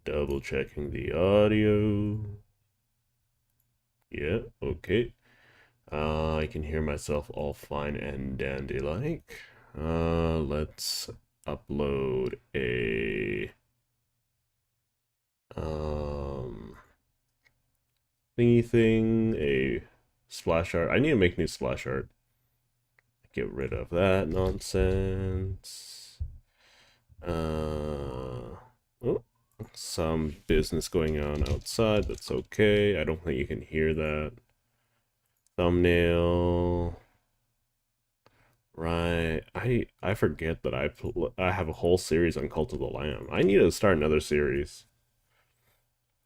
Double checking the audio. Yeah, okay. I can hear myself all fine and dandy-like. Let's upload a thingy thing, a splash art. I need to make new splash art. Get rid of that nonsense. Oh, some business going on outside. That's okay. I don't think you can hear that. Thumbnail. Right. I forget that I have a whole series on Cult of the Lamb. I need to start another series.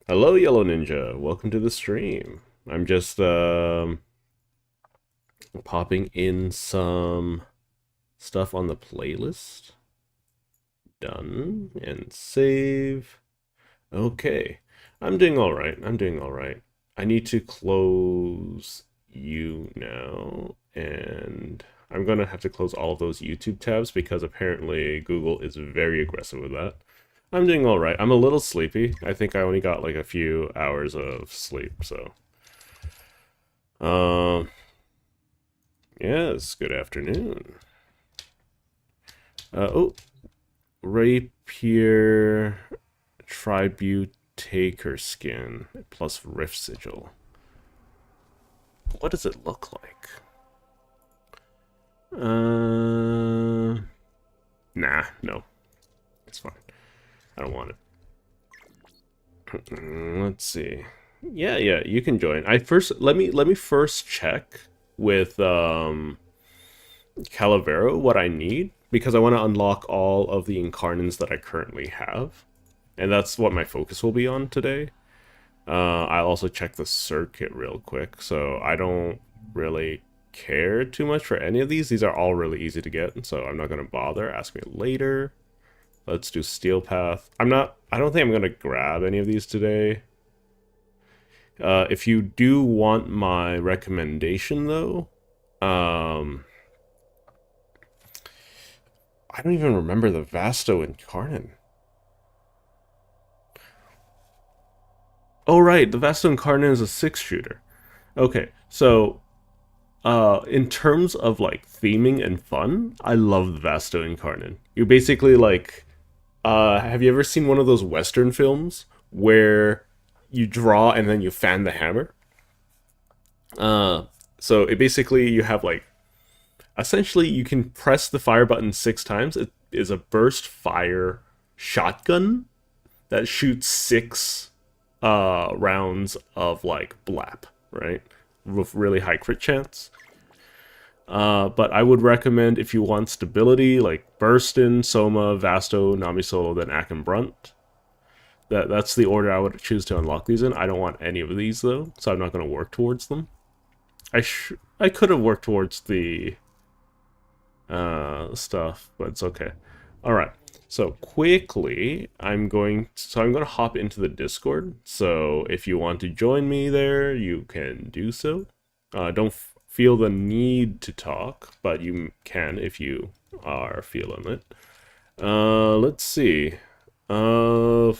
Hello, Yellow Ninja. Welcome to the stream. I'm just popping in some stuff on the playlist. Done and save. Okay. I'm doing all right. I'm doing all right. I need to close you now, and I'm gonna have to close all of those YouTube tabs because apparently Google is very aggressive with that. I'm doing all right. I'm a little sleepy. I think I only got like a few hours of sleep, so. Yes, good afternoon. Oh, Rapier Tributaker skin plus Rift Sigil. What does it look like? Nah, no. It's fine. I don't want it. Let's see. Yeah, you can join. Let me first check with Calavero what I need, because I want to unlock all of the incarnates that I currently have. And that's what my focus will be on today. I'll also check the circuit real quick, so I don't really care too much for any of these. These are all really easy to get, so I'm not going to bother. Ask me later. Let's do Steel Path. I don't think I'm going to grab any of these today. If you do want my recommendation, though, I don't even remember the Vasto Incarnate. Oh, right, the Vasto Incarnate is a 6-shooter. Okay, so in terms of like theming and fun, I love the Vasto Incarnate. You basically like, have you ever seen one of those Western films where you draw and then you fan the hammer? So it basically, you have like, essentially you can press the fire button 6 times. It is a burst fire shotgun that shoots 6 rounds of like blap, right? With really high crit chance. But I would recommend, if you want stability, like Burstin, Soma, Vasto, Nami Solo, then Akim Brunt. That's the order I would choose to unlock these in. I don't want any of these though, so I'm not going to work towards them. I could have worked towards the stuff, but it's okay. All right. So quickly, I'm going to hop into the Discord. So if you want to join me there, you can do so. Don't feel the need to talk, but you can if you are feeling it. Let's see. What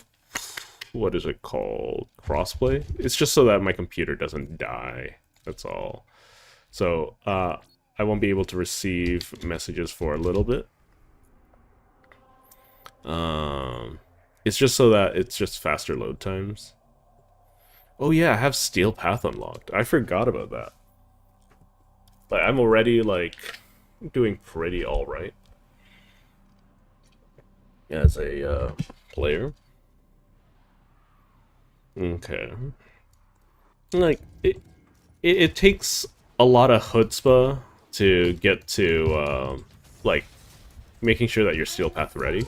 is it called? Crossplay? It's just so that my computer doesn't die. That's all. So, I won't be able to receive messages for a little bit. It's just so that it's just faster load times. Oh yeah, I have Steel Path unlocked. I forgot about that. Like, I'm already, like, doing pretty alright as a, player. Okay. Like, it takes a lot of chutzpah to get to, like, making sure that you're Steel Path ready.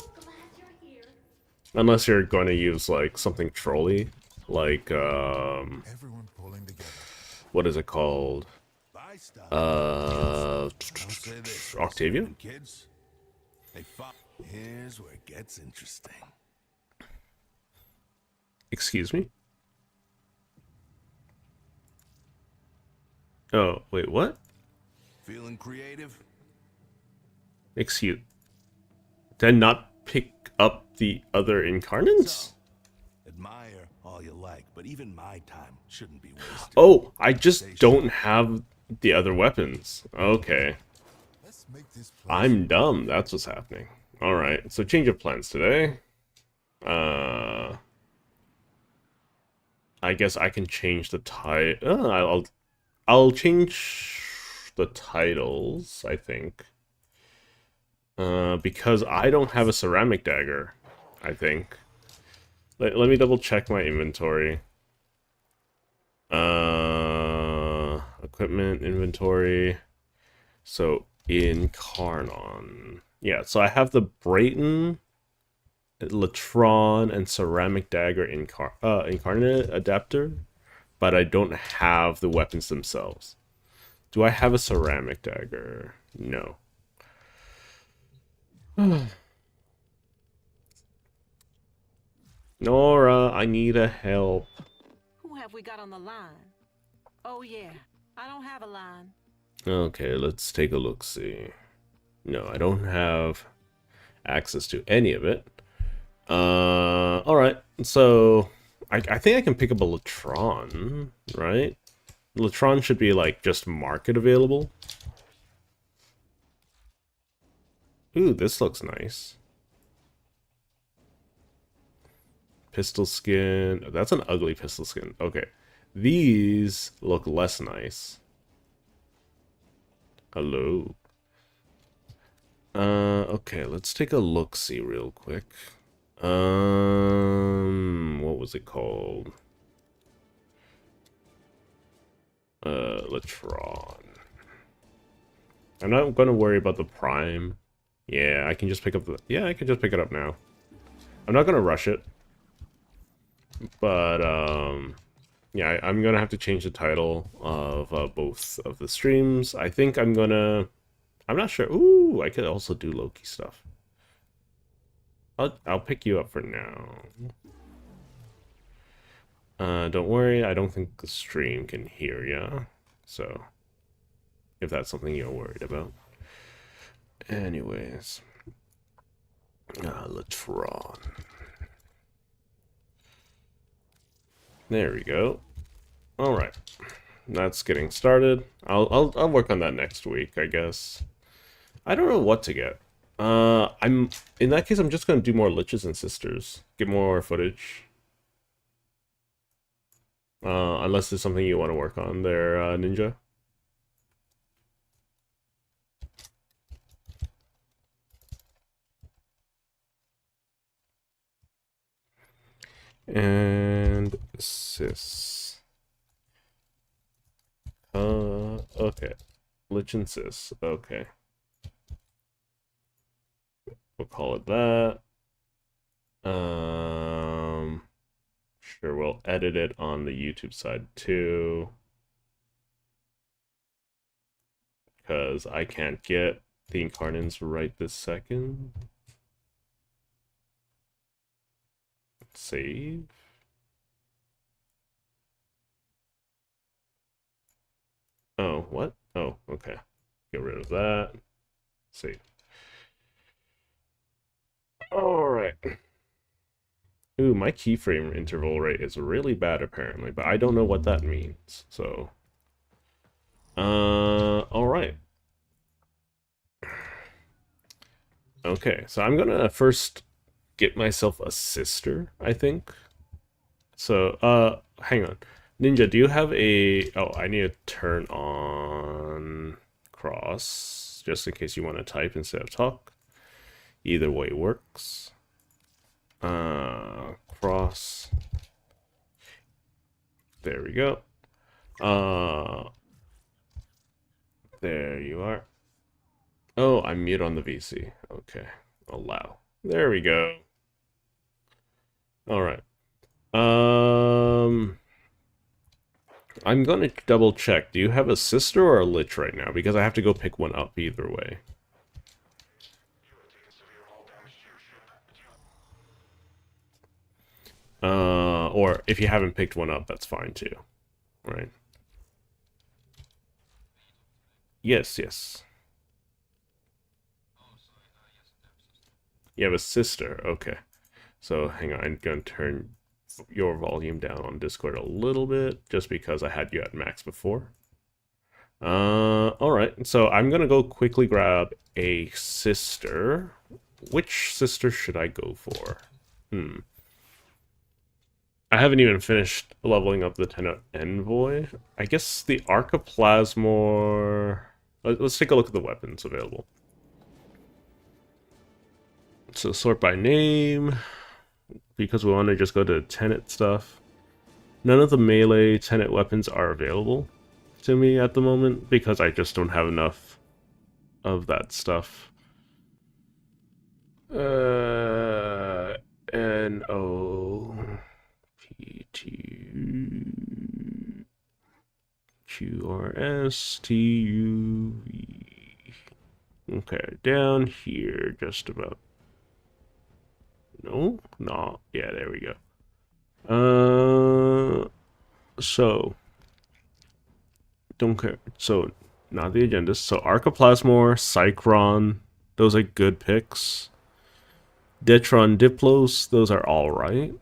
Unless you're going to use, like, something trolly. Like, what is it called? Octavia? Here's where it gets interesting. Excuse me? Oh, wait, what? Feeling creative? Excuse. Did I not pick up the other incarnates? Admire all you like, but even my time shouldn't be wasted. Oh, I just don't have the other weapons. Okay. Let's make this I'm dumb. That's what's happening. Alright, so change of plans today. I guess I can change the title. I'll change the titles, I think. Because I don't have a ceramic dagger, I think. Let me double check my inventory. Equipment, inventory. So, Incarnon. Yeah, so I have the Brayton, Latron, and ceramic dagger incarnate adapter, but I don't have the weapons themselves. Do I have a ceramic dagger? No. Nora, I need a help. Who have we got on the line? Oh yeah, I don't have a line. Okay, let's take a look-see. No, I don't have access to any of it. Alright, so I think I can pick up a Latron, right? Latron should be like just market available. Ooh, this looks nice. Pistol skin. That's an ugly pistol skin. Okay. These look less nice. Hello. Okay, let's take a look-see real quick. What was it called? Latron. I'm not gonna worry about the prime. Yeah, I can just pick up the... Yeah, I can just pick it up now. I'm not gonna rush it. But, yeah, I'm gonna have to change the title of both of the streams. I think I'm gonna... I'm not sure. Ooh, I could also do Loki stuff. I'll pick you up for now. Don't worry, I don't think the stream can hear ya. So, if that's something you're worried about. Anyways. Latron. There we go. Alright. That's getting started. I'll work on that next week, I guess. I don't know what to get. In that case I'm just gonna do more Liches and Sisters. Get more footage. Unless there's something you want to work on there, Ninja. And Sis. Okay. Lich and Sis. Okay. We'll call it that. Sure, we'll edit it on the YouTube side too. Because I can't get the Incarnants right this second. Save. Oh, what? Oh, okay. Get rid of that. Save. Alright. Ooh, my keyframe interval rate is really bad apparently, but I don't know what that means, so... alright. Okay, so I'm gonna first get myself a sister, I think. So, hang on. Ninja, do you have a... Oh, I need to turn on cross, just in case you want to type instead of talk. Either way works. Cross. There we go. There you are. Oh, I'm mute on the VC. Okay. Allow. There we go. Alright. I'm gonna double check. Do you have a sister or a lich right now? Because I have to go pick one up either way. Or if you haven't picked one up, that's fine too. Right? Yes, yes. You have a sister. Okay. So, hang on. I'm gonna turn your volume down on Discord a little bit, just because I had you at max before. Alright, so I'm gonna go quickly grab a sister. Which sister should I go for? I haven't even finished leveling up the Tenant Envoy. I guess the Archoplasmor... Let's take a look at the weapons available. So sort by name, because we want to just go to Tenet stuff. None of the melee Tenet weapons are available to me at the moment, because I just don't have enough of that stuff. N-O-P-T... Q-R-S-T-U-V. Okay, down here, just about. No? No. Yeah, there we go. So. Don't care. So, not the agendas. So, Archoplasmor, Cycron, those are good picks. Detron, Diplos, those are alright.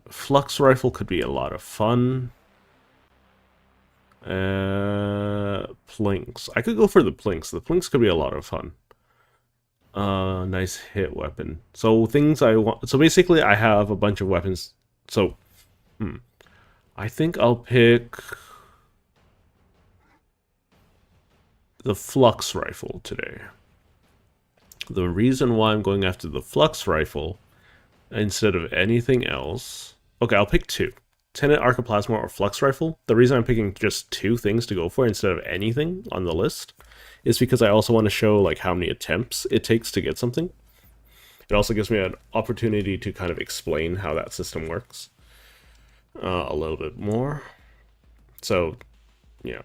Flux Rifle could be a lot of fun. Plinks. I could go for the Plinks. The Plinks could be a lot of fun. Nice hit weapon. So things I want. So basically, I have a bunch of weapons. So, I think I'll pick the Flux Rifle today. The reason why I'm going after the Flux Rifle instead of anything else. Okay, I'll pick two. Tenet, Archoplasma, or Flux Rifle. The reason I'm picking just two things to go for instead of anything on the list is because I also want to show like how many attempts it takes to get something. It also gives me an opportunity to kind of explain how that system works a little bit more. So, yeah.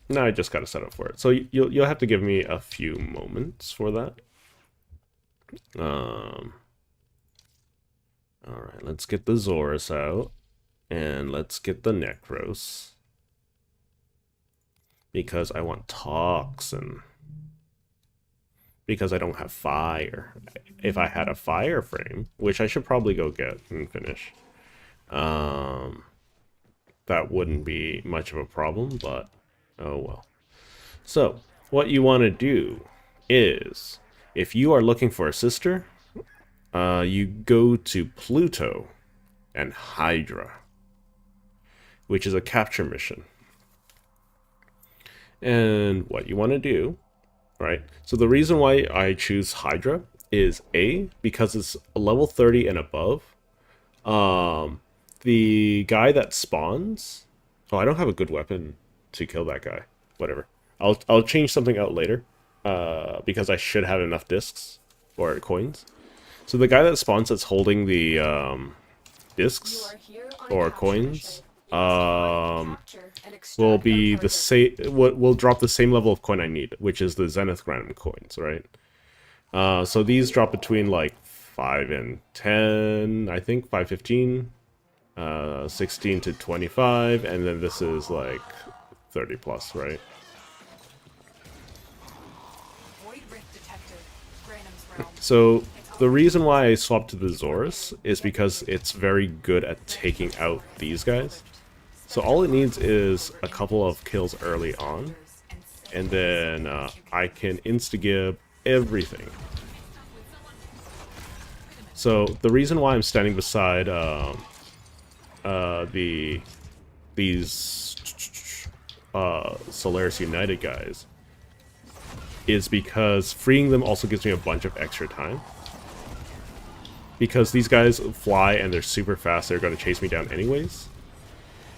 Now I just got to set up for it. So you'll have to give me a few moments for that. All right, let's get the Zorus out. And let's get the Necros. Because I want Toxin. Because I don't have fire. If I had a fire frame, which I should probably go get and finish, that wouldn't be much of a problem, but oh well. So, what you want to do is, if you are looking for a sister, you go to Pluto and Hydra, which is a capture mission. And what you want to do, right? So the reason why I choose Hydra is A, because it's a level 30 and above. The guy that spawns... Oh, I don't have a good weapon to kill that guy. Whatever. I'll change something out later, because I should have enough discs or coins. So the guy that spawns that's holding the discs or coins will be the same. Will drop the same level of coin I need, which is the Zenith Granum coins, right? So these drop between like 5 and 10, I think 515, 16 to 25, and then this is like 30 plus, right? So the reason why I swapped to the Zorus is because it's very good at taking out these guys. So all it needs is a couple of kills early on, and then I can insta-gib everything. So the reason why I'm standing beside these Solaris United guys is because freeing them also gives me a bunch of extra time. Because these guys fly and they're super fast, they're going to chase me down anyways.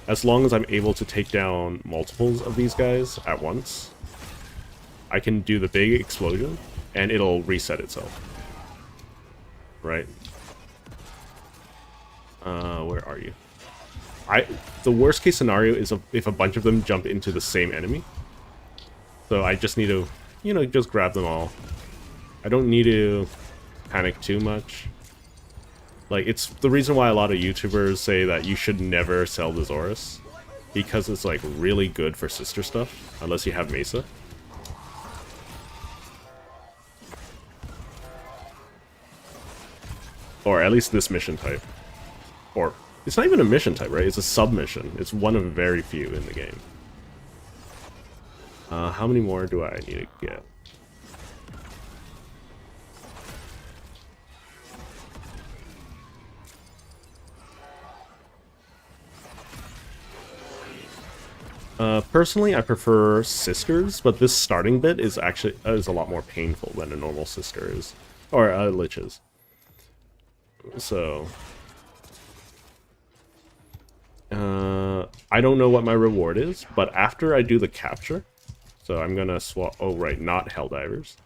As long as I'm able to take down multiples of these guys at once, I can do the big explosion and it'll reset itself. Right? Where are you? The worst case scenario is if a bunch of them jump into the same enemy. So I just need to, you know, just grab them all. I don't need to panic too much. Like, it's the reason why a lot of YouTubers say that you should never sell the Zorus. Because it's, like, really good for sister stuff. Unless you have Mesa. Or at least this mission type. or it's not even a mission type, right? It's a submission. It's one of very few in the game. How many more do I need to get? Personally, I prefer sisters, but this starting bit is actually is a lot more painful than a normal sister is, or lich is. So, I don't know what my reward is, but after I do the capture, so I'm gonna swap. Oh right, not Helldivers.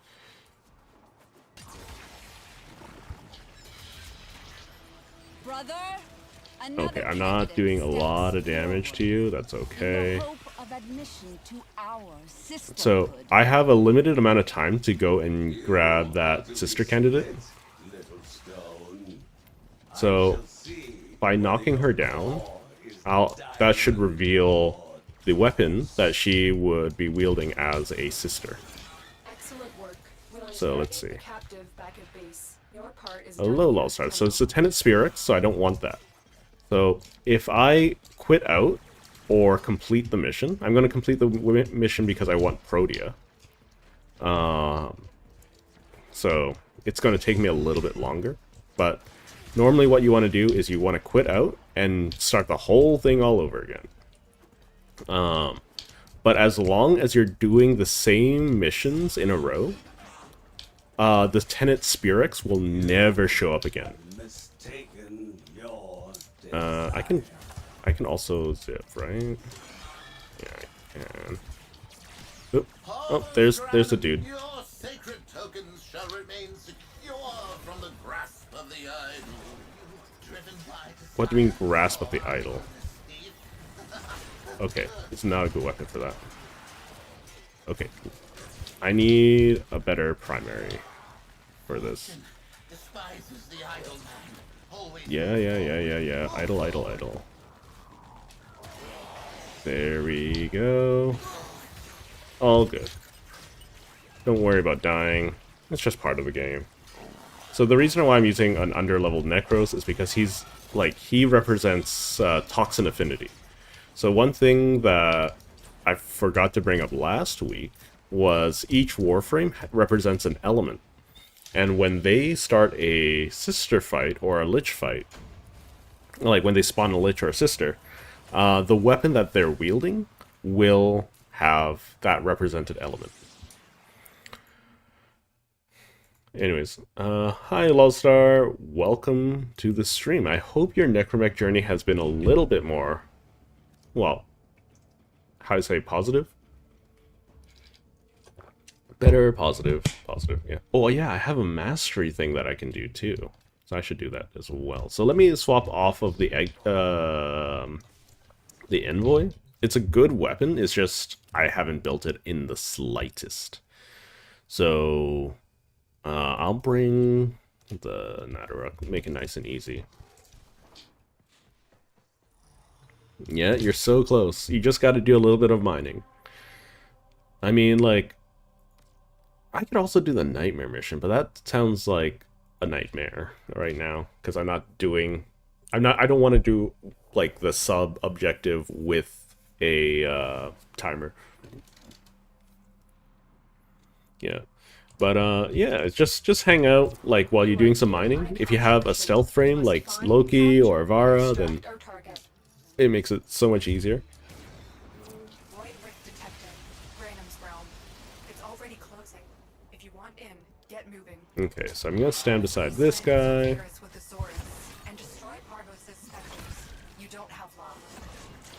Brother, okay, I'm not doing a lot of damage to you. That's okay. So I have a limited amount of time to go and grab that sister candidate. So by knocking her down, that should reveal the weapon that she would be wielding as a sister. So let's see. A low lull start. So it's a Tenet Spirix, so I don't want that. So if I quit out or complete the mission, I'm going to complete the mission because I want Protea. So it's going to take me a little bit longer, but normally what you want to do is you want to quit out and start the whole thing all over again. But as long as you're doing the same missions in a row, the Tenet Spirix will never show up again. I can also zip, right? Yeah, I can. Oop. Oh, there's the dude. Your sacred tokens shall remain secure from the grasp of the idol. Driven by What do you mean grasp of the idol? Okay, it's not a good weapon for that. Okay. I need a better primary for this. despises the idol man. Always Yeah. Idle. There we go. All good. Don't worry about dying. It's just part of the game. So the reason why I'm using an underleveled Necros is because he represents Toxin Affinity. So one thing that I forgot to bring up last week was each Warframe represents an element. And when they start a sister fight or a Lich fight, like when they spawn a Lich or a sister, the weapon that they're wielding will have that represented element. Anyways, hi Lulstar, welcome to the stream. I hope your Necromech journey has been a little bit more, well, how do I say, positive? Better, positive, yeah. Oh yeah, I have a mastery thing that I can do too. So I should do that as well. So let me swap off of the Envoy. It's a good weapon, it's just I haven't built it in the slightest. So I'll bring the Nadaruk, make it nice and easy. Yeah, you're so close. You just got to do a little bit of mining. I mean, like, I could also do the Nightmare mission, but that sounds like a nightmare right now, because I don't want to do, like, the sub-objective with a timer. Yeah. But, yeah, it's just hang out, like, while you're doing some mining. If you have a stealth frame, like Loki or Vara, then it makes it so much easier. Okay, so I'm gonna stand beside this guy.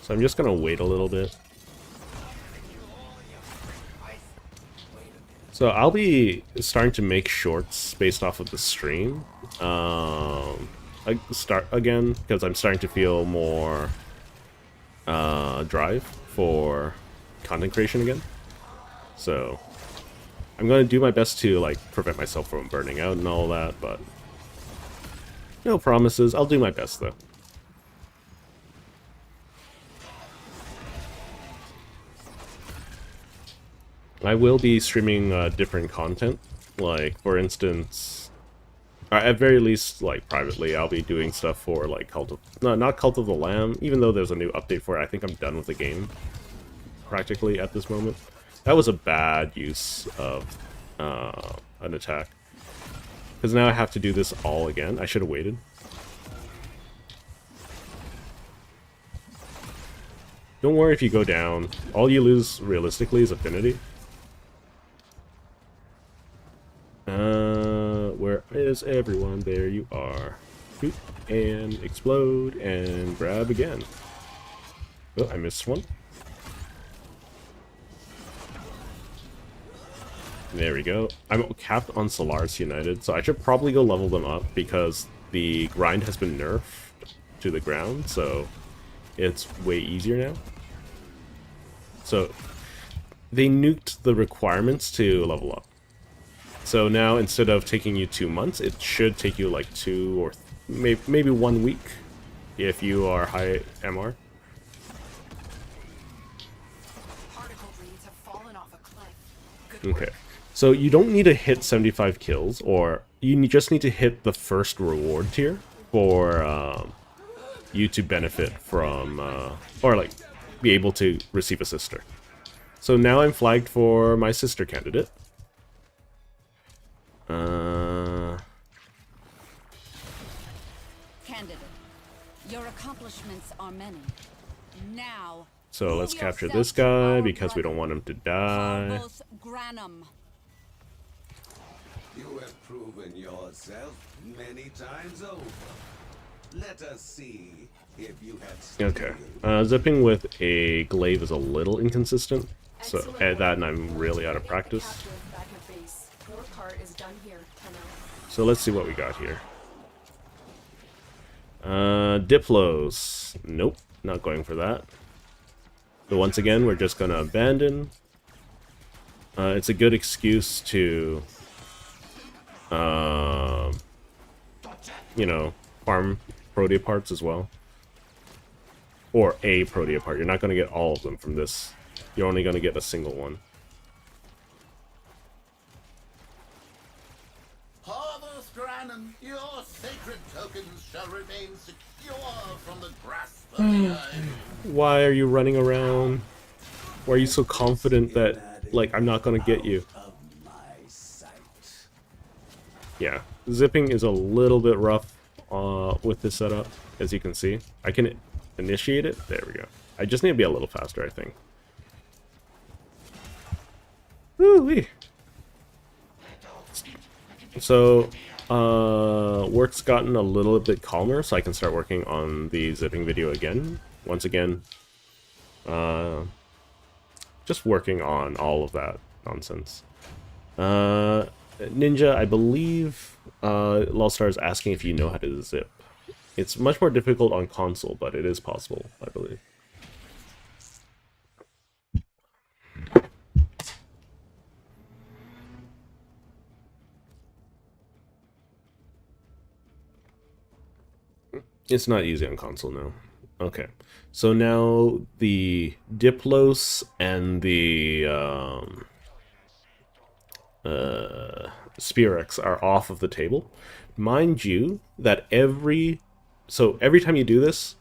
So I'm just gonna wait a little bit. So I'll be starting to make shorts based off of the stream. I start again because I'm starting to feel more drive for content creation again. So I'm going to do my best to, like, prevent myself from burning out and all that, but no promises. I'll do my best, though. I will be streaming different content. Like, for instance, At very least, like, privately, I'll be doing stuff for, like, Cult of... No, not Cult of the Lamb, even though there's a new update for it. I think I'm done with the game, practically, at this moment. That was a bad use of an attack. Because now I have to do this all again. I should have waited. Don't worry if you go down. All you lose, realistically, is affinity. Where is everyone? There you are. Boop, and explode, and grab again. Oh, I missed one. There we go. I'm capped on Solaris United, so I should probably go level them up because the grind has been nerfed to the ground, so it's way easier now. So they nuked the requirements to level up. So now instead of taking you 2 months, it should take you like 2 or maybe 1 week if you are high MR. Okay. So you don't need to hit 75 kills, or you just need to hit the first reward tier for you to benefit from, or like be able to receive a sister. So now I'm flagged for my sister candidate. Candidate, your accomplishments are many. Now, so let's capture this guy because we don't want him to die. You have proven yourself many times over. Let us see if you have. Okay. Zipping with a glaive is a little inconsistent. So at that, and I'm really out of practice. So let's see what we got here. Diplos. Nope, not going for that. So once again, we're just gonna abandon. It's a good excuse to, you know, farm Protea parts as well. Or a Protea part. You're not gonna get all of them from this. You're only gonna get a single one. Your sacred tokens shall remain secure from the grasp of the idol. Why are you running around? Why are you so confident that, like, I'm not gonna get you? Yeah, zipping is a little bit rough with this setup, as you can see. I can initiate it. There we go. I just need to be a little faster, I think. Woo-wee. So, work's gotten a little bit calmer, so I can start working on the zipping video again. Once again, just working on all of that nonsense. Ninja, I believe Lulstar is asking if you know how to zip. It's much more difficult on console, but it is possible, I believe. It's not easy on console now. Okay, so now the Diplos and the Spirex are off of the table. Mind you that every time you do this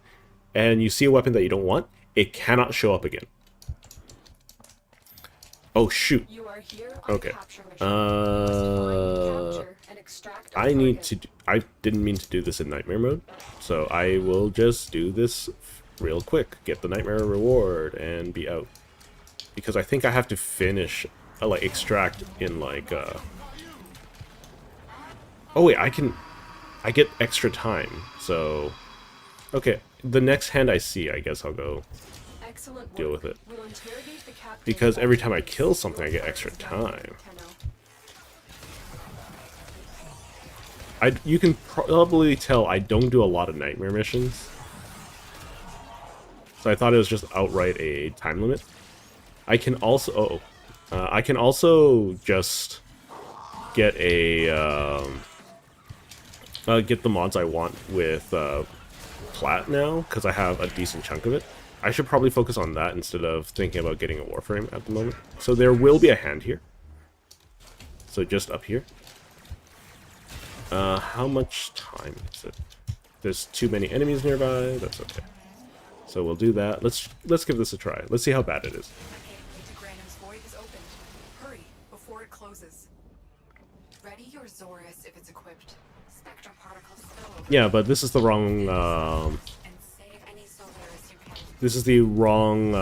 and you see a weapon that you don't want, it cannot show up again. Oh shoot. Okay. I didn't mean to do this in nightmare mode, so I will just do this real quick. Get the nightmare reward and be out. Because I think I have to finish, like, extract in, like, oh wait, I get extra time, so... Okay, the next hand I see, I guess I'll go deal with it. Because every time I kill something, I get extra time. You can probably tell I don't do a lot of nightmare missions. So I thought it was just outright a time limit. I can also... I can also just get a... get the mods I want with Plat now, because I have a decent chunk of it. I should probably focus on that instead of thinking about getting a Warframe at the moment. So there will be a hand here. So just up here. How much time is it? There's too many enemies nearby. That's okay. So we'll do that. Let's give this a try. Let's see how bad it is. Gateway to Granum's Void is open. Hurry before it closes. Ready your Zorus if it's equipped. Spectrum particles spill over. Yeah, but this is the wrong. And save any Solaris you can. This is the wrong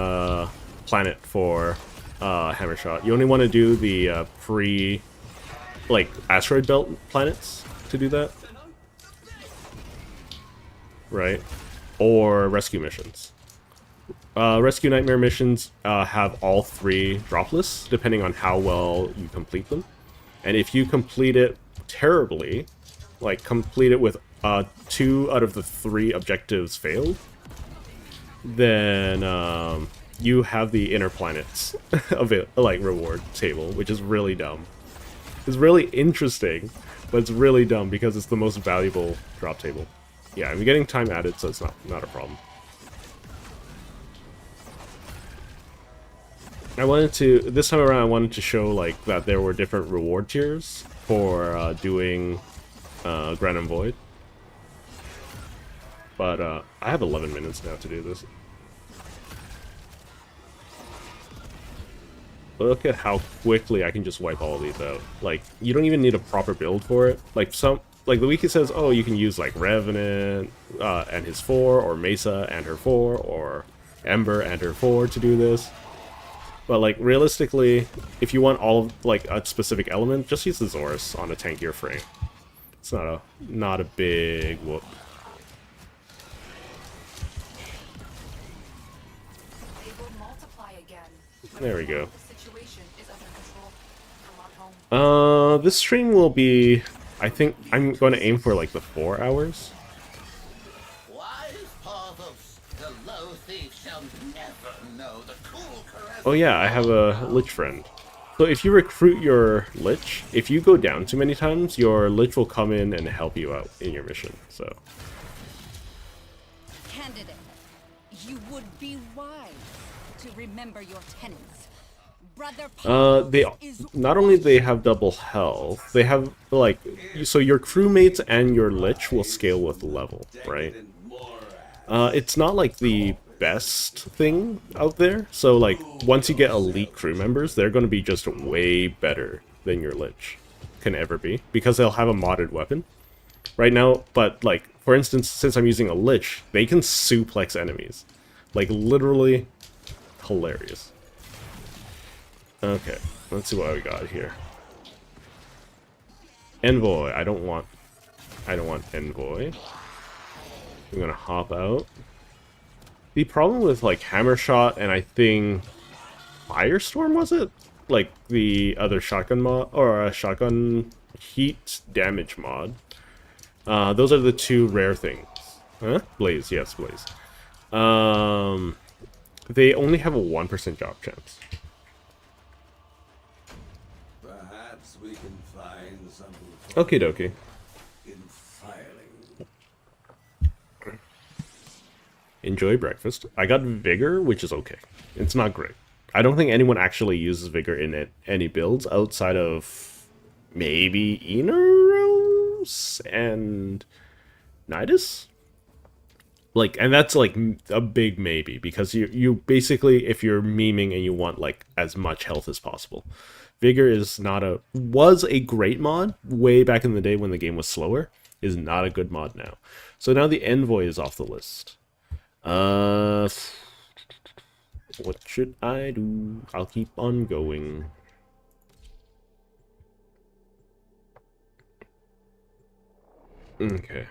planet for Hammershot. You only want to do the like asteroid belt planets to do that, right? Or rescue missions. Rescue nightmare missions have all 3 drop lists, depending on how well you complete them. And if you complete it terribly, like complete it with 2 out of the 3 objectives failed, then you have the inner planets like reward table, which is really dumb. It's really interesting, but it's really dumb because it's the most valuable drop table. Yeah, I'm getting time added, so it's not a problem. This time around I wanted to show like that there were different reward tiers for doing Granum Void. But I have 11 minutes now to do this. Look at how quickly I can just wipe all of these out. Like, you don't even need a proper build for it. Like the wiki says, oh, you can use like Revenant and his 4, or Mesa and her 4, or Ember and her 4 to do this. But like realistically, if you want all of like a specific element, just use the Zorus on a tankier frame. It's not a big whoop. They will multiply again. There we go. The situation is under control. Come on home. This stream will be, I think I'm going to aim for like the 4 hours. Wise Parvos, the low thief shall never know the cool caress. Oh yeah, I have a Lich friend. So if you recruit your Lich, if you go down too many times, your Lich will come in and help you out in your mission, so. Candidate, you would be wise to remember your tenants. Brother They not only they have double health, they have like, so your crewmates and your Lich will scale with level, right? It's not like the best thing out there, so like once you get elite crew members, they're going to be just way better than your Lich can ever be, because they'll have a modded weapon right now. But like, for instance, since I'm using a Lich, they can suplex enemies, like literally hilarious. Okay, let's see what we got here. Envoy. I don't want Envoy. I'm gonna hop out. The problem with like Hammershot and I think Firestorm, was it? Like the other shotgun mod, or a shotgun heat damage mod. Those are the 2 rare things. Huh? Blaze, yes, Blaze. They only have a 1% job chance. Perhaps we can find something Okie dokie. in filing. Enjoy breakfast. I got Vigor, which is okay. It's not great. I don't think anyone actually uses Vigor in any builds outside of maybe Enos and Nidus. Like, and that's like a big maybe, because you basically, if you're memeing and you want like as much health as possible, Vigor was a great mod way back in the day when the game was slower. Is not a good mod now. So now the Envoy is off the list. What should I do? I'll keep on going. Okay.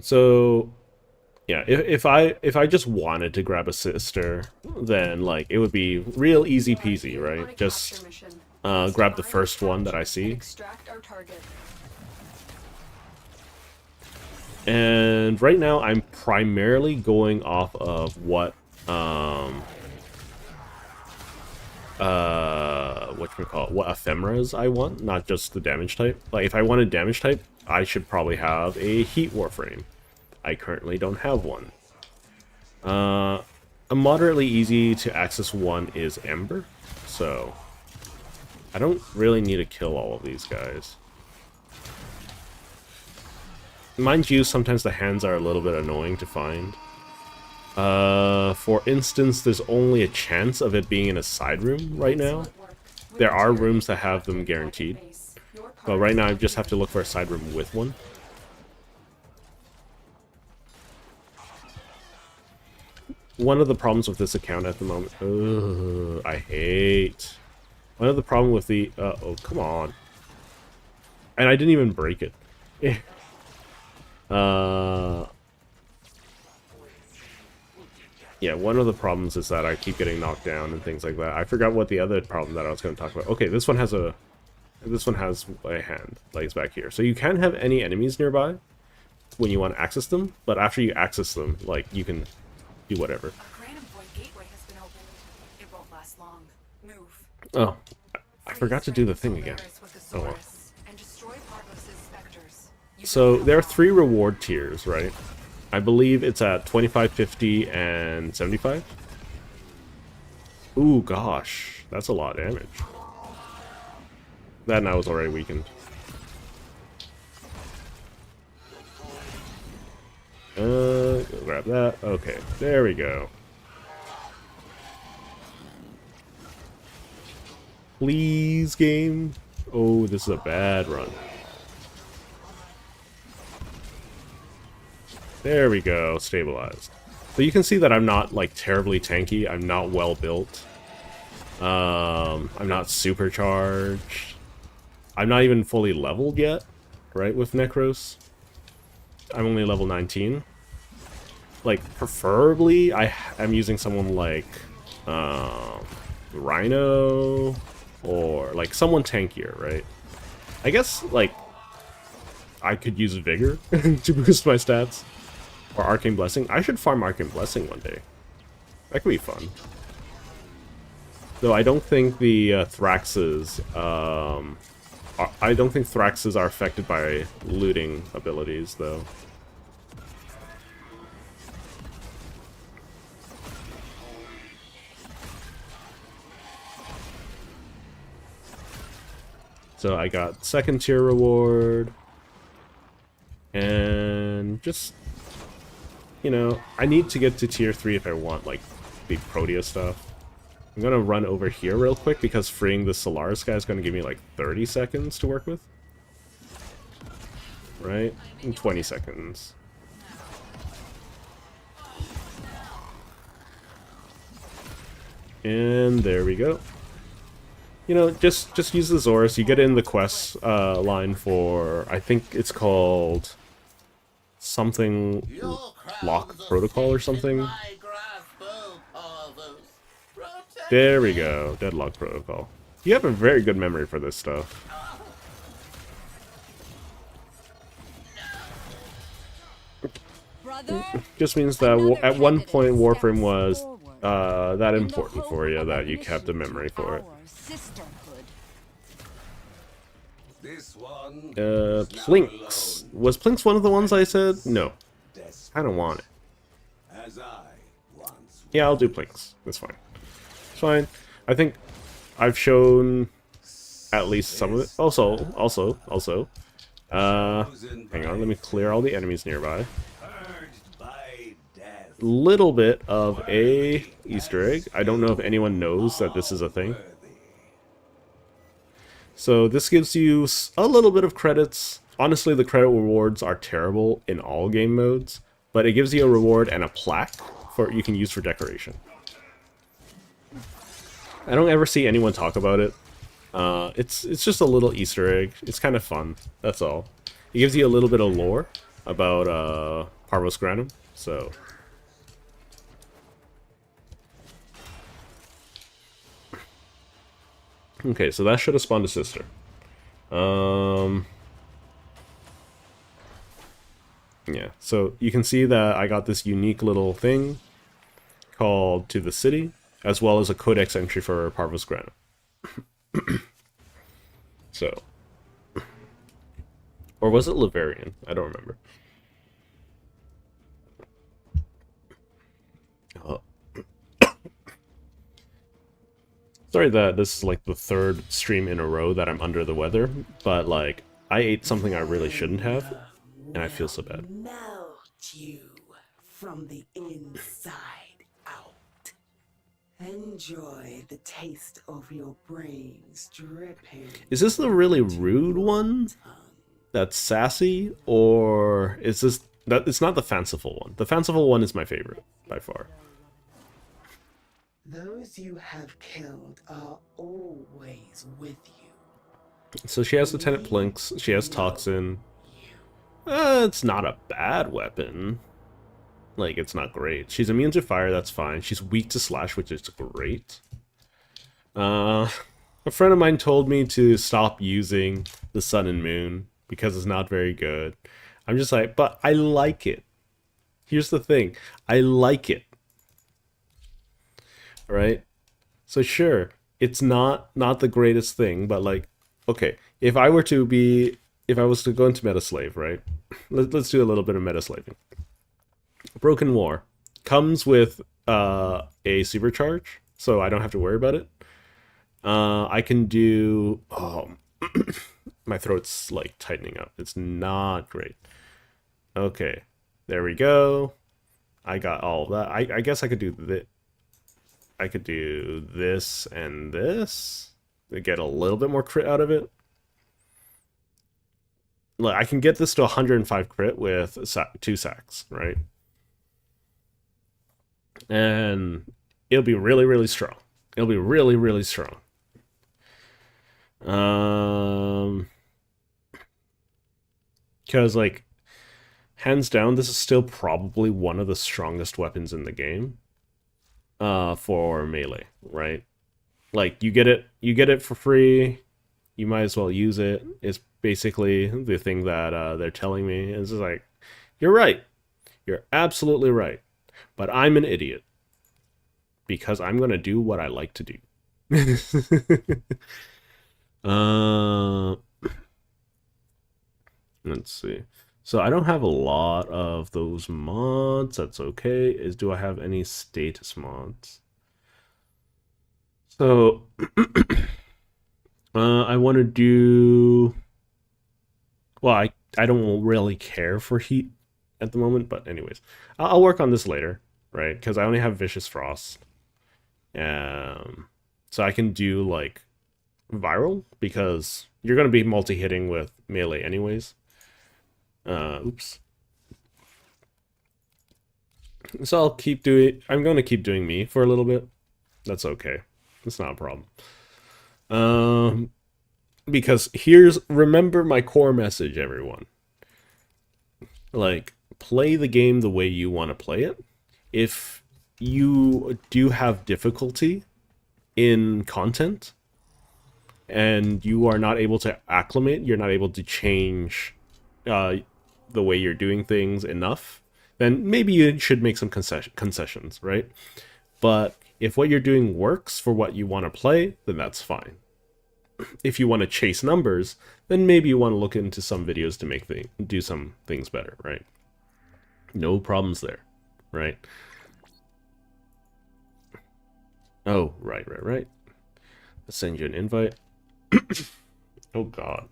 So, yeah, if I just wanted to grab a sister, then like it would be real easy peasy, right? Just grab the first one that I see. Extract our target. And right now I'm primarily going off of what what ephemeras I want, not just the damage type. Like if I wanted damage type, I should probably have a heat warframe. I currently don't have one. A moderately easy to access one is Ember, so I don't really need to kill all of these guys. mind you, sometimes the hands are a little bit annoying to find. For instance, there's only a chance of it being in a side room right now. There are rooms that have them guaranteed, but right now I just have to look for a side room with one. One of the problems with this account at the moment... Ugh, I hate... One of the problem with the... oh, come on. And I didn't even break it. Yeah, one of the problems is that I keep getting knocked down and things like that. I forgot what the other problem that I was going to talk about. Okay, this one has a hand, like it's back here. So you can have any enemies nearby when you want to access them, but after you access them, like, you can do whatever. A Granum Void gateway has been opened. It won't last long. Move. Oh, I forgot to do the thing again. Oh well. And destroy Parvos's specters. So there are 3 reward tiers, right? I believe it's at 25, 50, and 75. Ooh, gosh. That's a lot of damage. That now is already weakened. Grab that. Okay, there we go. Please, game. Oh, this is a bad run. There we go, stabilized. So you can see that I'm not, like, terribly tanky. I'm not well built. I'm not supercharged. I'm not even fully leveled yet, right, with Necros. I'm only level 19. Like, preferably, I'm using someone like Rhino, or, like, someone tankier, right? I guess, like, I could use Vigor to boost my stats. Or Arcane Blessing. I should farm Arcane Blessing one day. That could be fun. Though I don't think the Thraxes, I don't think Thraxes are affected by looting abilities, though. So I got 2nd tier reward. And just... You know, I need to get to tier 3 if I want, like, big Protea stuff. I'm gonna run over here real quick because freeing the Solaris guy is gonna give me, like, 30 seconds to work with. Right? And 20 seconds. And there we go. You know, just use the Zorus. You get in the quest line for, I think it's called... something lock protocol or something. There we go, deadlock protocol. You have a very good memory for this stuff. Just means that at one point Warframe was that important for you that you kept a memory for it. Plinks. Was Plinks one of the ones I said? No. I don't want it. Yeah, I'll do Plinks. That's fine. It's fine. I think I've shown at least some of it. Also, hang on, let me clear all the enemies nearby. Little bit of a Easter egg. I don't know if anyone knows that this is a thing. So this gives you a little bit of credits. Honestly, the credit rewards are terrible in all game modes, but it gives you a reward and a plaque for you can use for decoration. I don't ever see anyone talk about it. It's just a little Easter egg. It's kind of fun. That's all. It gives you a little bit of lore about Parvos Granum. So. Okay, so that should have spawned a sister. Yeah, so you can see that I got this unique little thing called To the City, as well as a codex entry for Parvos Granum. So. Or was it Laverian? I don't remember. Oh. Sorry that this is like the 3rd stream in a row that I'm under the weather, but like, I ate something I really shouldn't have. and I feel so bad. Melt you from the inside out. Enjoy the taste of your brains dripping. Is this the really rude one that's sassy, or is this that? It's not the fanciful one. The fanciful one is my favorite by far. Those you have killed are always with you. So she has Lieutenant Plinks. She has Toxin. It's not a bad weapon. Like, it's not great. She's immune to fire, that's fine. She's weak to slash, which is great. A friend of mine told me to stop using the Sun and Moon because it's not very good. I'm just like, but I like it. Here's the thing. I like it. Right? So sure, it's not the greatest thing, but like, okay, if I was to go into Metaslave, right? Let's do a little bit of Metaslaving. Broken War comes with a supercharge, so I don't have to worry about it. I can do... Oh, my throat's like tightening up. It's not great. Okay, there we go. I got all of that. I guess I could do this. I could do this and this to get a little bit more crit out of it. Look, I can get this to 105 crit with 2 sacks, right? And it'll be really, really strong. It'll be really, really strong. Because, like, hands down, this is still probably one of the strongest weapons in the game. For melee, right? Like, you get it for free. You might as well use it. It's basically the thing that they're telling me. It's just like, you're right. You're absolutely right. But I'm an idiot. Because I'm going to do what I like to do. Let's see. So I don't have a lot of those mods. That's okay. Do I have any status mods? So I want to do... Well, I don't really care for heat at the moment, but anyways. I'll work on this later, right? Because I only have Vicious Frost. So I can do, like, Viral, because you're going to be multi-hitting with melee anyways. Oops. So I'm going to keep doing me for a little bit. That's okay. It's not a problem. Because remember my core message, everyone. Like, play the game the way you want to play it. If you do have difficulty in content, and you are not able to acclimate, you're not able to change the way you're doing things enough, then maybe you should make some concessions, right? But if what you're doing works for what you want to play, then that's fine. If you want to chase numbers, then maybe you want to look into some videos to do some things better, right? No problems there, right? Oh, right. Let's send you an invite. Oh god.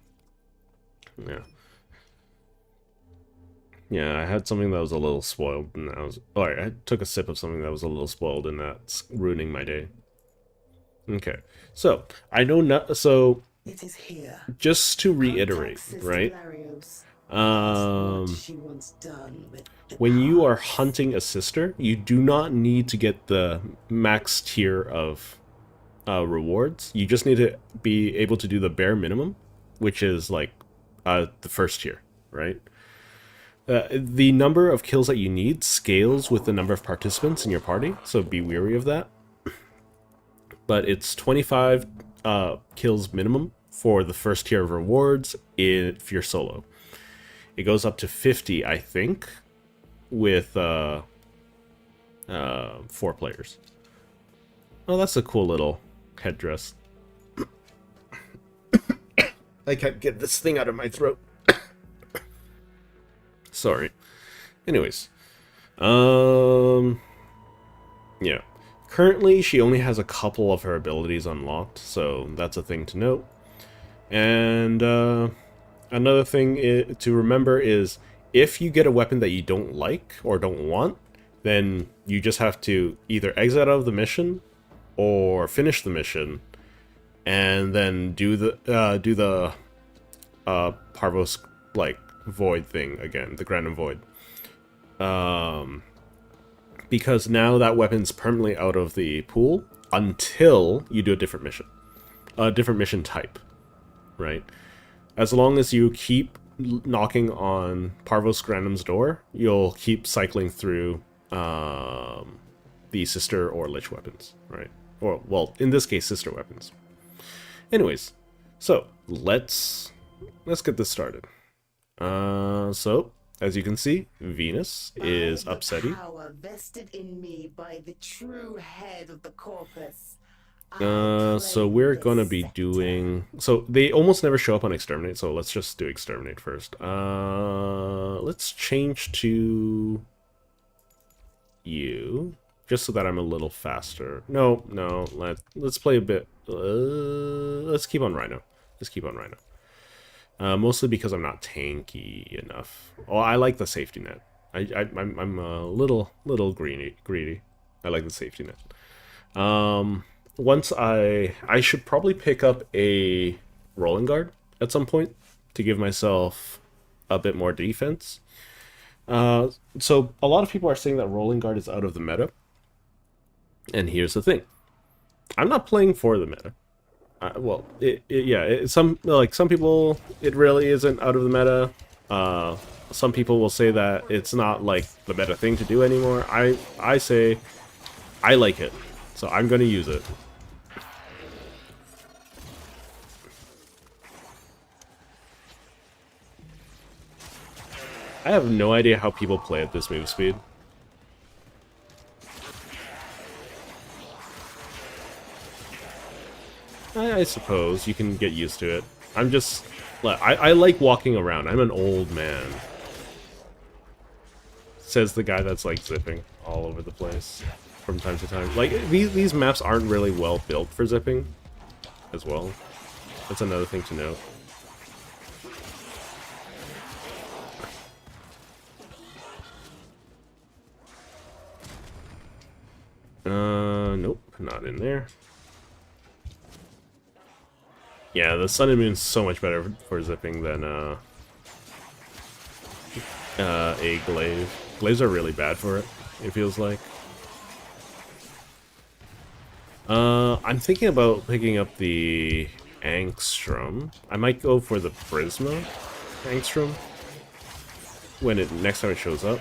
Yeah, I had something that was a little spoiled, and I took a sip of something that was a little spoiled, and that's ruining my day. Okay, so I know not. So It is here. Just to reiterate, right? When you are hunting a sister, you do not need to get the max tier of rewards. You just need to be able to do the bare minimum, which is like the first tier, right? The number of kills that you need scales with the number of participants in your party, so be wary of that. But it's 25 kills minimum for the first tier of rewards if you're solo. It goes up to 50, I think, with 4 players. Oh, that's a cool little headdress. I can't get this thing out of my throat. Sorry. Anyways. Yeah. Currently, she only has a couple of her abilities unlocked, so that's a thing to note. And another thing to remember is if you get a weapon that you don't like or don't want, then you just have to either exit out of the mission or finish the mission and then do the Parvos like void thing again, the Granum Void. Because now that weapon's permanently out of the pool until you do a different mission type, right? As long as you keep knocking on Parvos Granum's door, you'll keep cycling through the sister or lich weapons, right? Or, well, in this case, sister weapons. Anyways, so let's get this started. So as you can see, Venus is upsetty. Power vested in me by the true head of the corpus. So we're gonna be doing... So they almost never show up on Exterminate, so let's just do Exterminate first. Let's change to you, just so that I'm a little faster. No, let's play a bit... let's keep on Rhino. Just keep on Rhino. Mostly because I'm not tanky enough. Oh, I like the safety net. I'm a little greedy. I like the safety net. Once I should probably pick up a rolling guard at some point to give myself a bit more defense. So a lot of people are saying that rolling guard is out of the meta. And here's the thing. I'm not playing for the meta. Well, some people, it really isn't out of the meta. Some people will say that it's not like the meta thing to do anymore. I say I like it, so I'm going to use it. I have no idea how people play at this move speed. I suppose you can get used to it. I'm just... I like walking around. I'm an old man. Says the guy that's like zipping all over the place from time to time. Like, these maps aren't really well built for zipping as well. That's another thing to note. Nope, not in there. Yeah, the Sun and Moon's so much better for zipping than a glaive. Glaives are really bad for it, it feels like. I'm thinking about picking up the Angstrom. I might go for the Prisma Angstrom when next time it shows up.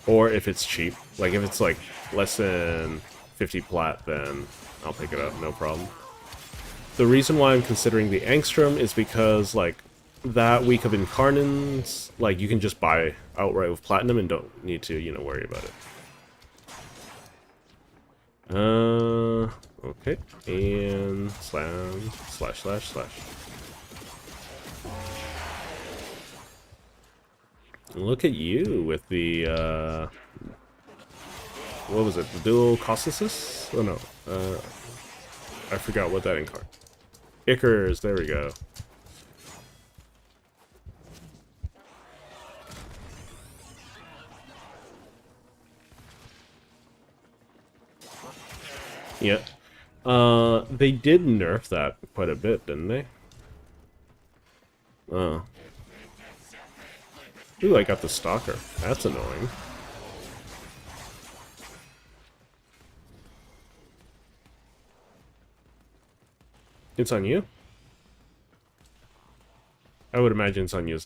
Or if it's cheap. Like if it's like less than 50 plat, then I'll pick it up, no problem. The reason why I'm considering the Angstrom is because, like, that week of Incarnans, like, you can just buy outright with Platinum and don't need to, you know, worry about it. Okay. And slash. Look at you with the, what was it? The dual Cossasis? Oh, no. I forgot what that incarn. Icarus, there we go. Yeah. They did nerf that quite a bit, didn't they? Oh. Ooh, I got the Stalker. That's annoying. It's on you? I would imagine it's on you.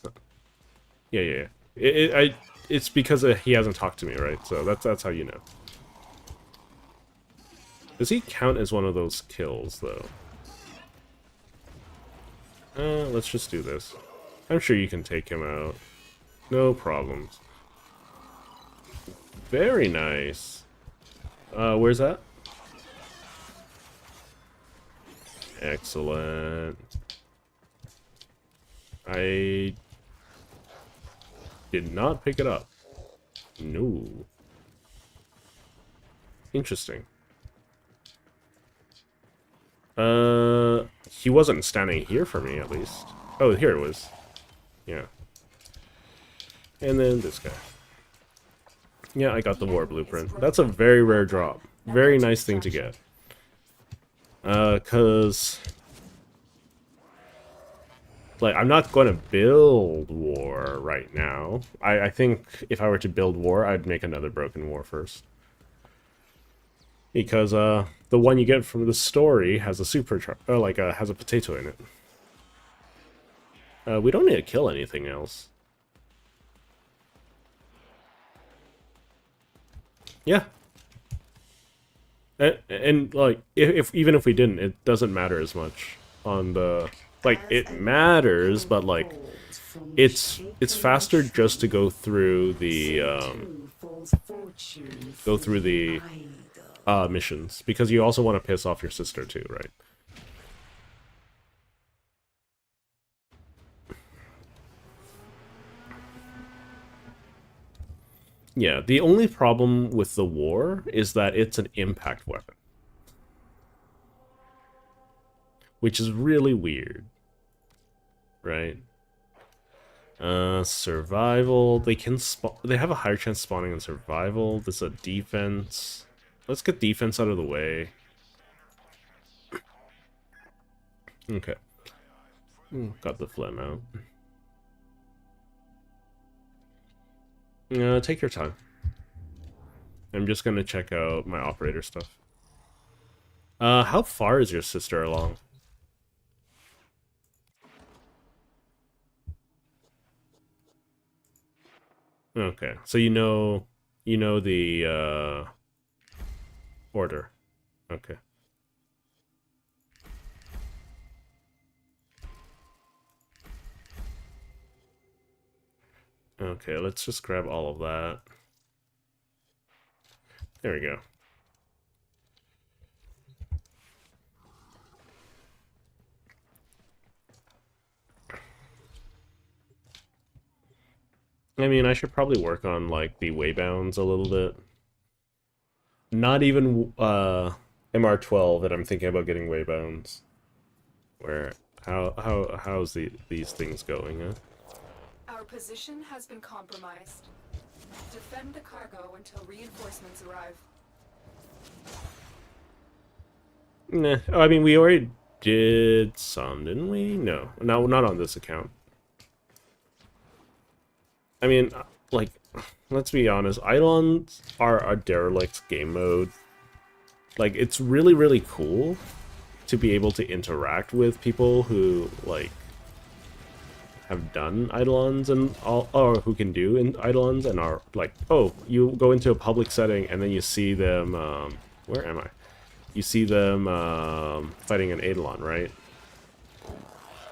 Yeah. It's because he hasn't talked to me, right? So that's how you know. Does he count as one of those kills, though? Let's just do this. I'm sure you can take him out. No problems. Very nice. Where's that? Excellent. I did not pick it up. No. Interesting. He wasn't standing here for me, at least. Oh, here it was. Yeah. And then this guy. Yeah, I got the war blueprint. That's a very rare drop. Very nice thing to get. Cause like I'm not going to build war right now. I think if I were to build war, I'd make another broken war first. Because the one you get from the story has a supercharge, or like has a potato in it. We don't need to kill anything else. Yeah. And like if even if we didn't, it doesn't matter as much on the like it matters, but like it's faster just to go through the missions, because you also want to piss off your sister too, right? Yeah, the only problem with the war is that it's an impact weapon. Which is really weird. Right? Survival. They have a higher chance spawning in survival. There's a defense. Let's get defense out of the way. Okay. Got the phlegm out. Take your time. I'm just gonna check out my operator stuff. How far is your sister along? Okay, so you know the order. Okay. Okay, let's just grab all of that. There we go. I mean, I should probably work on, like, the waybounds a little bit. Not even, MR12 that I'm thinking about getting waybounds. Where, how's these things going, huh? Our position has been compromised. Defend the cargo until reinforcements arrive. Nah, oh, I mean, we already did some, didn't we? No, not on this account. I mean, like, let's be honest, Eidolons are a derelict game mode. Like, it's really, really cool to be able to interact with people who, like, have done Eidolons and all, or who can do in Eidolons and are like, oh, you go into a public setting and then you see them, where am I? You see them fighting an Eidolon, right?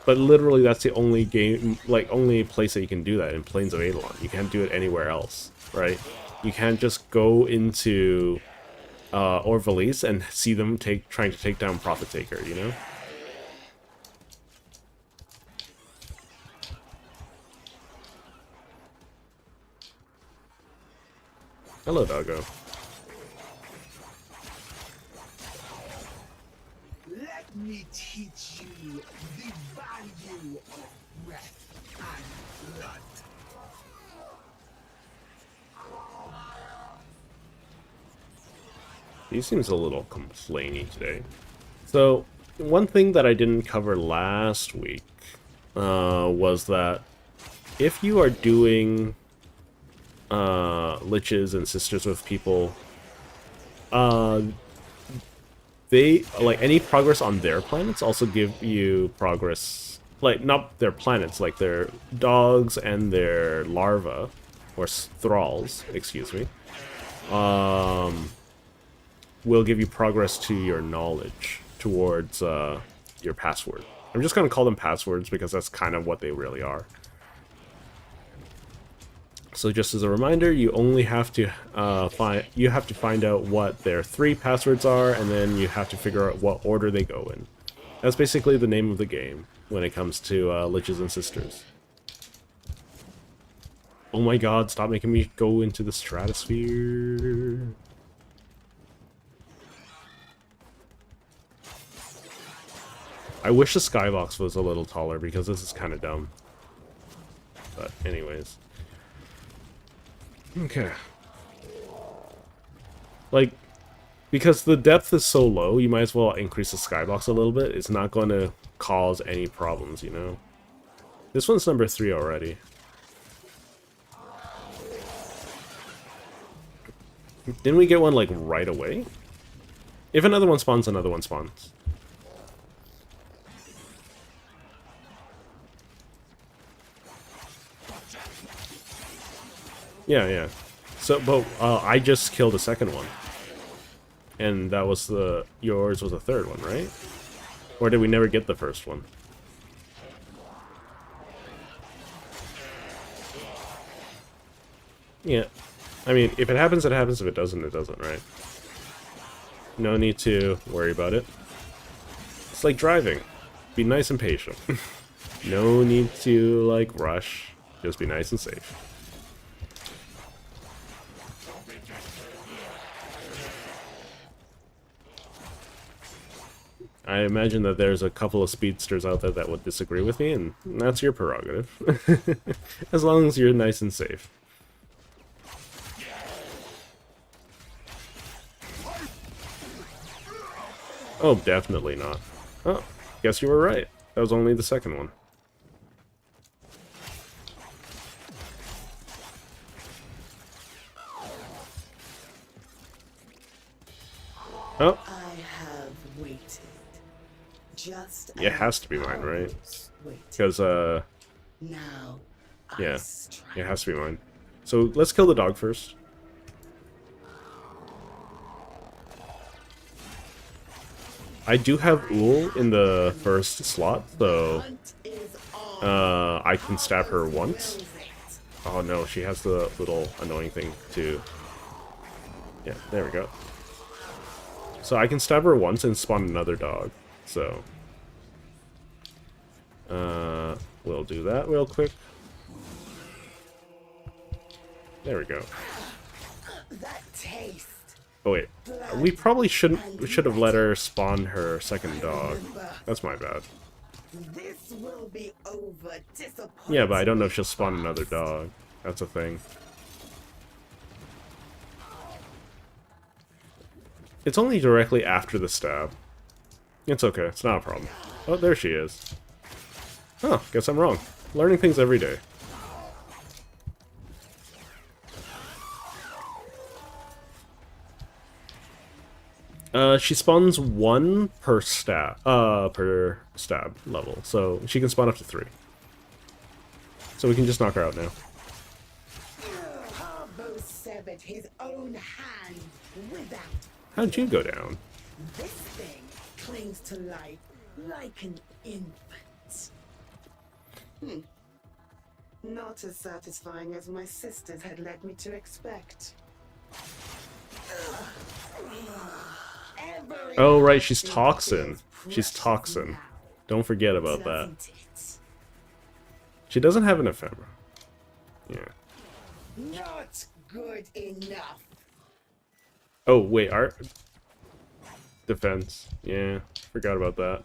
But literally that's the only game, like, only place that you can do that, in Plains of Eidolon. You can't do it anywhere else, right? You can't just go into Orvalice and see them trying to take down Prophet Taker, you know? Hello, doggo. Let me teach you the value of breath and blood. He seems a little complainy today. So, one thing that I didn't cover last week was that if you are doing liches and sisters with people, they, like, any progress on their planets also give you progress, like, not their planets, like their dogs and their larvae, or thralls, excuse me, will give you progress to your knowledge towards your password. I'm just gonna call them passwords because that's kind of what they really are. So just as a reminder, you only have to find out what their 3 passwords are, and then you have to figure out what order they go in. That's basically the name of the game when it comes to liches and sisters. Oh my god, stop making me go into the stratosphere. I wish the skybox was a little taller because this is kind of dumb. But anyways. Okay. Like, because the depth is so low, you might as well increase the skybox a little bit. It's not going to cause any problems, you know? This one's number 3 already. Didn't we get one, like, right away? If another one spawns, another one spawns. Yeah, yeah. So, but I just killed the second one. And that was the... yours was the third one, right? Or did we never get the first one? Yeah. I mean, if it happens, it happens. If it doesn't, it doesn't, right? No need to worry about it. It's like driving. Be nice and patient. No need to, like, rush. Just be nice and safe. I imagine that there's a couple of speedsters out there that would disagree with me, and that's your prerogative. As long as you're nice and safe. Oh, definitely not. Oh, guess you were right. That was only the second one. Oh. It has to be mine, right? Because, Now, yeah, it has to be mine. So, let's kill the dog first. I do have Uhl in the first slot, so I can stab her once. Oh no, she has the little annoying thing too. Yeah, there we go. So I can stab her once and spawn another dog. So we'll do that real quick. There we go. that taste. Oh wait, we probably should have let her spawn her second dog. That's my bad. This will be over. Yeah, but I don't know if she'll spawn another dog. That's a thing. It's only directly after the stab. It's okay, it's not a problem. Oh, there she is. Oh, guess I'm wrong. Learning things every day. She spawns 1 per stab level, so she can spawn up to 3. So we can just knock her out now. Harbo severed his own hand without. How'd you go down? This thing clings to life like an infant. Not as satisfying as my sisters had led me to expect. Oh, right, she's Toxin. She's Toxin. Don't forget about that. She doesn't have an ephemera. Yeah. Not good enough. Oh, wait, art? Defense. Yeah, forgot about that.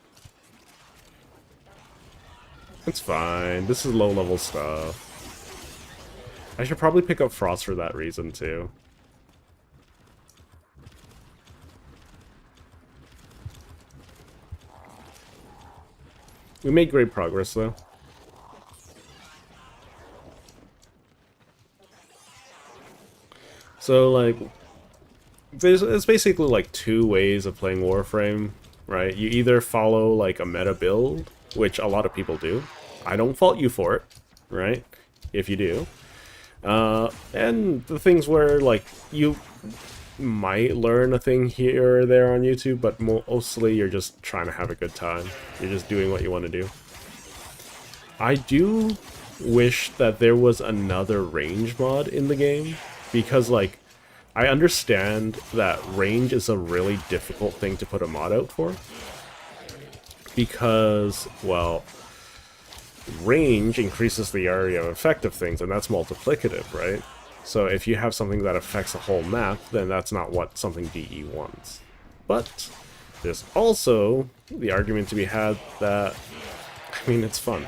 It's fine. This is low-level stuff. I should probably pick up Frost for that reason, too. We made great progress, though. So, like, it's basically like 2 ways of playing Warframe, right? You either follow, like, a meta build, which a lot of people do. I don't fault you for it, right? If you do. And the things where, like, you might learn a thing here or there on YouTube, but mostly you're just trying to have a good time. You're just doing what you want to do. I do wish that there was another range mod in the game, because, like, I understand that range is a really difficult thing to put a mod out for, because, well, range increases the area of effect of things, and that's multiplicative, right? So if you have something that affects a whole map, then that's not what something DE wants. But there's also the argument to be had that, I mean, it's fun.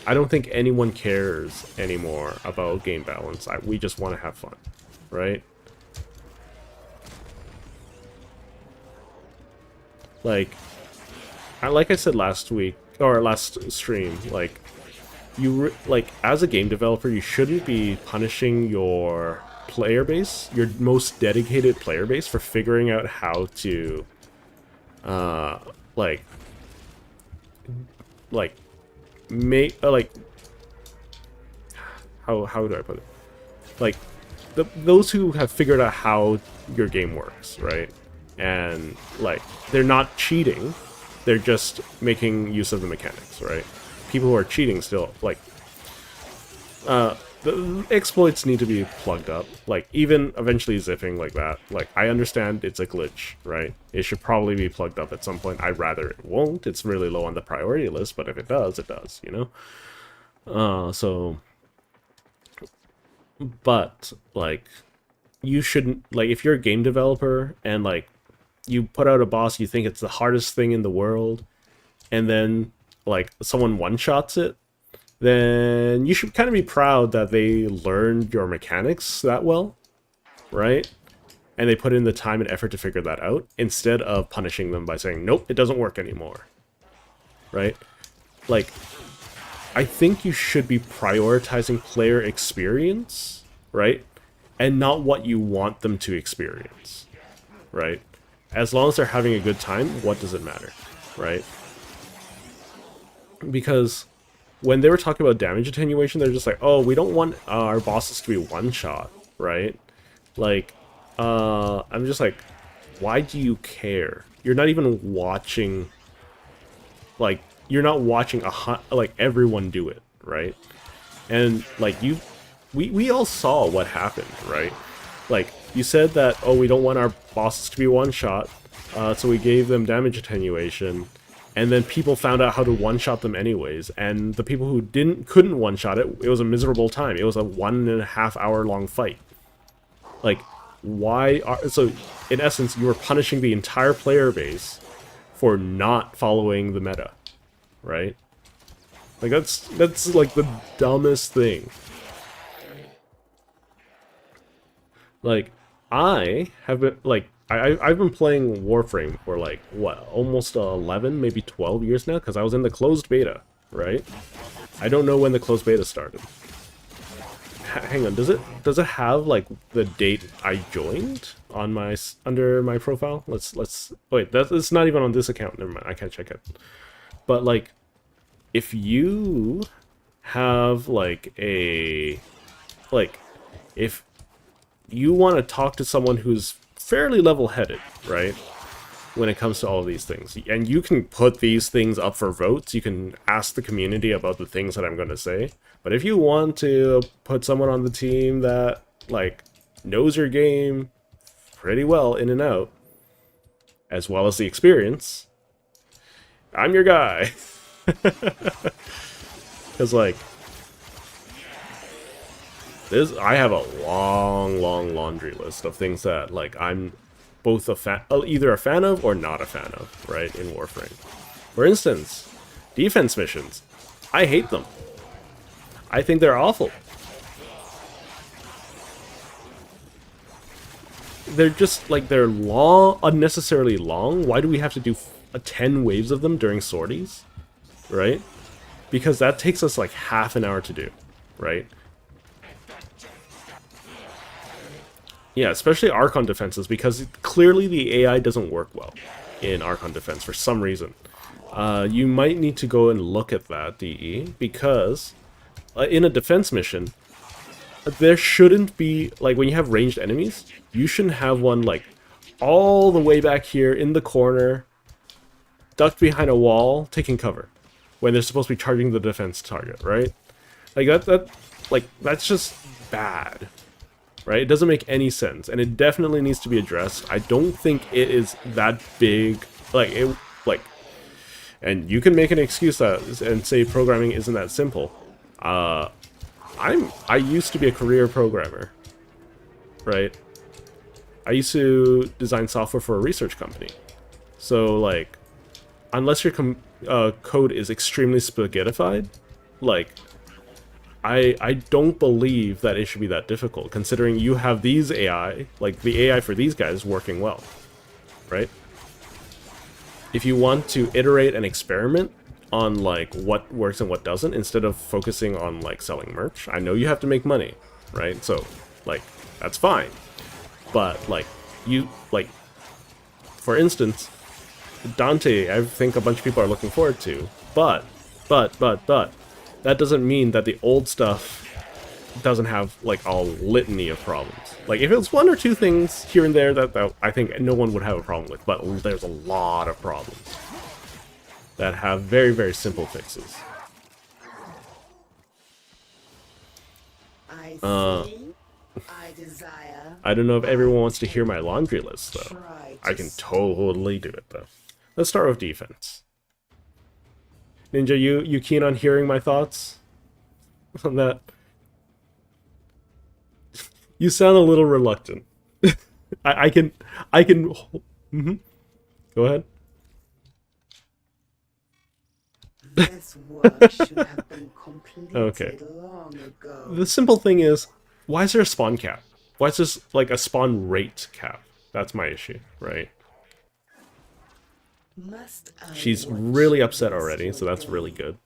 I don't think anyone cares anymore about game balance. We just want to have fun, right? Like I said last week or last stream, like as a game developer, you shouldn't be punishing your player base, your most dedicated player base, for figuring out how to make how do I put it? Like those who have figured out how your game works, right? And like they're not cheating, they're just making use of the mechanics, right? People who are cheating still, like the exploits need to be plugged up, like even eventually zipping like that. Like I understand it's a glitch, right? It should probably be plugged up at some point. I'd rather it won't. It's really low on the priority list, but if it does, it does, you know? But like you shouldn't, like if you're a game developer and like you put out a boss, you think it's the hardest thing in the world, and then like someone one-shots it, then you should kind of be proud that they learned your mechanics that well, right? And they put in the time and effort to figure that out, instead of punishing them by saying, nope, it doesn't work anymore, right? Like, I think you should be prioritizing player experience, right? And not what you want them to experience, right? As long as they're having a good time, what does it matter, right? Because when they were talking about damage attenuation, they're just like, oh, we don't want our bosses to be one-shot, right? Like, I'm just like, why do you care? You're not even watching, like, you're not watching like everyone do it, right? And like we all saw what happened, right? Like you said that, oh, we don't want our bosses to be one shot, so we gave them damage attenuation, and then people found out how to one shot them anyways. And the people who couldn't one shot it, it was a miserable time. It was a 1.5 hour long fight. Like, so in essence, you were punishing the entire player base for not following the meta. Right? Like that's like the dumbest thing. Like I have been like I've been playing Warframe for like what, almost 11, maybe 12 years now, because I was in the closed beta, right? I don't know when the closed beta started. Hang on, does it have like the date I joined on my under my profile? Let's wait, that's not even on this account. Never mind, I can't check it. But like, if you have like if you want to talk to someone who's fairly level-headed, right, when it comes to all of these things, and you can put these things up for votes, you can ask the community about the things that I'm going to say. But if you want to put someone on the team that like knows your game pretty well in and out, as well as the experience, I'm your guy. Because like I have a long laundry list of things that like I'm both either a fan of or not a fan of, right, in Warframe. For instance, defense missions. I hate them. I think they're awful. They're just like, they're long, unnecessarily long. Why do we have to do 10 waves of them during sorties? Right? Because that takes us like half an hour to do, right? Yeah, especially Archon defenses, because clearly the AI doesn't work well in Archon defense for some reason. You might need to go and look at that, DE, because in a defense mission, there shouldn't be, like when you have ranged enemies, you shouldn't have one like all the way back here in the corner, ducked behind a wall, taking cover, when they're supposed to be charging the defense target, right? Like that's just bad, right? It doesn't make any sense, and it definitely needs to be addressed. I don't think it is that big, and you can make an excuse and say programming isn't that simple. I used to be a career programmer, right? I used to design software for a research company, so like, unless your code is extremely spaghettified, like, I don't believe that it should be that difficult, considering you have these AI, like the AI for these guys working well, right? If you want to iterate and experiment on like what works and what doesn't, instead of focusing on like selling merch, I know you have to make money, right? So like that's fine, but like you like, for instance, Dante, I think a bunch of people are looking forward to, but that doesn't mean that the old stuff doesn't have like a litany of problems. Like if it's one or two things here and there that I think no one would have a problem with, but there's a lot of problems that have very, very simple fixes. I desire. I don't know if everyone wants to hear my laundry list though. I can totally do it though. Let's start with defense. Ninja, you keen on hearing my thoughts on that? You sound a little reluctant. I can. Mm-hmm. Go ahead. This work should have been completed Okay. long ago. The simple thing is, why is there a spawn cap? Why is this like a spawn rate cap? That's my issue, right? She's really upset already, so that's really good.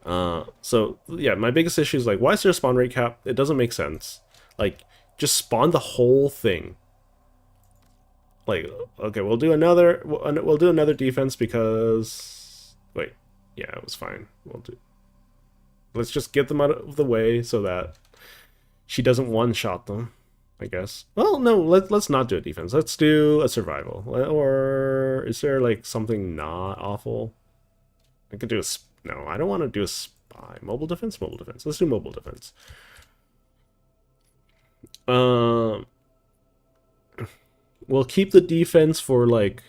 So yeah, my biggest issue is like, why is there a spawn rate cap? It doesn't make sense. Like, just spawn the whole thing. Like, okay, we'll do another defense because wait, yeah, it was fine. Let's just get them out of the way so that she doesn't one-shot them, I guess. Well, no, let's not do a defense. Let's do a survival. Or is there like something not awful? I could do no, I don't want to do a spy. Mobile defense. Let's do mobile defense. We'll keep the defense for like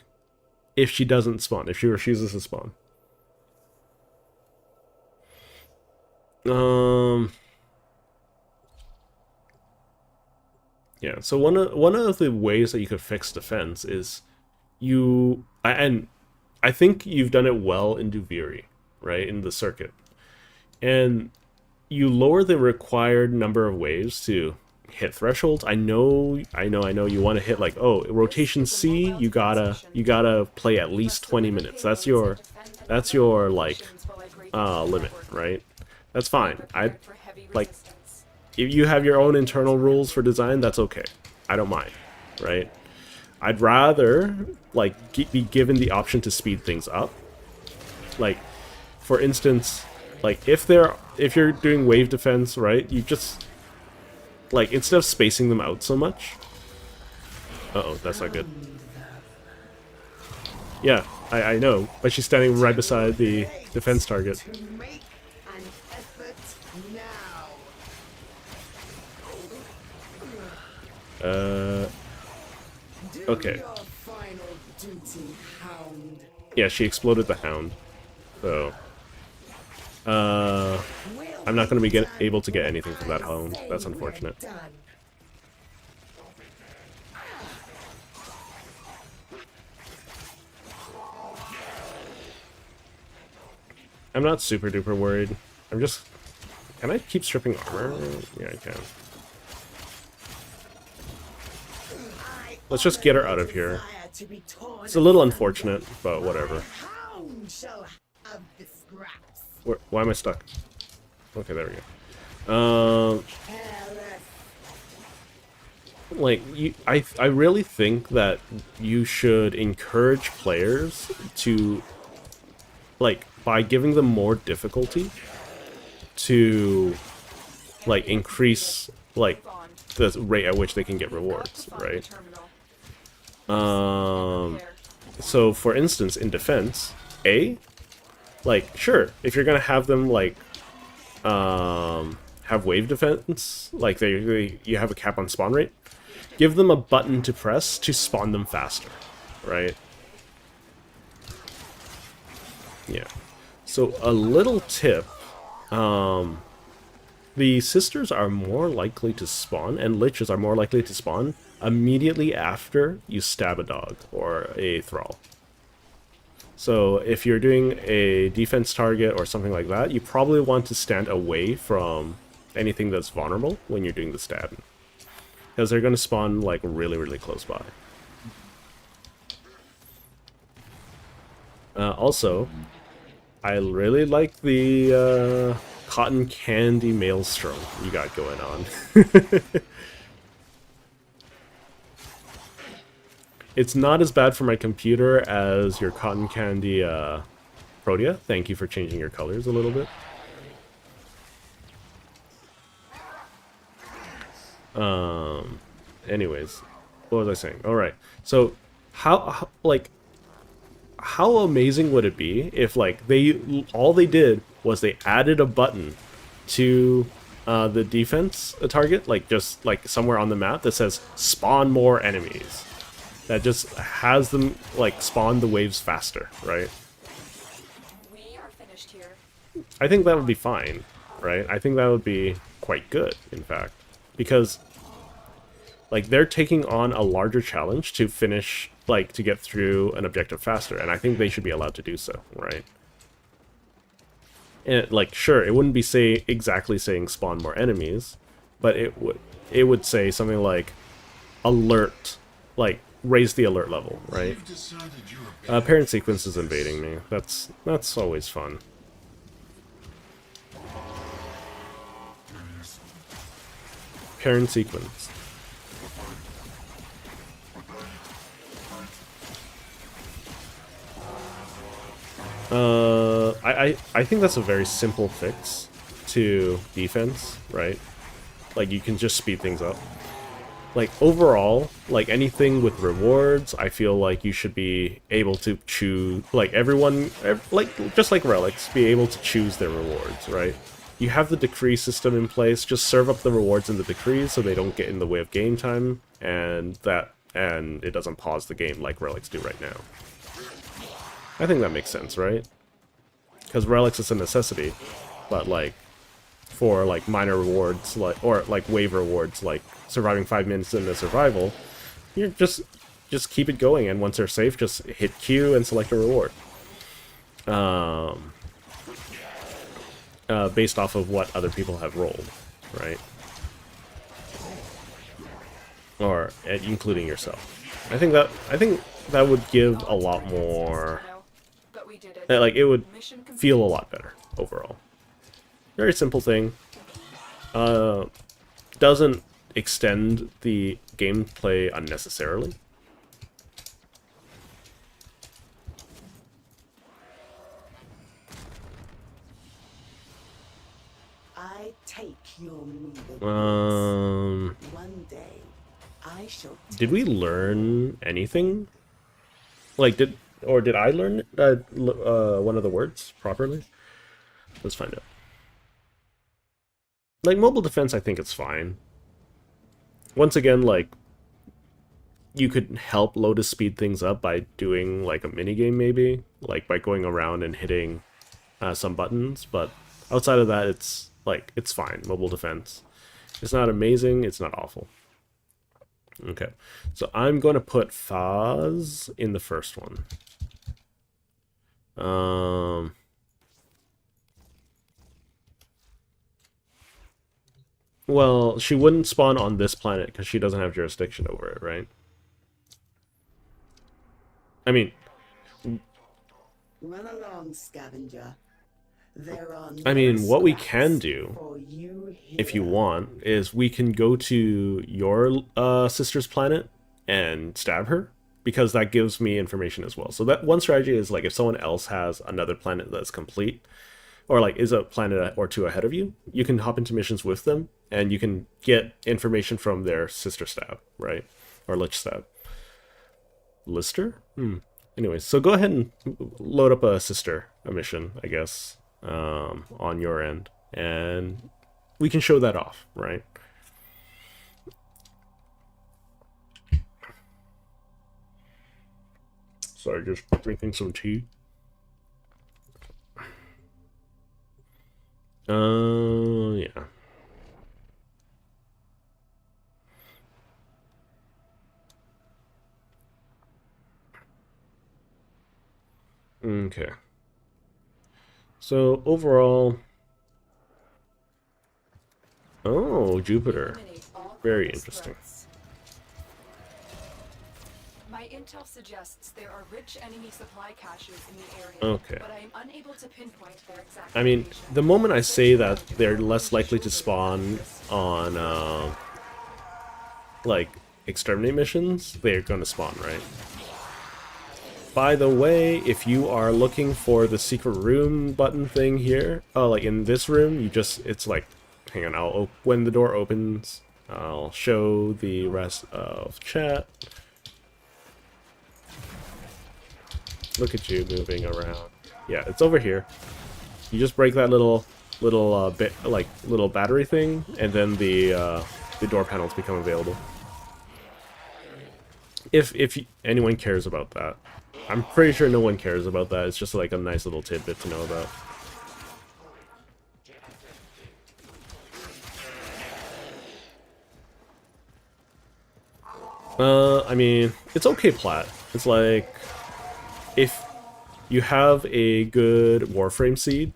if she doesn't spawn, if she refuses to spawn. Yeah, so one of the ways that you could fix defense is and I think you've done it well in Duviri, right, in the circuit. And you lower the required number of waves to hit thresholds. I know you want to hit like, oh, rotation C, you gotta play at least 20 minutes. That's your like limit, right? That's fine. Like, if you have your own internal rules for design, that's okay. I don't mind, right? I'd rather like be given the option to speed things up. Like, for instance, like if you're doing wave defense, right? You just like, instead of spacing them out so much. Uh-oh, that's not good. Yeah, I know, but she's standing right beside the defense target. Make an effort now. Okay. Your final duty, hound. Yeah, she exploded the hound. So, I'm not going to be able to get anything from that hound. That's unfortunate. I'm not super duper worried. I'm just... Can I keep stripping armor? Yeah, I can. Let's just get her out of here. It's a little unfortunate, but whatever. Why am I stuck? Okay, there we go. Like, I really think that you should encourage players to, like, by giving them more difficulty, to, like, increase, like, the rate at which they can get rewards, right? So, for instance, in defense, like, sure, if you're gonna have them, like, have wave defense, like you have a cap on spawn rate, give them a button to press to spawn them faster, right? Yeah. So a little tip, the sisters are more likely to spawn, and liches are more likely to spawn immediately after you stab a dog or a thrall. So if you're doing a defense target or something like that, you probably want to stand away from anything that's vulnerable when you're doing the stabbing, because they're going to spawn like really, really close by. Also, I really like the cotton candy maelstrom you got going on. It's not as bad for my computer as your cotton candy Protea. Thank you for changing your colors a little bit. Anyways, what was I saying? All right. So how amazing would it be if like all they did was they added a button to the defense target, like just like somewhere on the map that says spawn more enemies, that just has them like spawn the waves faster, right? We are finished here. I think that would be fine, right? I think that would be quite good, in fact, because like they're taking on a larger challenge to finish, like to get through an objective faster, and I think they should be allowed to do so, right? And like, sure, it wouldn't be exactly saying spawn more enemies, but it would say something like alert, like raise the alert level, right? Parent sequence is invading me. That's always fun. Parent sequence. I think that's a very simple fix to defense, right? Like you can just speed things up. Like overall, like anything with rewards, I feel like you should be able to choose, like everyone, like just like relics, be able to choose their rewards, right? You have the decree system in place, just serve up the rewards in the decrees so they don't get in the way of game time, and it doesn't pause the game like relics do right now. I think that makes sense, right? Because relics is a necessity, but like for like minor rewards, like or like wave rewards, like surviving 5 minutes in the survival, you just keep it going, and once they're safe, just hit Q and select a reward. Based off of what other people have rolled, right? Or including yourself. I think that would give a lot more. But we did it. Like it would Mission complete. feel a lot better overall. Very simple thing. Doesn't extend the gameplay unnecessarily. I take your meager Um, One day, I shall. Did we learn anything? Like, did I learn one of the words properly? Let's find out. Like, mobile defense, I think it's fine. Once again, like, you could help Lotus speed things up by doing, like, a minigame, maybe? Like, by going around and hitting some buttons, but outside of that, it's, like, it's fine, mobile defense. It's not amazing, it's not awful. Okay, so I'm going to put Thaz in the first one. Well, she wouldn't spawn on this planet because she doesn't have jurisdiction over it, right? I mean... Run along, scavenger. There are I mean, no what we scraps can do, for you if you here. want, is we can go to your sister's planet and stab her, because that gives me information as well. So that one strategy is, like, if someone else has another planet that's complete, or like is a planet or two ahead of you, you can hop into missions with them, and you can get information from their sister stab, right? Or Lich stab. Lister? Anyways, so go ahead and load up a mission, I guess, on your end, and we can show that off, right? Sorry, just drinking some tea. Yeah. Okay. So overall, oh, Jupiter, Eliminate all very purpose interesting. threats. My intel suggests there are rich enemy supply caches in the area, Okay. but I am unable to pinpoint their exact I mean, location. the moment I say that they're less likely to spawn on like exterminate missions, they're gonna spawn, right? By the way, if you are looking for the secret room button thing here, like in this room, it's like, hang on, when the door opens, I'll show the rest of chat. Look at you moving around. Yeah, it's over here. You just break that little battery thing, and then the door panels become available. If anyone cares about that. I'm pretty sure no one cares about that. It's just like a nice little tidbit to know about. I mean, it's okay plat. It's like, if you have a good Warframe seed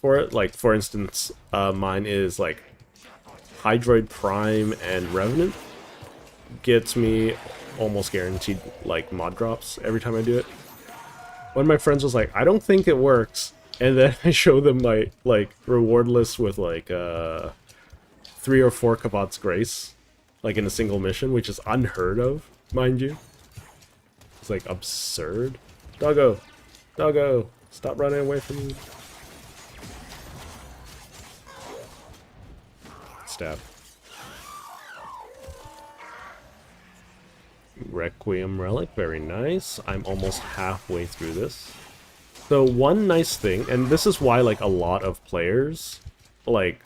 for it, like for instance, mine is like Hydroid Prime and Revenant, gets me almost guaranteed like mod drops every time I do it. One of my friends was like, I don't think it works, and then I show them my like reward list with like 3 or 4 Kavat's Grace, like in a single mission, which is unheard of, mind you. It's like absurd. Doggo, doggo, stop running away from me. Stab. Requiem Relic, very nice. I'm almost halfway through this. So one nice thing, and this is why like a lot of players, like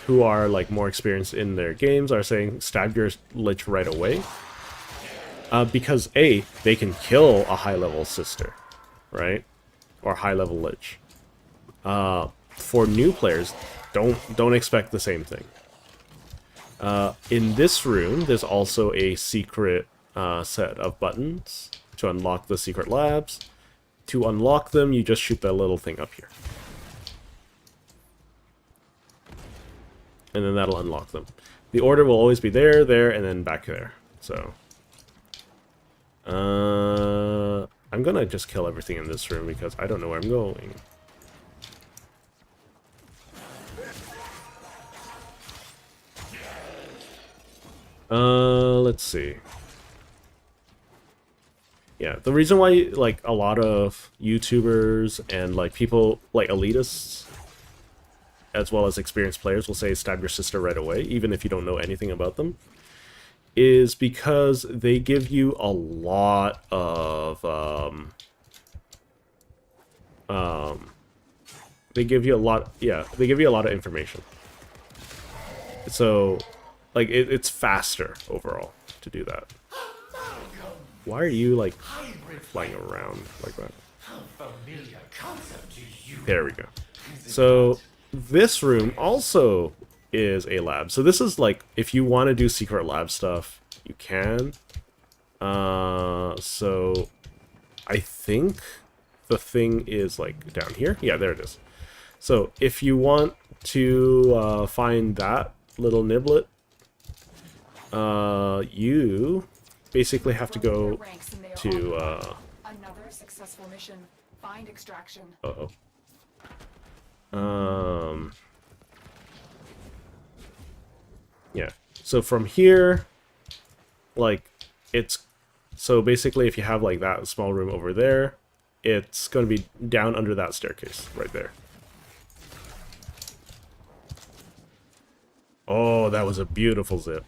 who are like more experienced in their games, are saying stab your Lich right away. Because A, they can kill a high level sister, right? Or high level Lich. For new players, don't expect the same thing. In this room, there's also a secret set of buttons to unlock the secret labs. To unlock them, you just shoot that little thing up here. And then that'll unlock them. The order will always be there, there, and then back there. So, I'm gonna just kill everything in this room because I don't know where I'm going. Let's see. Yeah, the reason why like a lot of YouTubers and like people like elitists as well as experienced players will say stab your sister right away, even if you don't know anything about them, is because they give you a lot of they give you a lot of information. So like it's faster overall to do that. Why are you like flying around like that? There we go. So this room also is a lab. So this is like, if you want to do secret lab stuff, you can. So I think the thing is like down here. Yeah, there it is. So if you want to find that little niblet, you basically have to go to another successful mission. Find extraction. Yeah. So from here, like it's so basically if you have like that small room over there, it's going to be down under that staircase right there. Oh, that was a beautiful zip.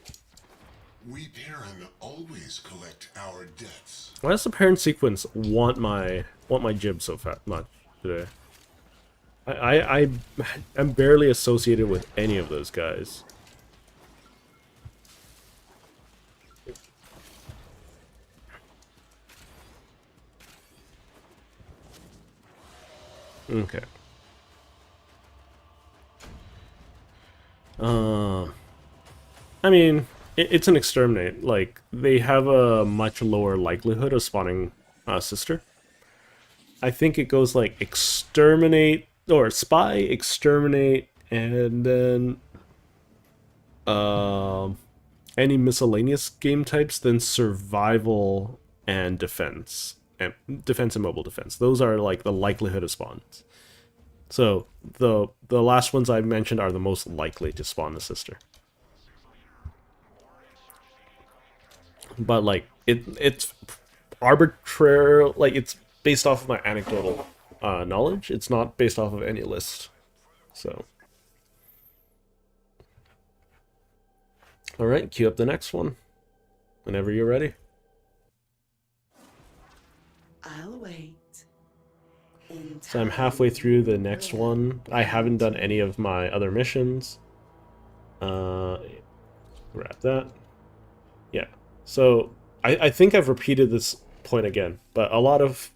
We Perrin always collect our debts. Why does the parent sequence want my jib so much today? I'm barely associated with any of those guys. Okay. I mean, it's an exterminate. Like, they have a much lower likelihood of spawning sister. I think it goes like exterminate or spy, exterminate, and then any miscellaneous game types, then survival and defense and mobile defense. Those are like the likelihood of spawns. So the last ones I mentioned are the most likely to spawn a sister. But like it's arbitrary, like it's based off of my anecdotal knowledge. It's not based off of any list. So all right, queue up the next one whenever you're ready. I'll wait. So I'm halfway through the next one. I haven't done any of my other missions. Grab that. Yeah. So I think I've repeated this point again, but a lot of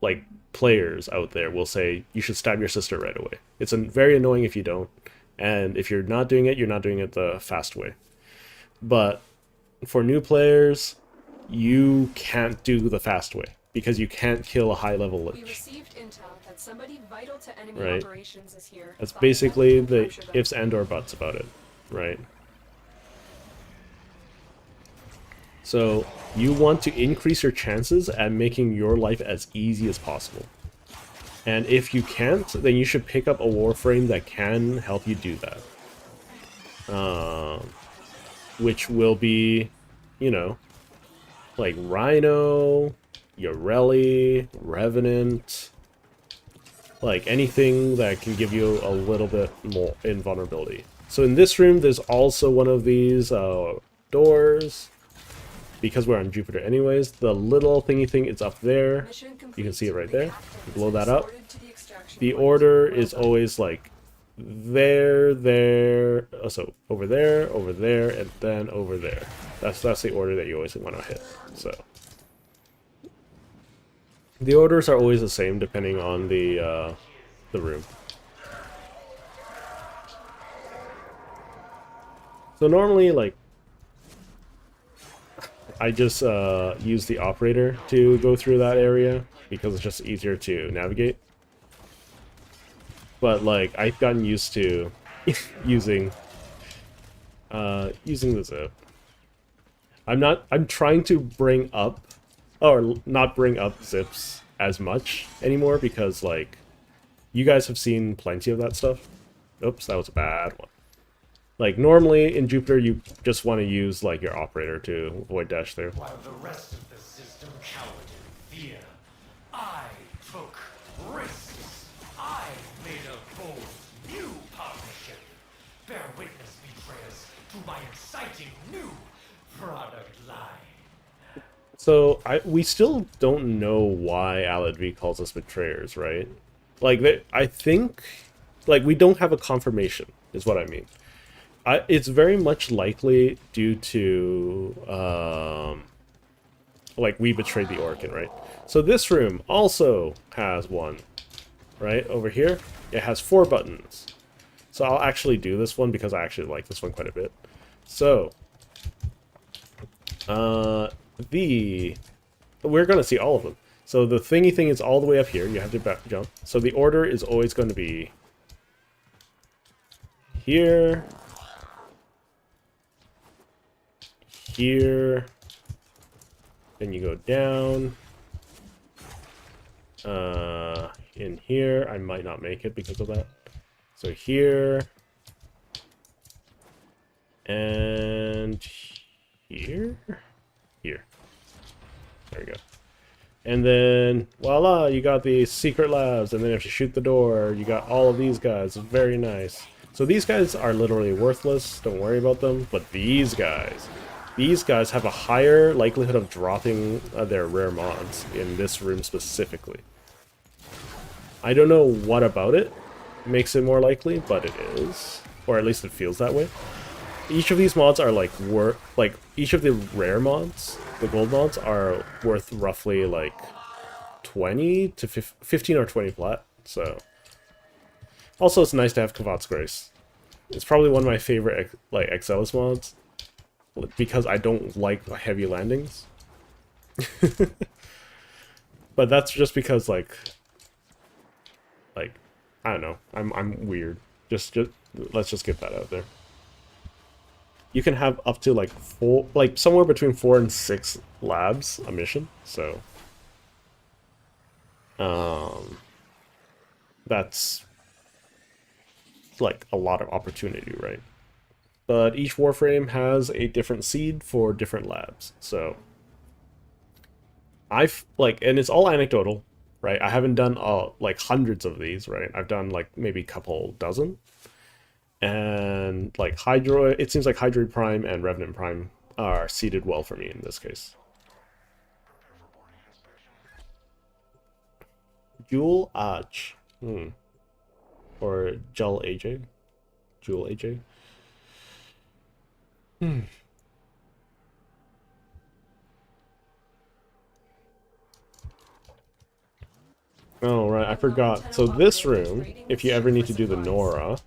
like players out there will say you should stab your sister right away. It's very annoying if you don't, and if you're not doing it, you're not doing it the fast way. But for new players, you can't do the fast way because you can't kill a high-level We lich. received intel that somebody vital to enemy Right. operations is here. That's Find basically them and the capture them. ifs and or buts about it, right? So you want to increase your chances at making your life as easy as possible. And if you can't, then you should pick up a Warframe that can help you do that. Which will be, you know, like Rhino, Yoreli, Revenant, like anything that can give you a little bit more invulnerability. So in this room, there's also one of these doors. Because we're on Jupiter anyways, the little thingy thing is up there. Mission You complete. can see it right The there. captain You blow is that up. escorted to the extraction The point. order Well is done. always like there, so over there, and then over there. That's the order that you always want to hit. So the orders are always the same depending on the room. So normally, like, I just use the operator to go through that area because it's just easier to navigate. But like I've gotten used to using the zip. I'm trying to bring up or not bring up zips as much anymore because like you guys have seen plenty of that stuff. Oops, that was a bad one. Like, normally in Jupiter, you just want to use, like, your operator to avoid dash through. While the rest of the system cowered in fear, I took risks. I made a bold new partnership. Bear witness, betrayers, to my exciting new product line. So, we still don't know why Aladvi calls us betrayers, right? Like, I think, like, we don't have a confirmation, is what I mean. It's very much likely due to, like, we betrayed the Orkin, right? So this room also has one, right? Over here, it has 4 buttons. So I'll actually do this one because I actually like this one quite a bit. So, we're going to see all of them. So the thingy thing is all the way up here. You have to back jump. So the order is always going to be here, here, then you go down, in here. I might not make it because of that. So here, and here, here. There we go. And then, voila, you got the secret labs, and then if you shoot the door, you got all of these guys. Very nice. So these guys are literally worthless, don't worry about them, but these guys have a higher likelihood of dropping their rare mods in this room specifically. I don't know what about it makes it more likely, but it is. Or at least it feels that way. Each of these mods are like each of the rare mods, the gold mods, are worth roughly like 20 to 15 or 20 plat, so. Also, it's nice to have Kavat's Grace. It's probably one of my favorite like Excelis mods, because I don't like heavy landings. But that's just because like I don't know. I'm weird. Just let's just get that out there. You can have up to like 4, like somewhere between 4 and 6 labs a mission. So, that's like a lot of opportunity, right? But each Warframe has a different seed for different labs. So, I've like, and it's all anecdotal, right? I haven't done like hundreds of these, right? I've done like maybe a couple dozen. And like Hydroid, it seems like Hydroid Prime and Revenant Prime are seeded well for me in this case. Jewel Aj. Or Jul AJ. Jewel AJ. Oh, right, I forgot. So this room, if you ever need to do the Nora,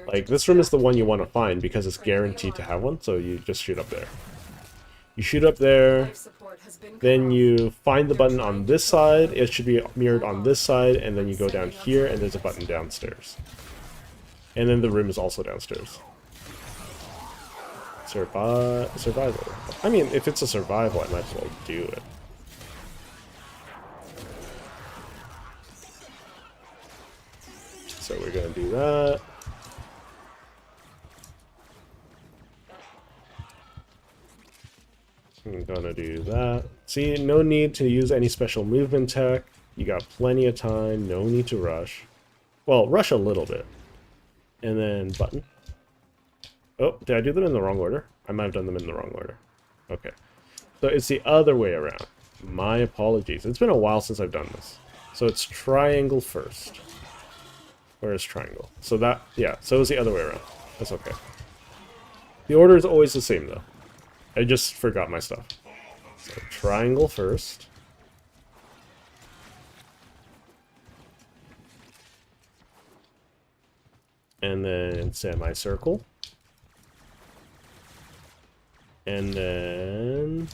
like, this room is the one you want to find because it's guaranteed to have one, so you just shoot up there. You shoot up there, then you find the button on this side, it should be mirrored on this side, and then you go down here, and there's a button downstairs. And then the room is also downstairs. Survival. I mean, if it's a survival, I might as well do it. So we're gonna do that. I'm gonna do that. See, no need to use any special movement tech. You got plenty of time, no need to rush. Well, rush a little bit. And then button. Oh, did I do them in the wrong order? I might have done them in the wrong order. Okay. So it's the other way around. My apologies. It's been a while since I've done this. So it's triangle first. Where is triangle? So that, yeah, so it's the other way around. That's okay. The order is always the same, though. I just forgot my stuff. So triangle first. And then semicircle. And then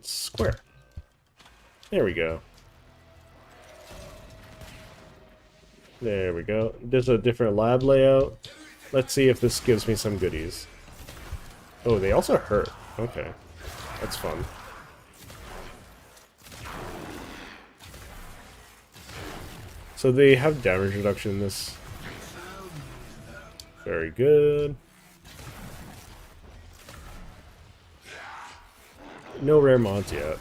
square. There we go. There we go. There's a different lab layout. Let's see if this gives me some goodies. Oh, they also hurt. Okay. That's fun. So they have damage reduction in this. Very good. No rare mods yet.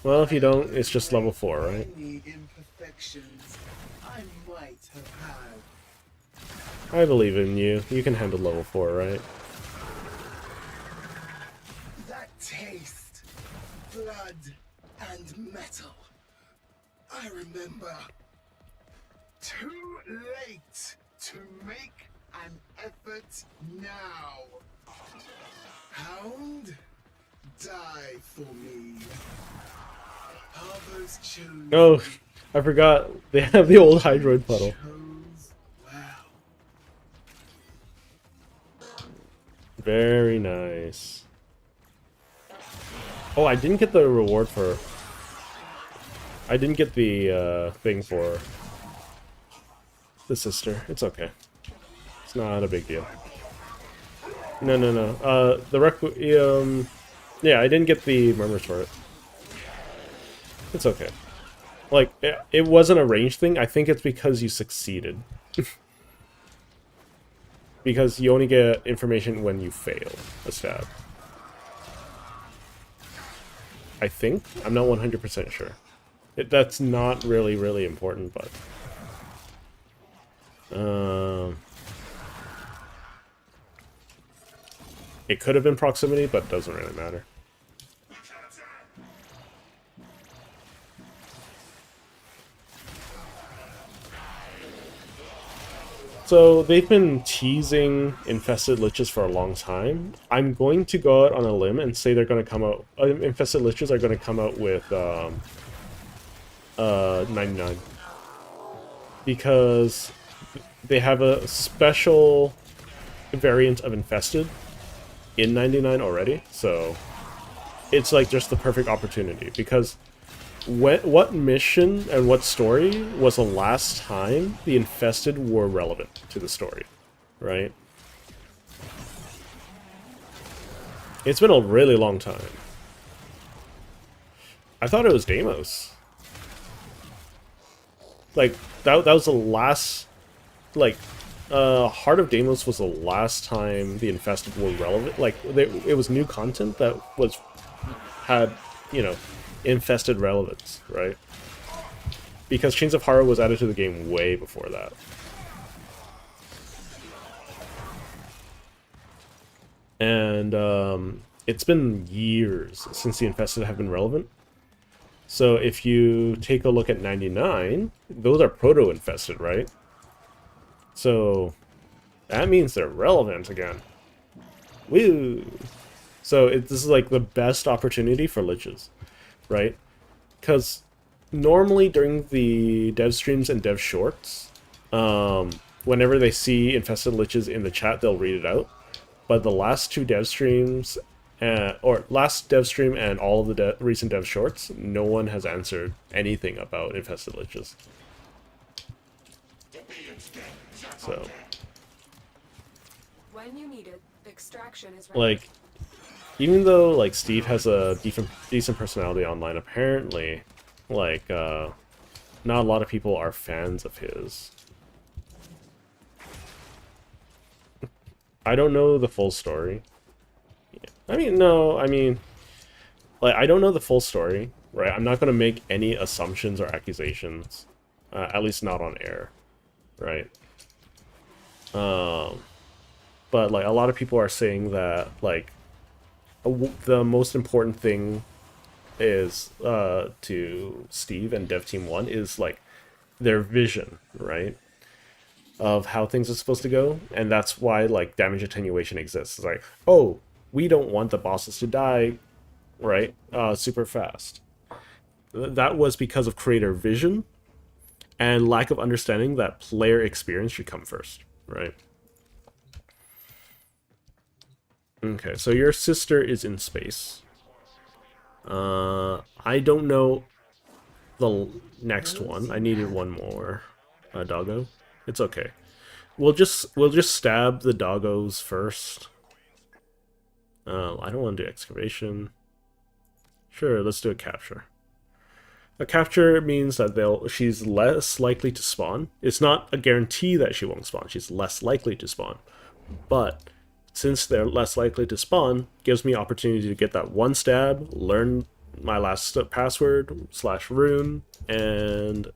Well, if you don't, it's just level 4, right? I believe in you. You can handle level 4, right? That taste, blood and metal. I remember. Too late to make an effort now. Hound, die for me. Others choose. Oh, I forgot. They have the old Hydroid puddle. Very nice. Oh, I didn't get the reward for... I didn't get the thing for the sister. It's okay. It's not a big deal. No. The Requiem... yeah, I didn't get the murmurs for it. It's okay. Like, it wasn't a range thing. I think it's because you succeeded. Because you only get information when you fail a stab. I think? I'm not 100% sure. That's not really important, but... it could have been proximity, but it doesn't really matter. So, they've been teasing Infested Liches for a long time. I'm going to go out on a limb and say they're going to come out... Infested Liches are going to come out with 99. Because they have a special variant of Infested in 99 already. So, it's like just the perfect opportunity. Because what mission and what story was the last time the infested were relevant to the story, right? It's been a really long time. I thought it was Deimos. Like, that was the last... Like, Heart of Deimos was the last time the infested were relevant. Like, it was new content that had, you know, infested relevance, right? Because Chains of Horror was added to the game way before that. And it's been years since the infested have been relevant. So if you take a look at 99, those are proto-infested, right? So that means they're relevant again. Woo! So this is like the best opportunity for liches, right? Because normally during the dev streams and dev shorts, whenever they see infested liches in the chat, they'll read it out. But the last two dev streams, or last dev stream and all of the recent dev shorts, no one has answered anything about infested liches. So, When you need it, extraction is ready. like, even though like Steve has a decent personality online, apparently, like, not a lot of people are fans of his. I don't know the full story. I mean, no, I mean, like, I don't know the full story, right? I'm not going to make any assumptions or accusations, at least not on air, right? But, like, a lot of people are saying that, like, the most important thing is, to Steve and Dev Team 1 is, like, their vision, right? Of how things are supposed to go, and that's why, like, damage attenuation exists. It's like, oh, we don't want the bosses to die, right, super fast. That was because of creator vision and lack of understanding that player experience should come first, right? Okay, so your sister is in space. I don't know the next one. I needed one more. Doggo. It's okay. We'll just stab the doggos first. I don't want to do excavation. Sure, let's do a capture. A capture means that she's less likely to spawn. It's not a guarantee that she won't spawn. She's less likely to spawn. But since they're less likely to spawn, gives me opportunity to get that one stab, learn my last password / rune, and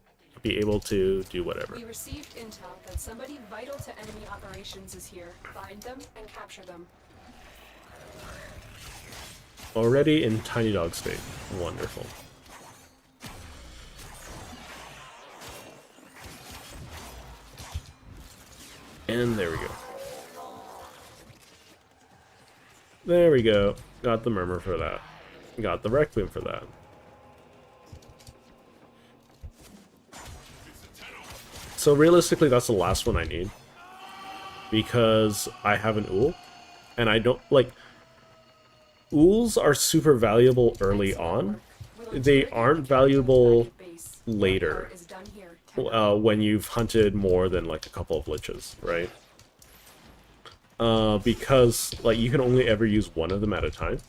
be able to do whatever. We received intel that somebody vital to enemy operations is here. Find them and capture them. Already in tiny dog state. Wonderful. And there we go. There we go. Got the murmur for that. Got the requiem for that. So realistically, that's the last one I need. Because I have an Ool. And I don't, like... Ools are super valuable early on. They aren't valuable later. When you've hunted more than, like, a couple of liches, right? Because, like, you can only ever use one of them at a time.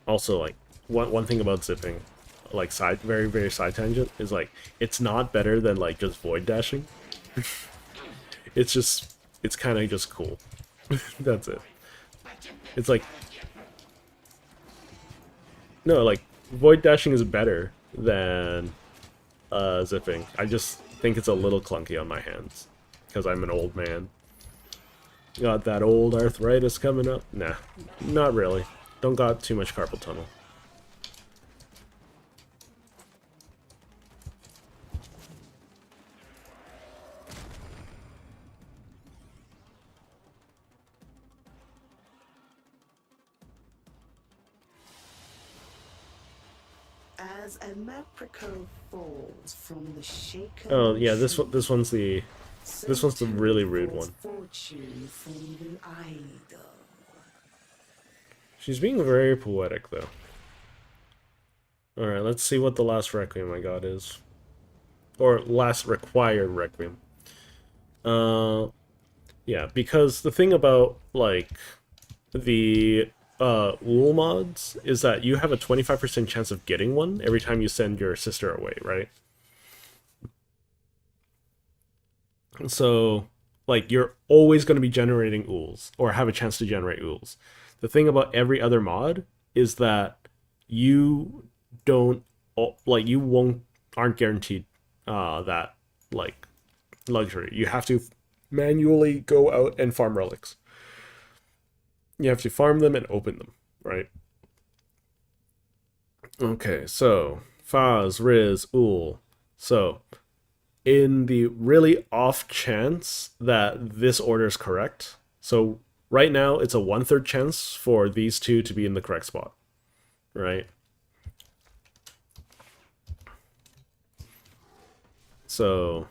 Also, like, one thing about zipping, like, very, very side tangent, is, like, it's not better than, like, just void dashing. It's kind of just cool. That's it. It's like... No, like, void dashing is better than zipping. I just think it's a little clunky on my hands. Because I'm an old man. Got that old arthritis coming up? Nah, not really. Don't got too much carpal tunnel. As a maprico falls from the shaken... Oh yeah, this one's the This one's the really rude one. Fortune from the idol. She's being very poetic, though. Alright, let's see what the last Requiem I got is. Or last required Requiem. Yeah, because the thing about, like, the Wool mods is that you have a 25% chance of getting one every time you send your sister away, right? So, like, you're always going to be generating ools, or have a chance to generate ools. The thing about every other mod is that you don't, like, you aren't guaranteed that, like, luxury. You have to manually go out and farm relics. You have to farm them and open them, right? Okay, so Faz, Riz, Ool. So, in the really off chance that this order is correct, so right now it's a 1/3 chance for these two to be in the correct spot, right? So,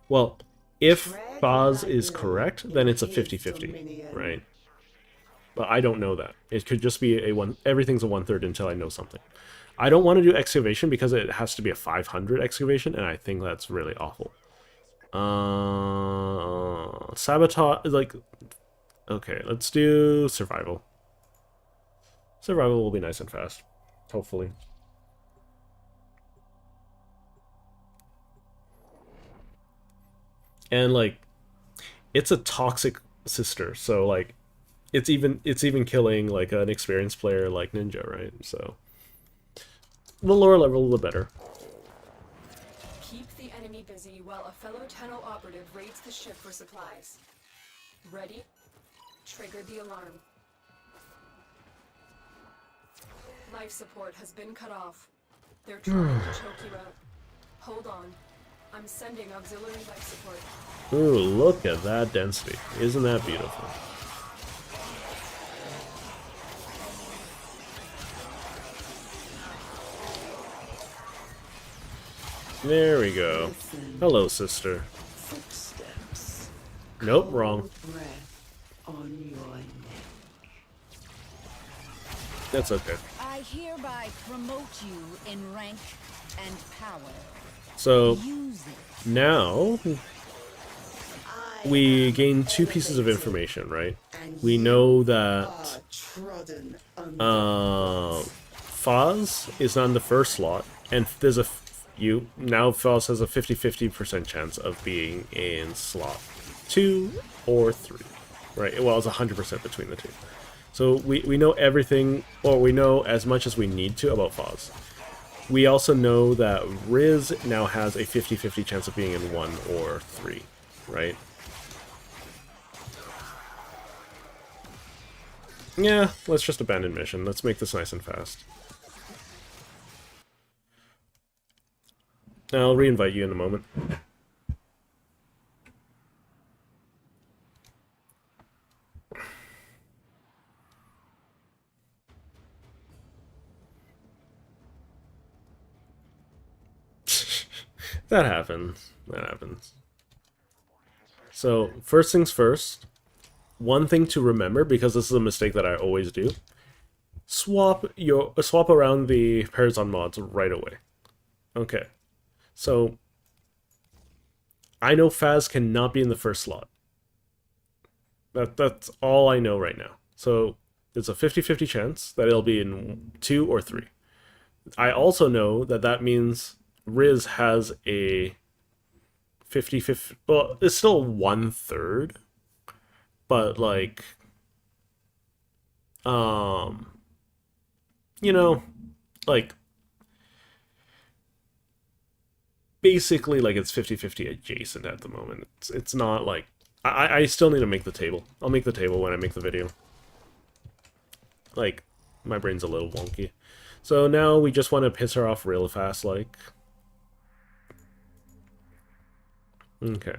well, if Faz is correct, then it's a 50-50, right? But I don't know that. It could just be everything's a 1/3 until I know something. I don't want to do excavation because it has to be a 500 excavation, and I think that's really awful. Sabotage, like, okay, let's do survival. Survival will be nice and fast, hopefully. And, like, it's a toxic sister, so, like, it's even killing, like, an experienced player like Ninja, right? So the lower level, the better. Keep the enemy busy while a fellow Tenno operative raids the ship for supplies. Ready? Trigger the alarm. Life support has been cut off. They're trying to choke you out. Hold on. I'm sending auxiliary life support. Ooh, look at that density. Isn't that beautiful? There we go. Hello, sister. Footsteps. Nope, wrong. Breath on your neck. That's okay. I hereby promote you in rank and power. So, Use it. now we gain 2 pieces of information, right? We know that Faz is not in the first slot, and there's now Faz has a 50-50% chance of being in slot 2 or 3, right? Well, it's 100% between the two. So we know everything, or we know as much as we need to about Faz. We also know that Riz now has a 50-50 chance of being in 1 or 3, right? Yeah, let's just abandon mission. Let's make this nice and fast. I'll re-invite you in a moment. That happens. That happens. So, first things first, one thing to remember, because this is a mistake that I always do, swap around the Parazon mods right away. Okay. So, I know Faz cannot be in the first slot. That's all I know right now. So, there's a 50-50 chance that it'll be in 2 or 3. I also know that that means Riz has a 50-50... Well, it's still 1/3. But, like... you know, like... basically, like, it's 50-50 adjacent at the moment. It's not, like... I still need to make the table. I'll make the table when I make the video. Like, my brain's a little wonky. So now we just want to piss her off real fast, like... Okay.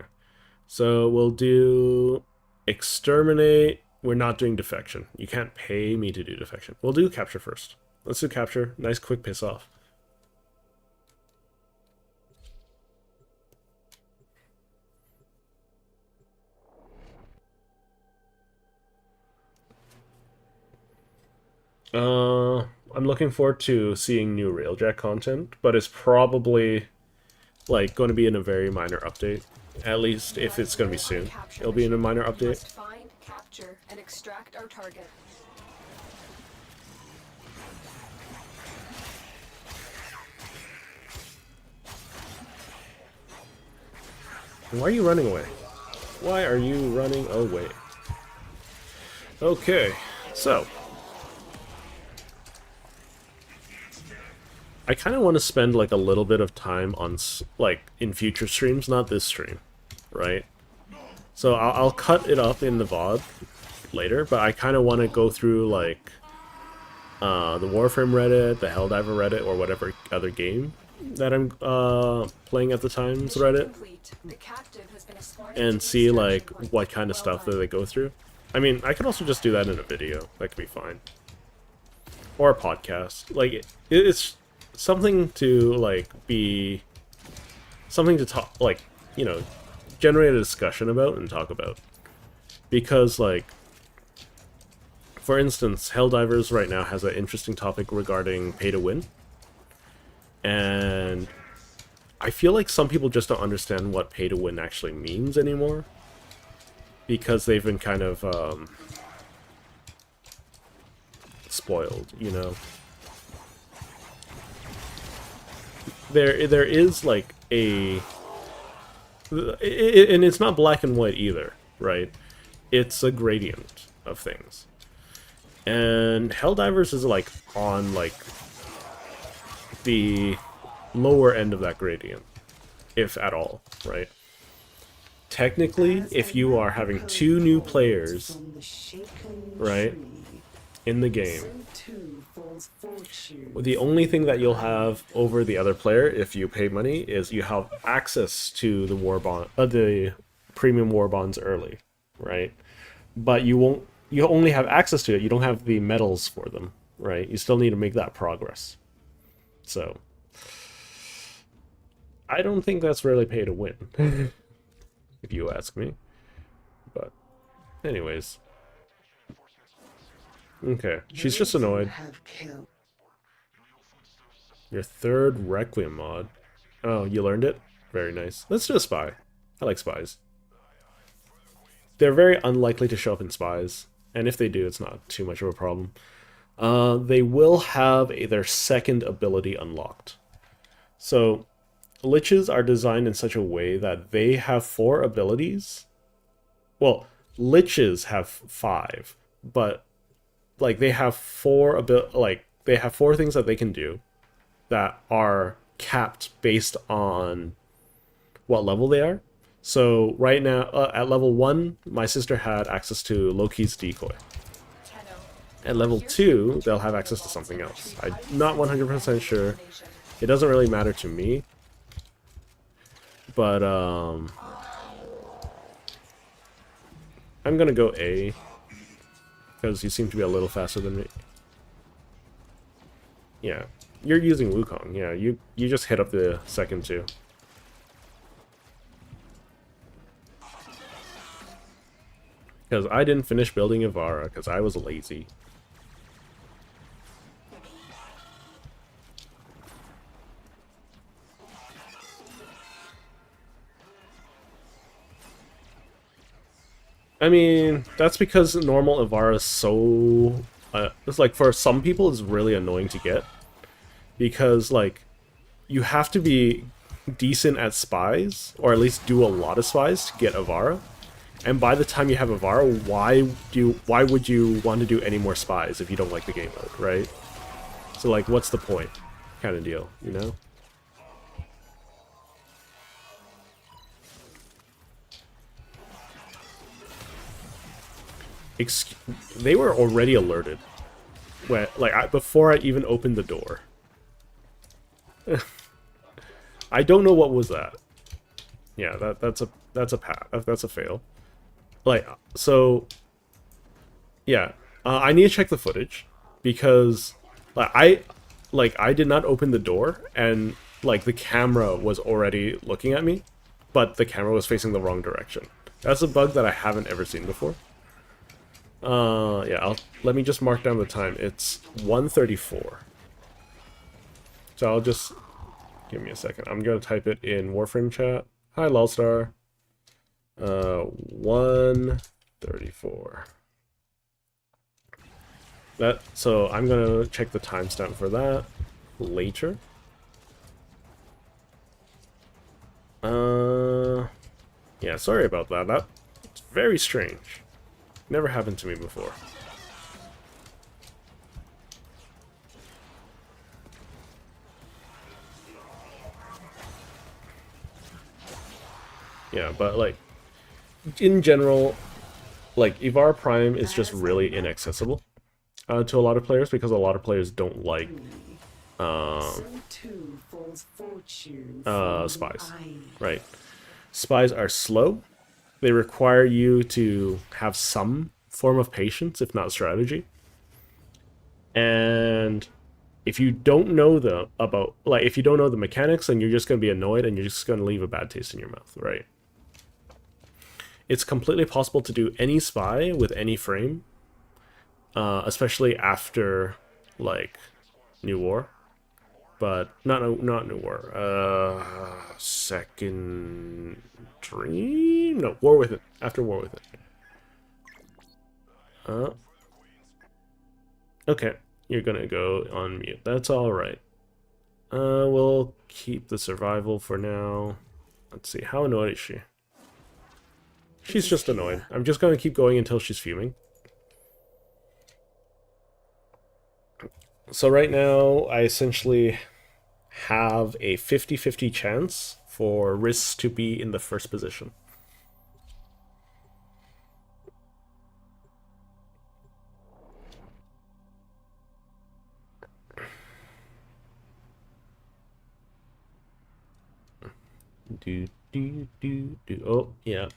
So we'll do... exterminate. We're not doing defection. You can't pay me to do defection. We'll do capture first. Let's do capture. Nice quick piss off. I'm looking forward to seeing new Railjack content, but it's probably like going to be in a very minor update. At least if it's going to be soon, it'll be in a minor We update. must find, capture, and extract our target. Why are you running away? Why are you running away? Okay, so I kind of want to spend like a little bit of time on like in future streams, not this stream, right? So I'll cut it up in the VOD later, but I kind of want to go through like the Warframe Reddit, the Helldiver Reddit, or whatever other game that I'm playing at the time's Reddit, The captive has been escorted and to see the like extraction what point kind of well stuff that done. they go through. I mean, I could also just do that in a video. That could be fine. Or a podcast. Like, it's something to, like, be... something to talk, like, you know, generate a discussion about and talk about. Because, like, for instance, Helldivers right now has an interesting topic regarding pay to win. And I feel like some people just don't understand what pay to win actually means anymore. Because they've been kind of spoiled, you know. There is like a, and it's not black and white either, right? It's a gradient of things, and Helldivers is like on like the lower end of that gradient, if at all, right? Technically, if you are having 2 new players, right, in the game, the only thing that you'll have over the other player, if you pay money, is you have access to the the premium war bonds early, right? But you won't. You only have access to it. You don't have the medals for them, right? You still need to make that progress. So, I don't think that's really pay to win. If you ask me. But anyways. Okay, she's just annoyed. Your 3rd Requiem mod. Oh, you learned it? Very nice. Let's do a spy. I like spies. They're very unlikely to show up in spies, and if they do, it's not too much of a problem. They will have their 2nd ability unlocked. So Liches are designed in such a way that they have 4 abilities. Well, Liches have 5, but like they have 4 they have 4 things that they can do that are capped based on what level they are. So right now at level 1, my sister had access to Loki's decoy. At level 2, they'll have access to something else. I'm not 100% sure. It doesn't really matter to me. But, I'm gonna go A, because you seem to be a little faster than me. Yeah, you're using Wukong. Yeah, you just hit up the 2nd too. Because I didn't finish building Ivara, because I was lazy. I mean, that's because normal Ivara is so... it's like, for some people, it's really annoying to get. Because, like, you have to be decent at spies, or at least do a lot of spies to get Ivara. And by the time you have Ivara, why would you want to do any more spies if you don't like the game mode, right? So, like, what's the point? Kind of deal, you know? They were already alerted when, like, before I even opened the door. I don't know what was that. Yeah, that's a fail. Like, so yeah, I need to check the footage because I did not open the door and like the camera was already looking at me, but the camera was facing the wrong direction. That's a bug that I haven't ever seen before. Yeah, let me just mark down the time. It's 1:34. So I'll just give me a second. I'm gonna type it in Warframe chat. Hi, Lolstar. 1:34. So I'm gonna check the timestamp for that later. Yeah, sorry about that. That's very strange. Never happened to me before. Yeah, but like in general, like Ivar Prime is just really inaccessible to a lot of players because a lot of players don't like spies, right? Spies are slow. They require you to have some form of patience, if not strategy. And if you don't know if you don't know the mechanics, then you're just going to be annoyed and you're just going to leave a bad taste in your mouth, right? It's completely possible to do any spy with any frame, especially after, like, New War. But not New War. Second Dream? No, War Within. After War Within. Okay, you're gonna go on mute. That's alright. We'll keep the survival for now. Let's see, how annoyed is she? She's just annoyed. I'm just gonna keep going until she's fuming. So right now, I essentially have a 50-50 chance for Riss to be in the first position. Oh, yeah.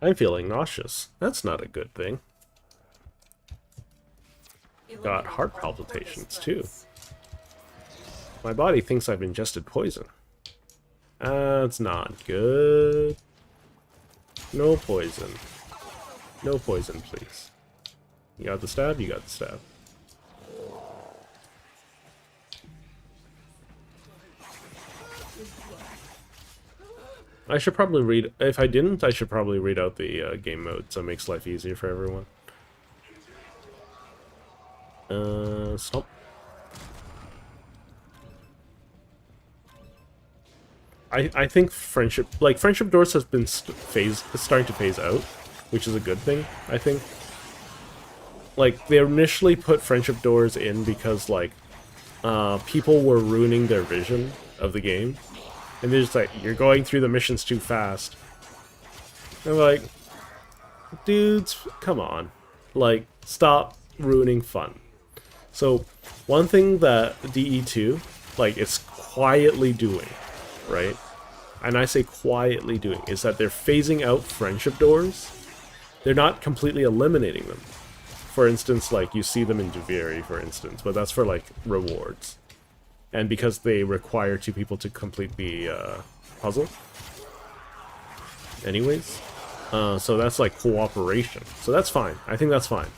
I'm feeling nauseous. That's not a good thing. Got heart palpitations, too. My body thinks I've ingested poison. That's not good. No poison. No poison, please. You got the stab? You got the stab. I should probably read... If I didn't, I should probably read out the game mode so it makes life easier for everyone. Stop. I think friendship doors has been starting to phase out, which is a good thing, I think. Like, they initially put friendship doors in because, like, people were ruining their vision of the game. And they're just like, you're going through the missions too fast. And we're like, dudes, come on. Like, stop ruining fun. So, one thing that DE2, like, is quietly doing, right? And I say quietly doing, is that they're phasing out friendship doors. They're not completely eliminating them. For instance, like, you see them in Duviri, for instance, but that's for, like, rewards. And because they require two people to complete the puzzle. Anyways. So that's, like, cooperation. So that's fine. I think that's fine.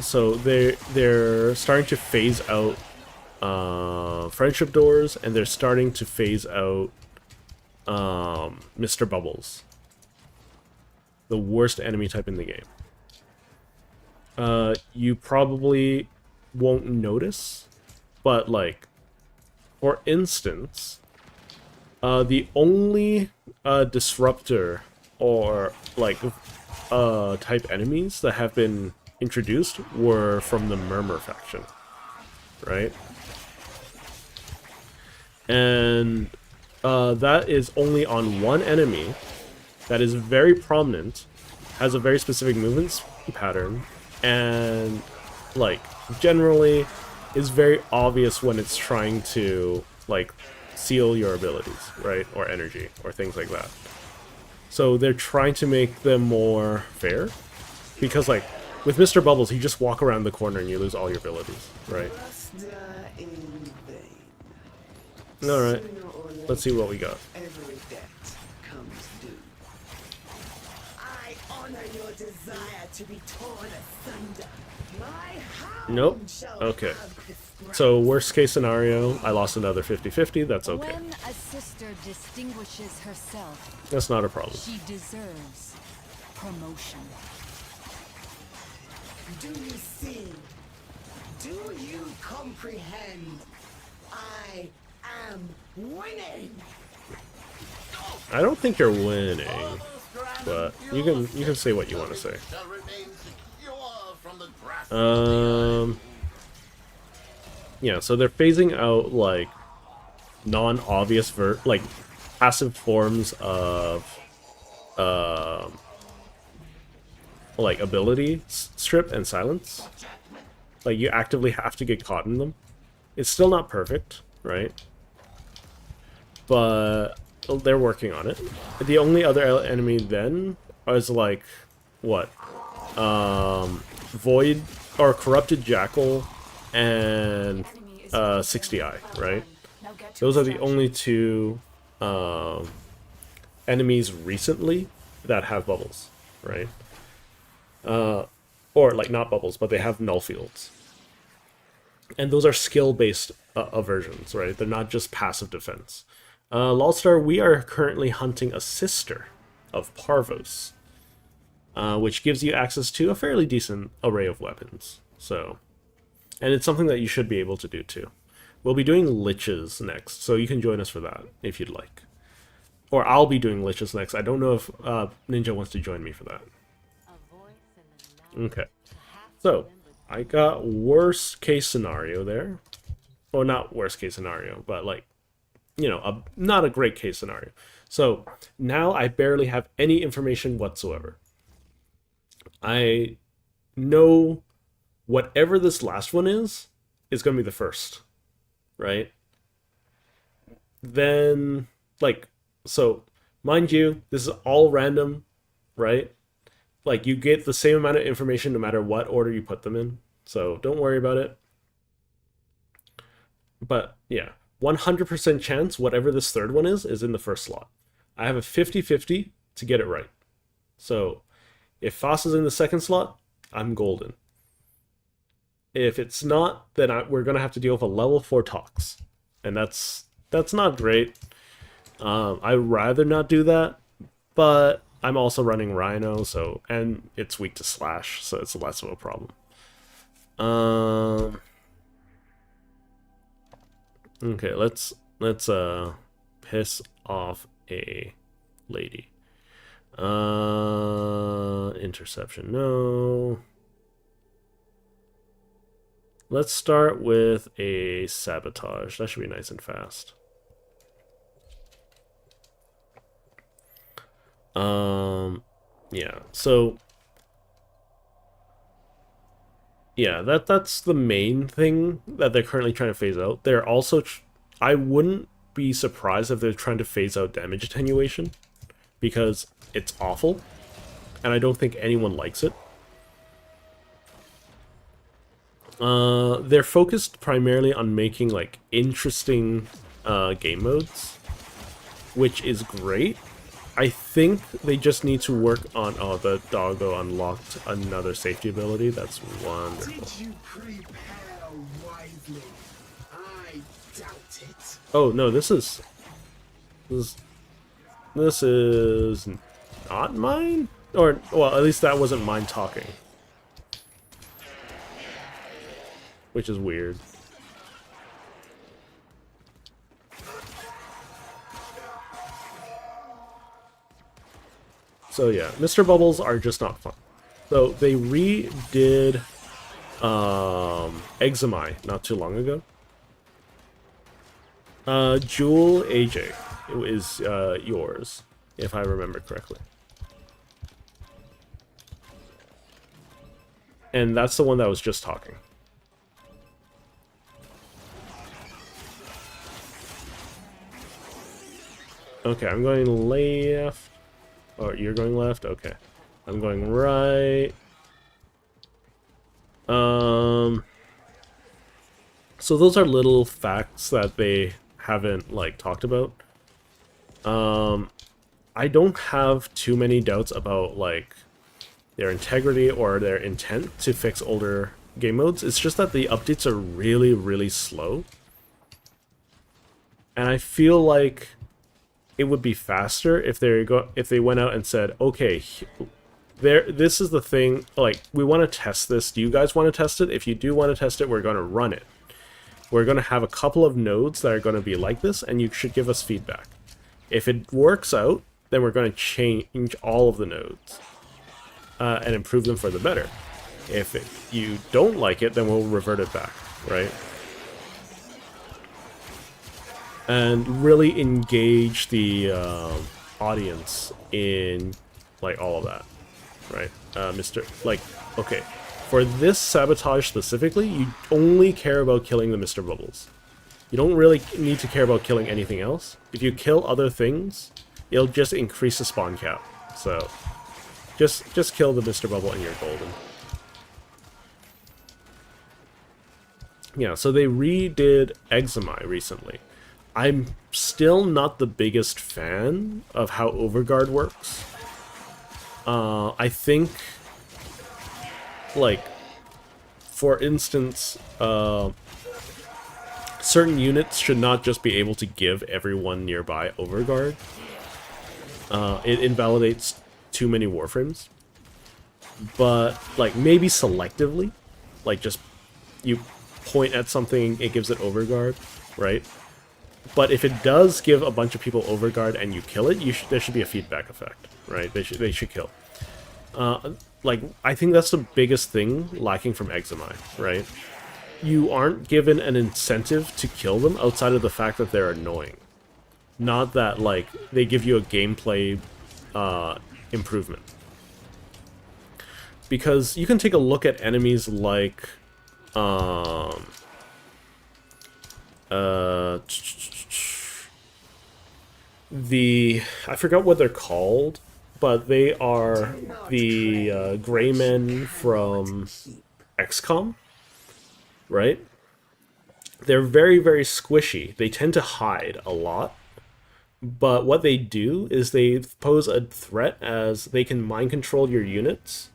So they're starting to phase out friendship doors, and they're starting to phase out Mr. Bubbles, the worst enemy type in the game. You probably won't notice, but like, for instance, the only disruptor or like type enemies that have been introduced were from the Murmur faction, right? And that is only on one enemy that is very prominent, has a very specific movement pattern, and like generally is very obvious when it's trying to like seal your abilities, right? Or energy, or things like that. So they're trying to make them more fair, because like with Mr. Bubbles, you just walk around the corner and you lose all your abilities, right? Alright, let's see what we got. honor your desire to be torn asunder. My hound Nope. shall Okay. have the scrap. So worst case scenario, I lost another 50-50. That's okay. When a sister distinguishes herself, That's not a problem. she deserves promotion. Do you see? Do you comprehend? I am winning. I don't think you're winning, but you can say what you want to say. Shall remain secure from the grasp of Yeah, so they're phasing out like non-obvious like passive forms of like ability strip and silence. Like you actively have to get caught in them. It's still not perfect, right? But they're working on it. The only other enemy then is like what? Void or Corrupted Jackal and 60i, right? Those are the only two enemies recently that have bubbles, right? Or like not bubbles, but they have null fields. And those are skill-based aversions, right? They're not just passive defense. Lolstar, we are currently hunting a sister of Parvos, which gives you access to a fairly decent array of weapons. So, and it's something that you should be able to do too. We'll be doing liches next, so you can join us for that if you'd like. Or I'll be doing liches next. I don't know if Ninja wants to join me for that. Okay. So, I got worst case scenario there. Or not worst case scenario, but like, you know, not a great case scenario. So, now I barely have any information whatsoever. I know whatever this last one is going to be the first. Right? Then, like, so, mind you, this is all random, right? Like, you get the same amount of information no matter what order you put them in. So, don't worry about it. But, yeah, 100% chance whatever this third one is in the first slot. I have a 50-50 to get it right. So, if Foss is in the second slot, I'm golden. If it's not, then we're going to have to deal with a level 4 Tox. And that's not great. I'd rather not do that, but I'm also running Rhino, so, and it's weak to Slash, so it's less of a problem. Okay, let's piss off a lady. Interception, no. Let's start with a sabotage. That should be nice and fast. Yeah, so yeah, that's the main thing that they're currently trying to phase out. They're also I wouldn't be surprised if they're trying to phase out damage attenuation, because it's awful and I don't think anyone likes it. They're focused primarily on making like interesting game modes, which is great. I think they just need to work on... Oh, the doggo unlocked another safety ability. That's wonderful. Did you prepare wisely? I doubt it. Oh, no, this is not mine? Or, well, at least that wasn't mine talking. Which is weird. So yeah, Mr. Bubbles are just not fun. So they redid Examai not too long ago. Jewel AJ is yours, if I remember correctly. And that's the one that was just talking. Okay, I'm going left. Oh, you're going left? Okay. I'm going right. So those are little facts that they haven't, like, talked about. I don't have too many doubts about, like, their integrity or their intent to fix older game modes. It's just that the updates are really, really slow. And I feel like it would be faster if they went out and said, okay, this is the thing, like, we want to test this. Do you guys want to test it? If you do want to test it, we're going to run it. We're going to have a couple of nodes that are going to be like this, and you should give us feedback. If it works out, then we're going to change all of the nodes and improve them for the better. If you don't like it, then we'll revert it back, right? And really engage the audience in, like, all of that, right? Okay, for this sabotage specifically, you only care about killing the Mr. Bubbles. You don't really need to care about killing anything else. If you kill other things, it'll just increase the spawn cap. So, just kill the Mr. Bubble and you're golden. Yeah, so they redid Eczema recently. I'm still not the biggest fan of how Overguard works. I think, like, for instance, certain units should not just be able to give everyone nearby Overguard. It invalidates too many Warframes. But, like, maybe selectively, like, just you point at something, it gives it Overguard, right? But if it does give a bunch of people Overguard and you kill it, there should be a feedback effect, right? They should kill. Like, I think that's the biggest thing lacking from Eczema, right? You aren't given an incentive to kill them outside of the fact that they're annoying. Not that, like, they give you a gameplay improvement. Because you can take a look at enemies like I forgot what they're called, but they are the gray men from XCOM, right? They're very, very squishy. They tend to hide a lot, but what they do is they pose a threat as they can mind control your units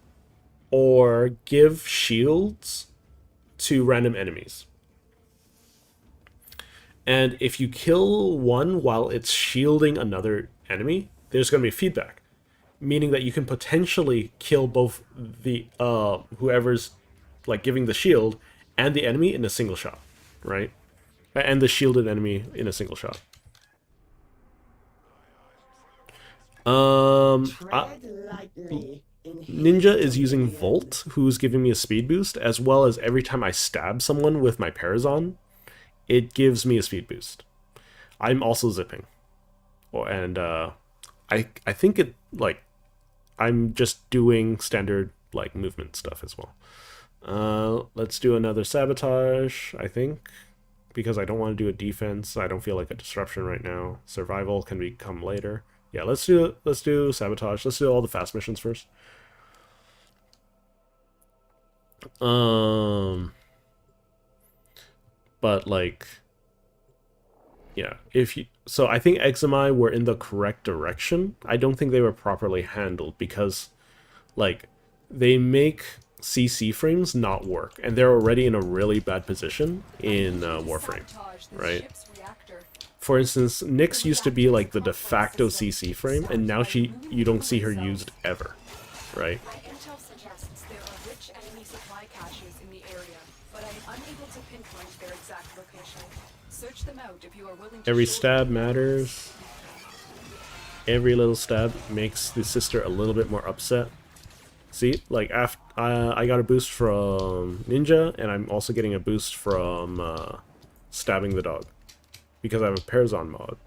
or give shields to random enemies. And if you kill one while it's shielding another enemy, there's going to be feedback. Meaning that you can potentially kill both the whoever's, like, giving the shield and the enemy in a single shot, right? And the shielded enemy in a single shot. Ninja is using Volt, who's giving me a speed boost, as well as every time I stab someone with my Parazon, it gives me a speed boost. I'm also zipping. And I think it, like, I'm just doing standard, like, movement stuff as well. Let's do another sabotage, I think, because I don't want to do a defense. I don't feel like a disruption right now. Survival can come later. Yeah, let's do sabotage. Let's do all the fast missions first. But, like, yeah, so I think Eczema were in the correct direction. I don't think they were properly handled because, like, they make CC frames not work, and they're already in a really bad position in Warframe, right? For instance, Nyx used to be, like, the de facto CC frame, and now you don't see her used ever, right? My intel suggests there are rich enemy supply caches in the area, but I'm unable to pinpoint their exact location. Search them out if you are willing to. Every stab matters. Every little stab makes the sister a little bit more upset. See, like, after I got a boost from Ninja, and I'm also getting a boost from stabbing the dog because I have a Parazon mod.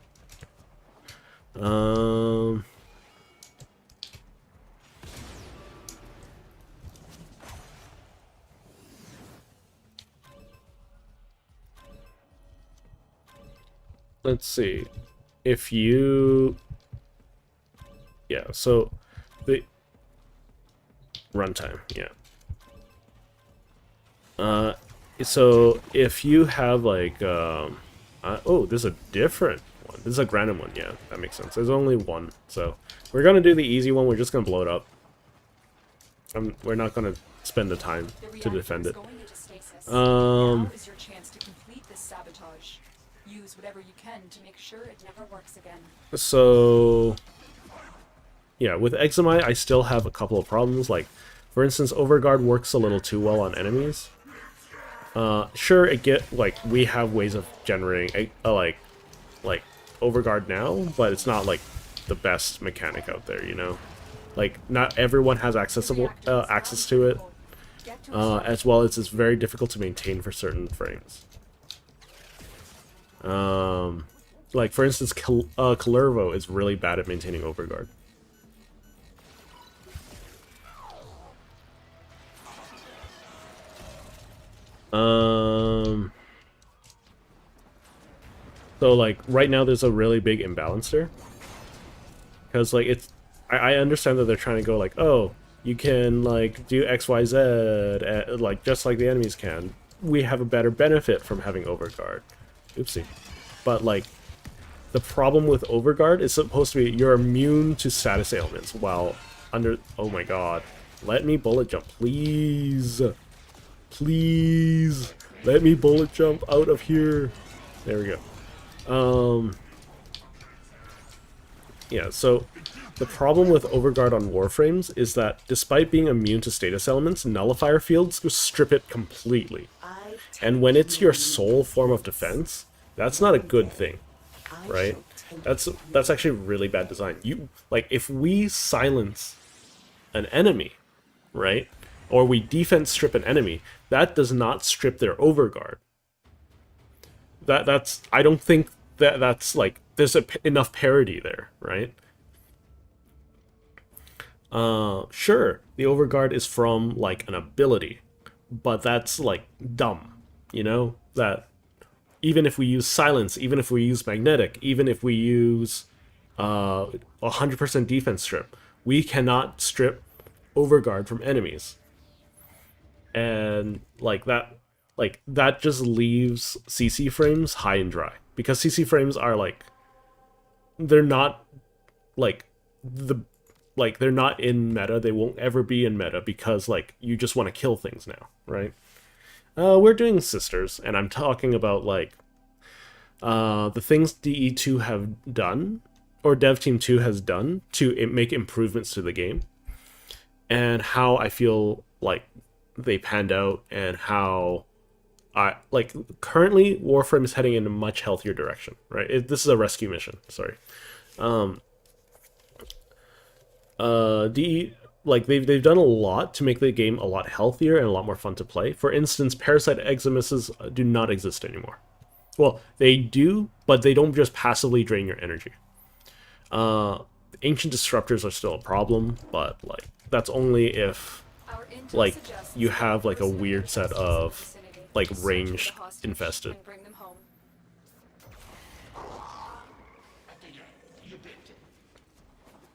Let's see. If you... Yeah, so the runtime, yeah. So if you have, like, oh, there's a different one. This is a random one, yeah, that makes sense. There's only one, so we're gonna do the easy one. We're just gonna blow it up. we're not gonna spend the time The to defend reactor it. is going into stasis. Now is your chance to complete this sabotage. Use whatever you can to make sure it never works again. So yeah, with Examite, I still have a couple of problems. Like, for instance, Overguard works a little too well on enemies. Sure, we have ways of generating like Overguard now, but it's not like the best mechanic out there, you know. Like, not everyone has access to it, as well as it's very difficult to maintain for certain frames. Like, for instance, Kalervo is really bad at maintaining Overguard. So, like, right now there's a really big imbalance there. Because, like, I understand that they're trying to go, like, oh, you can, like, do X, Y, Z, like, just like the enemies can. We have a better benefit from having Overguard. Oopsie. But, like, the problem with Overguard is supposed to be you're immune to status ailments while under... Oh my god. Let me bullet jump, please. Please. Let me bullet jump out of here. There we go. Yeah, so the problem with Overguard on Warframes is that despite being immune to status elements, nullifier fields strip it completely. And when it's your sole form of defense, that's not a good thing, right? That's actually really bad design. Like, if we silence an enemy, right, or we defense strip an enemy, that does not strip their Overguard. I don't think that's like there's enough parity there, right? Sure, the Overguard is from like an ability, but that's like dumb, you know? That even if we use silence, even if we use magnetic, even if we use 100% defense strip, we cannot strip Overguard from enemies. And like that just leaves CC frames high and dry, because CC frames are like, they're not like they're not in meta. They won't ever be in meta because like you just want to kill things now, right? We're doing Sisters, and I'm talking about like the things DE2 have done, or Dev Team 2 has done to make improvements to the game, and how I feel like they panned out, and how like currently Warframe is heading in a much healthier direction, right? This is a rescue mission, sorry. DE, like they've done a lot to make the game a lot healthier and a lot more fun to play. For instance, Parasite Eximuses do not exist anymore. Well, they do, but they don't just passively drain your energy. Ancient Disruptors are still a problem, but like that's only if like you have like a weird set of like ranged infested.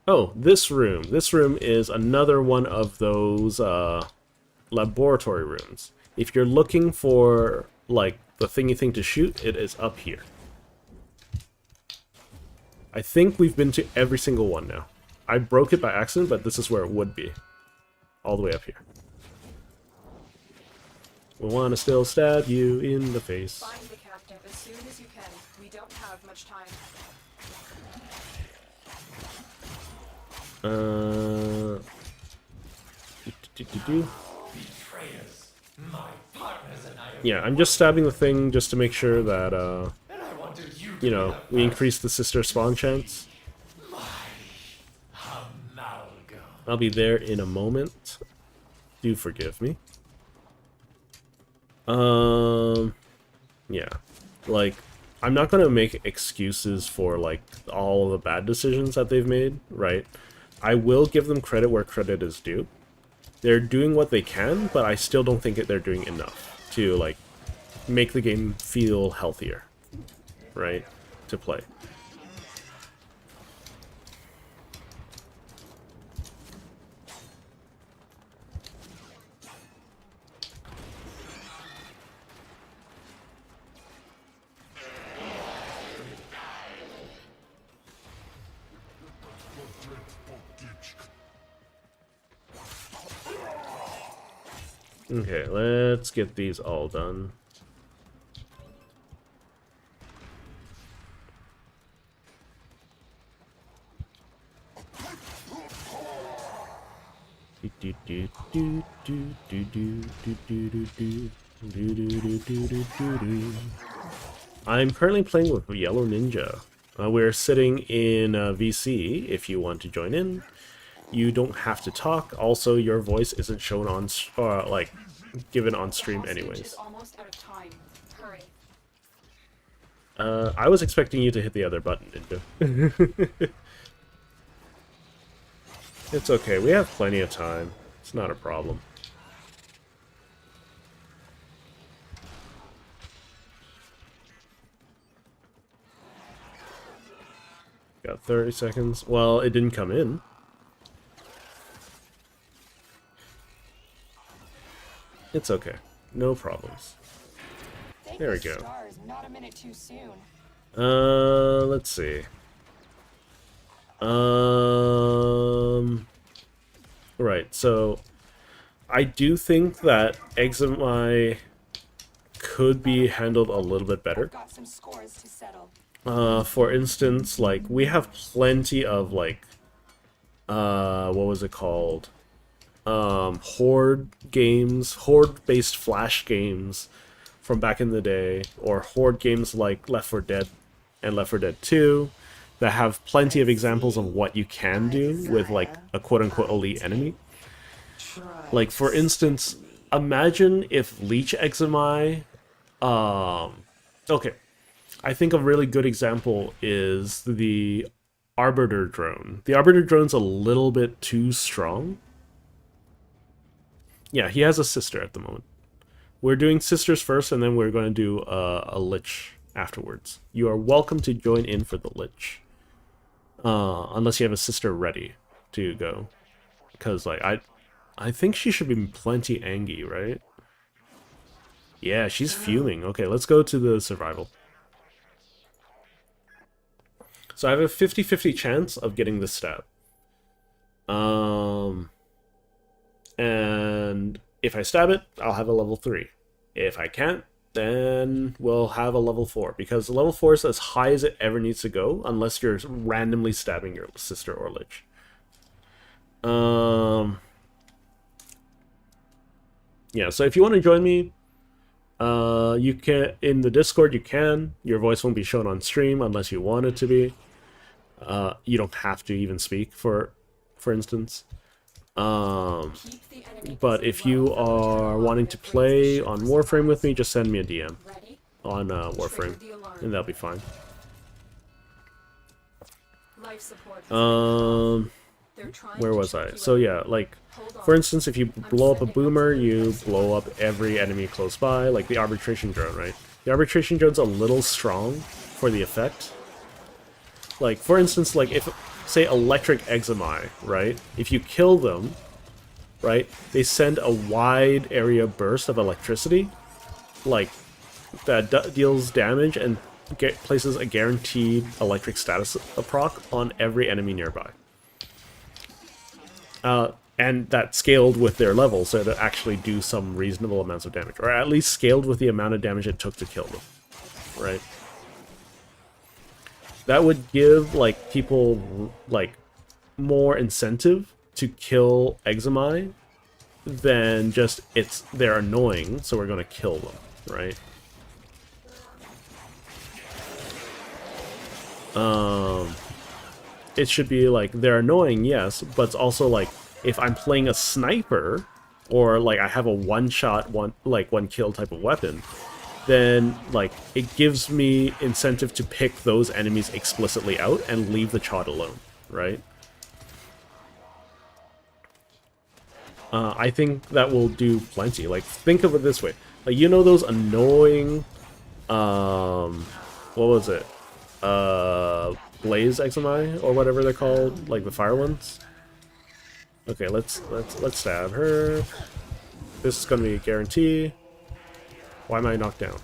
Oh, this room. This room is another one of those laboratory rooms. If you're looking for like the thingy thing to shoot, it is up here. I think we've been to every single one now. I broke it by accident, but this is where it would be. All the way up here. We want to still stab you in the face. Find the captain as soon as you can. We don't have much time. Yeah, I'm just stabbing the thing just to make sure that, you know, we increase the sister spawn chance. I'll be there in a moment. Do forgive me. Yeah. Like, I'm not gonna make excuses for, like, all the bad decisions that they've made, right? I will give them credit where credit is due. They're doing what they can, but I still don't think that they're doing enough to, like, make the game feel healthier, right? To play. Okay, let's get these all done. I'm currently playing with Yellow Ninja. We're sitting in VC if you want to join in. You don't have to talk. Also, your voice isn't shown on, like, given on stream anyways. I was expecting you to hit the other button, Ninja. It's okay, we have plenty of time. It's not a problem. Got 30 seconds. Well, it didn't come in. It's okay. No problems. There we go. Let's see. Right, so I do think that Examai could be handled a little bit better. For instance, like, we have plenty of, like, what was it called? Horde games, Horde-based Flash games from back in the day, or Horde games like Left 4 Dead and Left 4 Dead 2, that have plenty of examples of what you can do with, like, a quote-unquote elite enemy. Like, for instance, imagine if Leech Examai... okay. I think a really good example is the Arbiter drone. The Arbiter drone's a little bit too strong. Yeah, he has a sister at the moment. We're doing sisters first, and then we're going to do a Lich afterwards. You are welcome to join in for the Lich. Unless you have a sister ready to go. Because, like, I think she should be plenty angry, right? Yeah, she's fuming. Okay, let's go to the survival. So I have a 50-50 chance of getting this stab. And if I stab it, I'll have a level 3. If I can't, then we'll have a level 4. Because level 4 is as high as it ever needs to go, unless you're randomly stabbing your sister or Lich. Yeah, so if you want to join me, you can, in the Discord you can. Your voice won't be shown on stream unless you want it to be. You don't have to even speak, for instance. But if you are wanting to play on Warframe with me, just send me a DM on Warframe, and that'll be fine. Where was I? So yeah, like, for instance, if you blow up a boomer, you blow up every enemy close by, like the Arbitration Drone, right? The Arbitration Drone's a little strong for the effect. Like, for instance, like, if, say, Electric Examai, right? If you kill them, right, they send a wide area burst of electricity, like, that deals damage and places a guaranteed electric status proc on every enemy nearby. And that scaled with their level, so to actually do some reasonable amounts of damage, or at least scaled with the amount of damage it took to kill them, right? That would give, like, people, like, more incentive to kill Examai than just they're annoying, so we're gonna kill them, right? It should be like, they're annoying, yes, but it's also like, if I'm playing a sniper, or like I have a one-shot, one kill type of weapon, then, like, it gives me incentive to pick those enemies explicitly out and leave the Chod alone, right? I think that will do plenty. Like, think of it this way. Like, you know those annoying, what was it? Blaze Examai, or whatever they're called, like the fire ones? Okay, let's stab her. This is gonna be a guarantee. Why am I knocked down?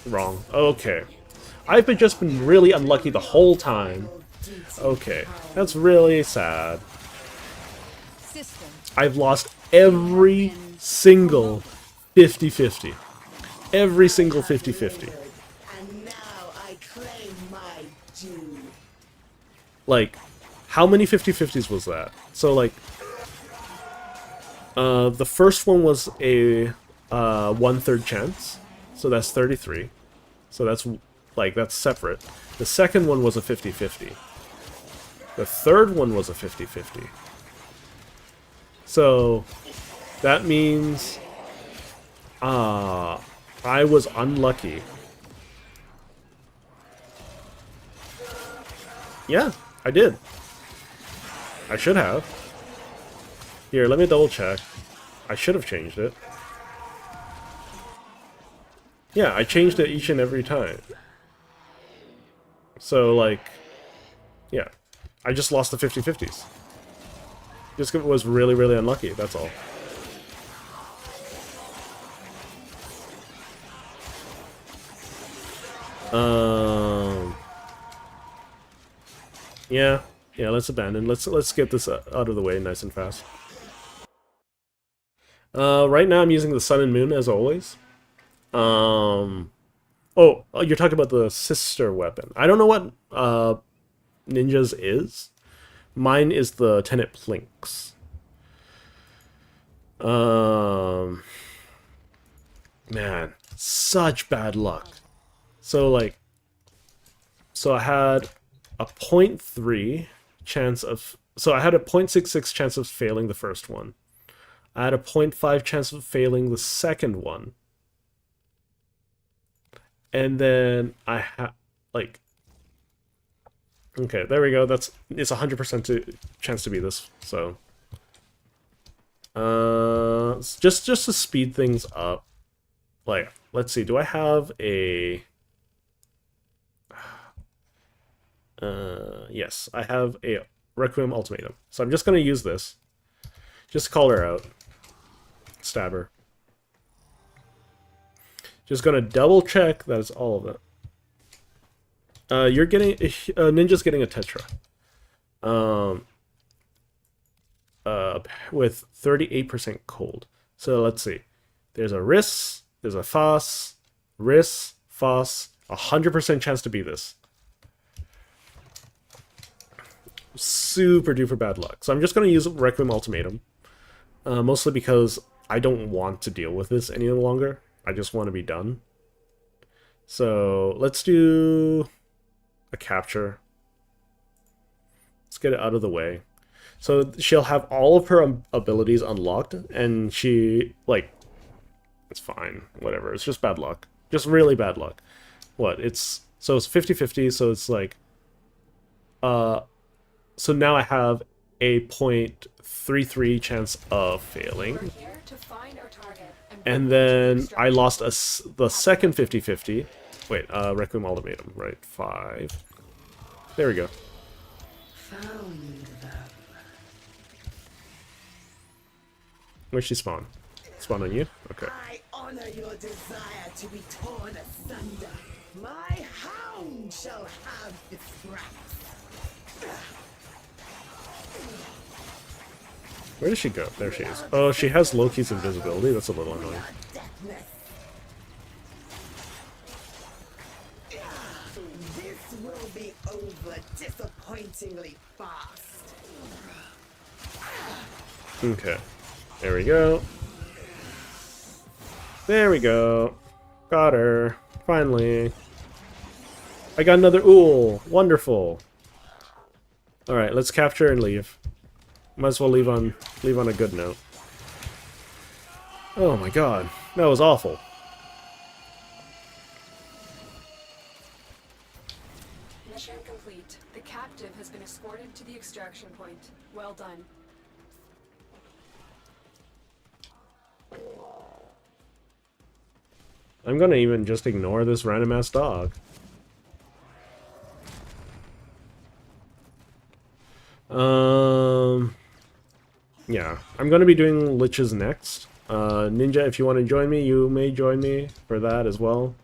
Wrong. Okay. I've just been really unlucky the whole time. Okay. That's really sad. I've lost every single 50-50. Every single 50-50. And now I claim my due. Like, how many 50-50s was that? So, like, the first one was a 1/3 chance. So that's 33. So that's, like, that's separate. The second one was a 50-50. The third one was a 50-50. So, that means... I was unlucky. Yeah, I did. I should have. Here, let me double check. I should have changed it. Yeah, I changed it each and every time. So, like, yeah. I just lost the 50-50s. Just was really, really unlucky, that's all. Yeah, let's abandon. Let's get this out of the way nice and fast. Right now I'm using the Sun and Moon as always. Oh, you're talking about the sister weapon. I don't know what Ninja's is. Mine is the Tenet Plinks. Man, such bad luck. So I had a 0.3 chance of... So I had a 0.66 chance of failing the first one. I had a 0.5 chance of failing the second one. And then I had, like... Okay, there we go. It's 100% chance to be this, so... just to speed things up. Like, let's see, do I have a... yes, I have a Requiem Ultimatum. So I'm just going to use this. Just call her out. Stab her. Just going to double check that is all of it. You're getting... Ninja's getting a Tetra. With 38% cold. So let's see. There's a Riss, there's a Foss, Riss, Foss, 100% chance to be this. Super duper bad luck. So I'm just going to use Requiem Ultimatum. Mostly because I don't want to deal with this any longer. I just want to be done. So let's do a capture. Let's get it out of the way. So she'll have all of her abilities unlocked, and she, like, it's fine, whatever. It's just bad luck. Just really bad luck. What? So it's 50-50, so it's like, so now I have a 0.33 chance of failing. And then I lost the second 50-50. Wait, Requiem Ultimatum, right? 5. There we go. Where'd she spawn? Spawn on you? Okay. I honor your desire to be torn asunder. My hound shall have its wrath. Where did she go? There she is. Oh, she has Loki's invisibility. That's a little annoying. This will be over disappointingly fast. Okay. There we go. There we go. Got her. Finally. I got another Ool. Wonderful. Alright, let's capture and leave. Might as well leave on a good note. Oh my god. That was awful. Mission complete. The captive has been escorted to the extraction point. Well done. I'm gonna even just ignore this random ass dog. Yeah, I'm gonna be doing Liches next. Ninja, if you want to join me, you may join me for that as well.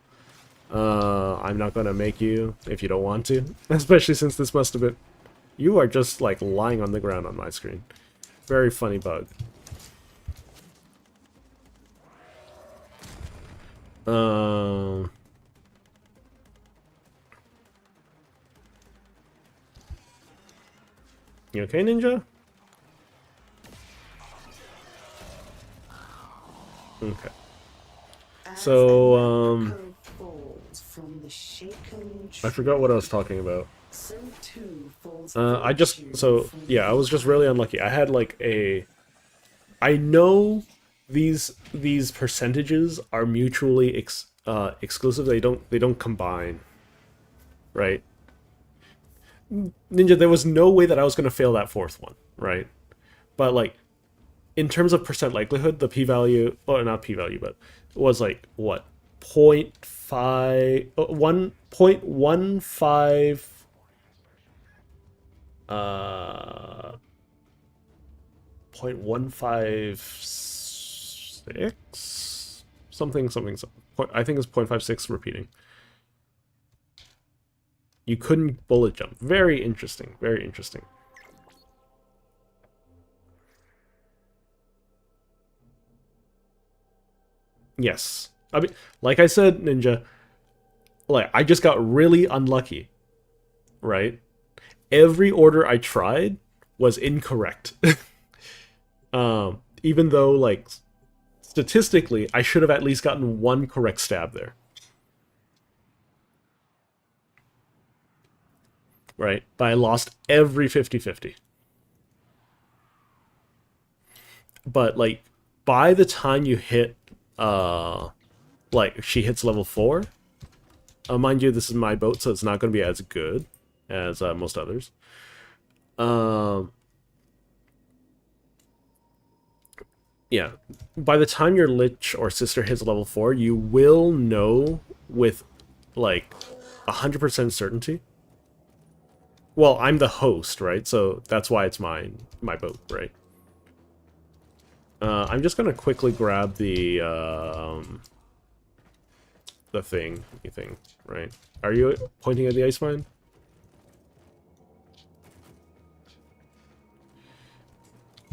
I'm not gonna make you if you don't want to, especially since this must have been... You are just like lying on the ground on my screen. Very funny bug. You okay, Ninja? Okay. So, I forgot what I was talking about. I was just really unlucky. I had like I know these percentages are mutually exclusive. They don't combine, right? Ninja, there was no way that I was going to fail that fourth one, right? But like, in terms of percent likelihood, the p-value, well, not p-value, but it was like, what, 0.5, 1.15, 0.156, something. I think it's 0.56 repeating. You couldn't bullet jump. Very interesting. Very interesting. Yes. I mean, like I said, Ninja, like, I just got really unlucky, right? Every order I tried was incorrect. Even though, like, statistically, I should have at least gotten one correct stab there. Right? But I lost every 50-50. But, like, by the time you hit, like, she hits level 4, mind you, this is my boat, so it's not going to be as good as most others. Yeah, by the time your Lich or Sister hits level 4, you will know with, like, 100% certainty. Well, I'm the host, right? So that's why it's my boat, right? I'm just gonna quickly grab the thing, right? Are you pointing at the ice mine?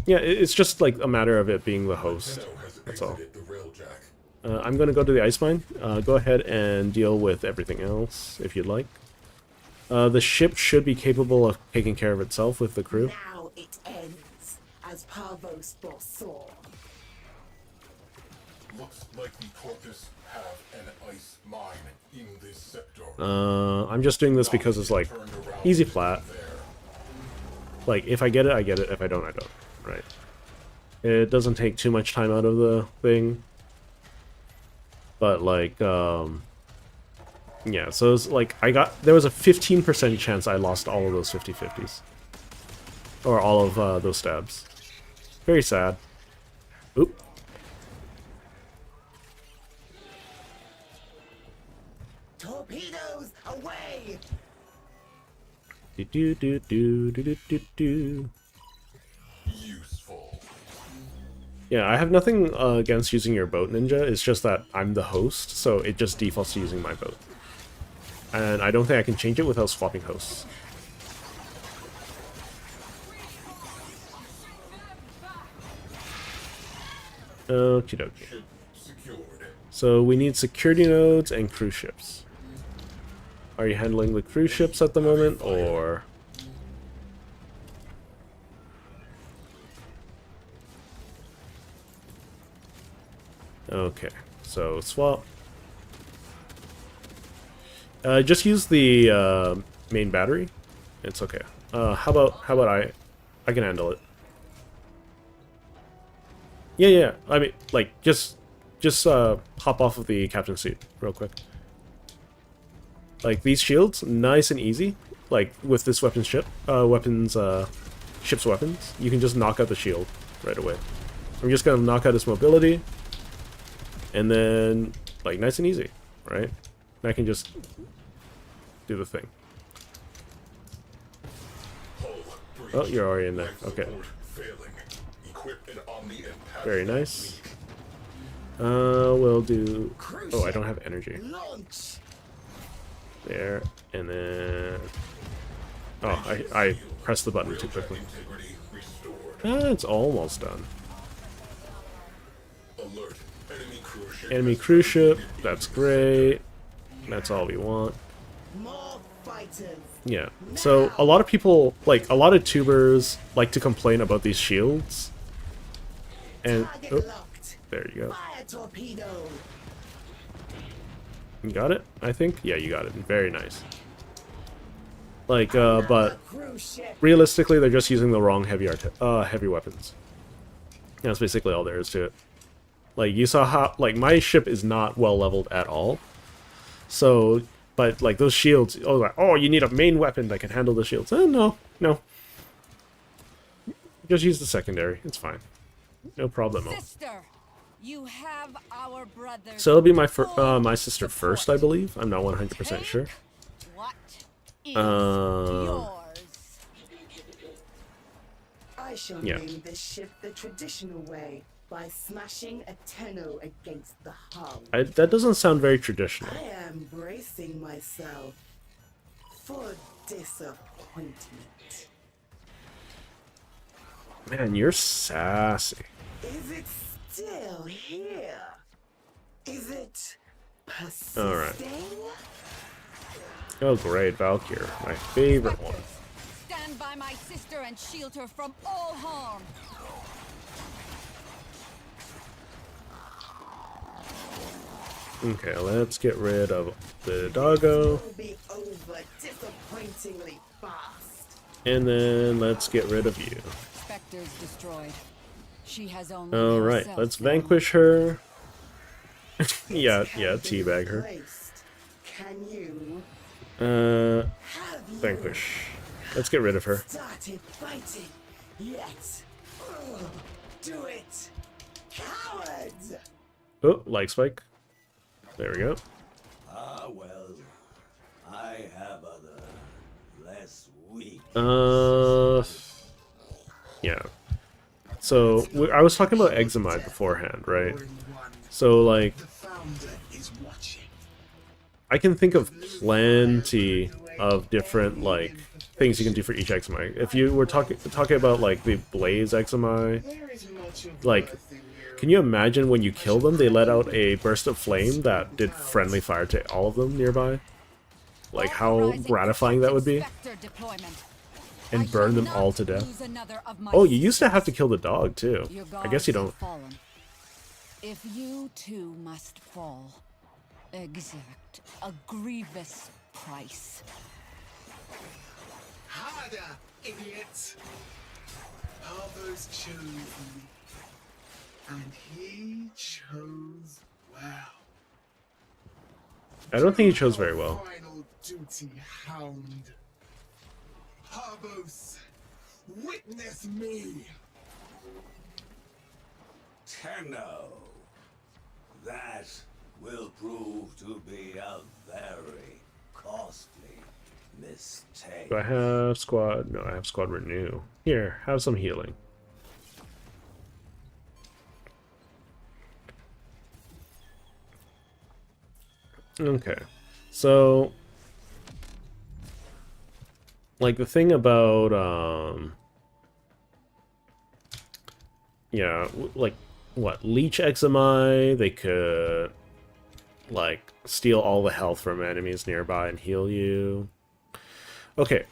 Yeah, it's just like a matter of it being the host. That's all. I'm gonna go to the ice mine. Go ahead and deal with everything else if you'd like. The ship should be capable of taking care of itself with the crew. Now it ends, as Parvos foresaw. Looks like the Corpus have an ice mine in this sector. I'm just doing this because it's like easy flat. Like, if I get it, I get it. If I don't, I don't. Right. It doesn't take too much time out of the thing. But like, yeah, so it's like there was a 15% chance I lost all of those 50-50s. Or all of those stabs. Very sad. Oop. Torpedoes away! Do. Useful. Yeah, I have nothing against using your boat, Ninja. It's just that I'm the host, so it just defaults to using my boat. And I don't think I can change it without swapping hosts. Okie dokie. So we need security nodes and cruise ships. Are you handling the cruise ships at the moment, or...? Okay, so swap. Just use the main battery. It's okay. How about I can handle it. Yeah. I mean, like, just hop off of the captain's seat real quick. Like, these shields, nice and easy. Like, with this ship's weapons, you can just knock out the shield right away. I'm just gonna knock out its mobility, and then, like, nice and easy, right? And I can just do the thing. Oh, you're already in there. Okay. Very nice. We'll do... Oh, I don't have energy. There, and then... Oh, I pressed the button too quickly. It's almost done. Enemy cruise ship. That's great. That's all we want. More fighters. Yeah. So a lot of people, like a lot of tubers, like to complain about these shields. And oh, there you go. Fire torpedo. You got it? I think. Yeah, you got it. Very nice. Like, but realistically, they're just using the wrong heavy weapons. That's basically all there is to it. Like, you saw how, like, my ship is not well leveled at all. So, but, like, those shields, oh, like, oh, you need a main weapon that can handle the shields. No. Just use the secondary. It's fine. No problemo. Sister, you have our brother's So it'll be my sister first, I believe. I'm not 100% sure. What is I shall Yeah. name this ship the traditional way by smashing a Tenno against the hull. That doesn't sound very traditional. I am bracing myself for disappointment. Man, you're sassy. Is it still here? Is it persisting? Alright. Oh, great, Valkyr. My favorite one. Stand by my sister and shield her from all harm. Okay, let's get rid of the doggo. It'll be over disappointingly fast. And then let's get rid of you. Spectre's destroyed. She has only Alright, herself let's now. vanquish her. yeah, teabag her. Can you Vanquish. Let's get rid of her. started fighting yet? Ugh, do it, cowards! Oh, like spike. There we go. Ah, well, I have other, less weak. Yeah. So, I was talking about Examide beforehand, right? So, like, The founder is watching. I can think of plenty of different, like, things you can do for each Examide. If you were talking about, like, the Blaze Examide, There is much of like, can you imagine when you kill them, they let out a burst of flame that did friendly fire to all of them nearby? Like, how gratifying that would be? Spectre deployment. And burn them all to death. Oh, you used to have to kill the dog, too. I guess you don't. Fallen. If you too must fall, exact a grievous price. harder, idiots. Others chose me, and he chose well. I don't think he chose very well. Final duty, hound. Harbos, witness me. Tenno. That will prove to be a very costly mistake. Do I have squad? No, I have squad renew. Here, have some healing. Okay, so like the thing about yeah, like what, Leech Examai, they could like steal all the health from enemies nearby and heal you. Okay,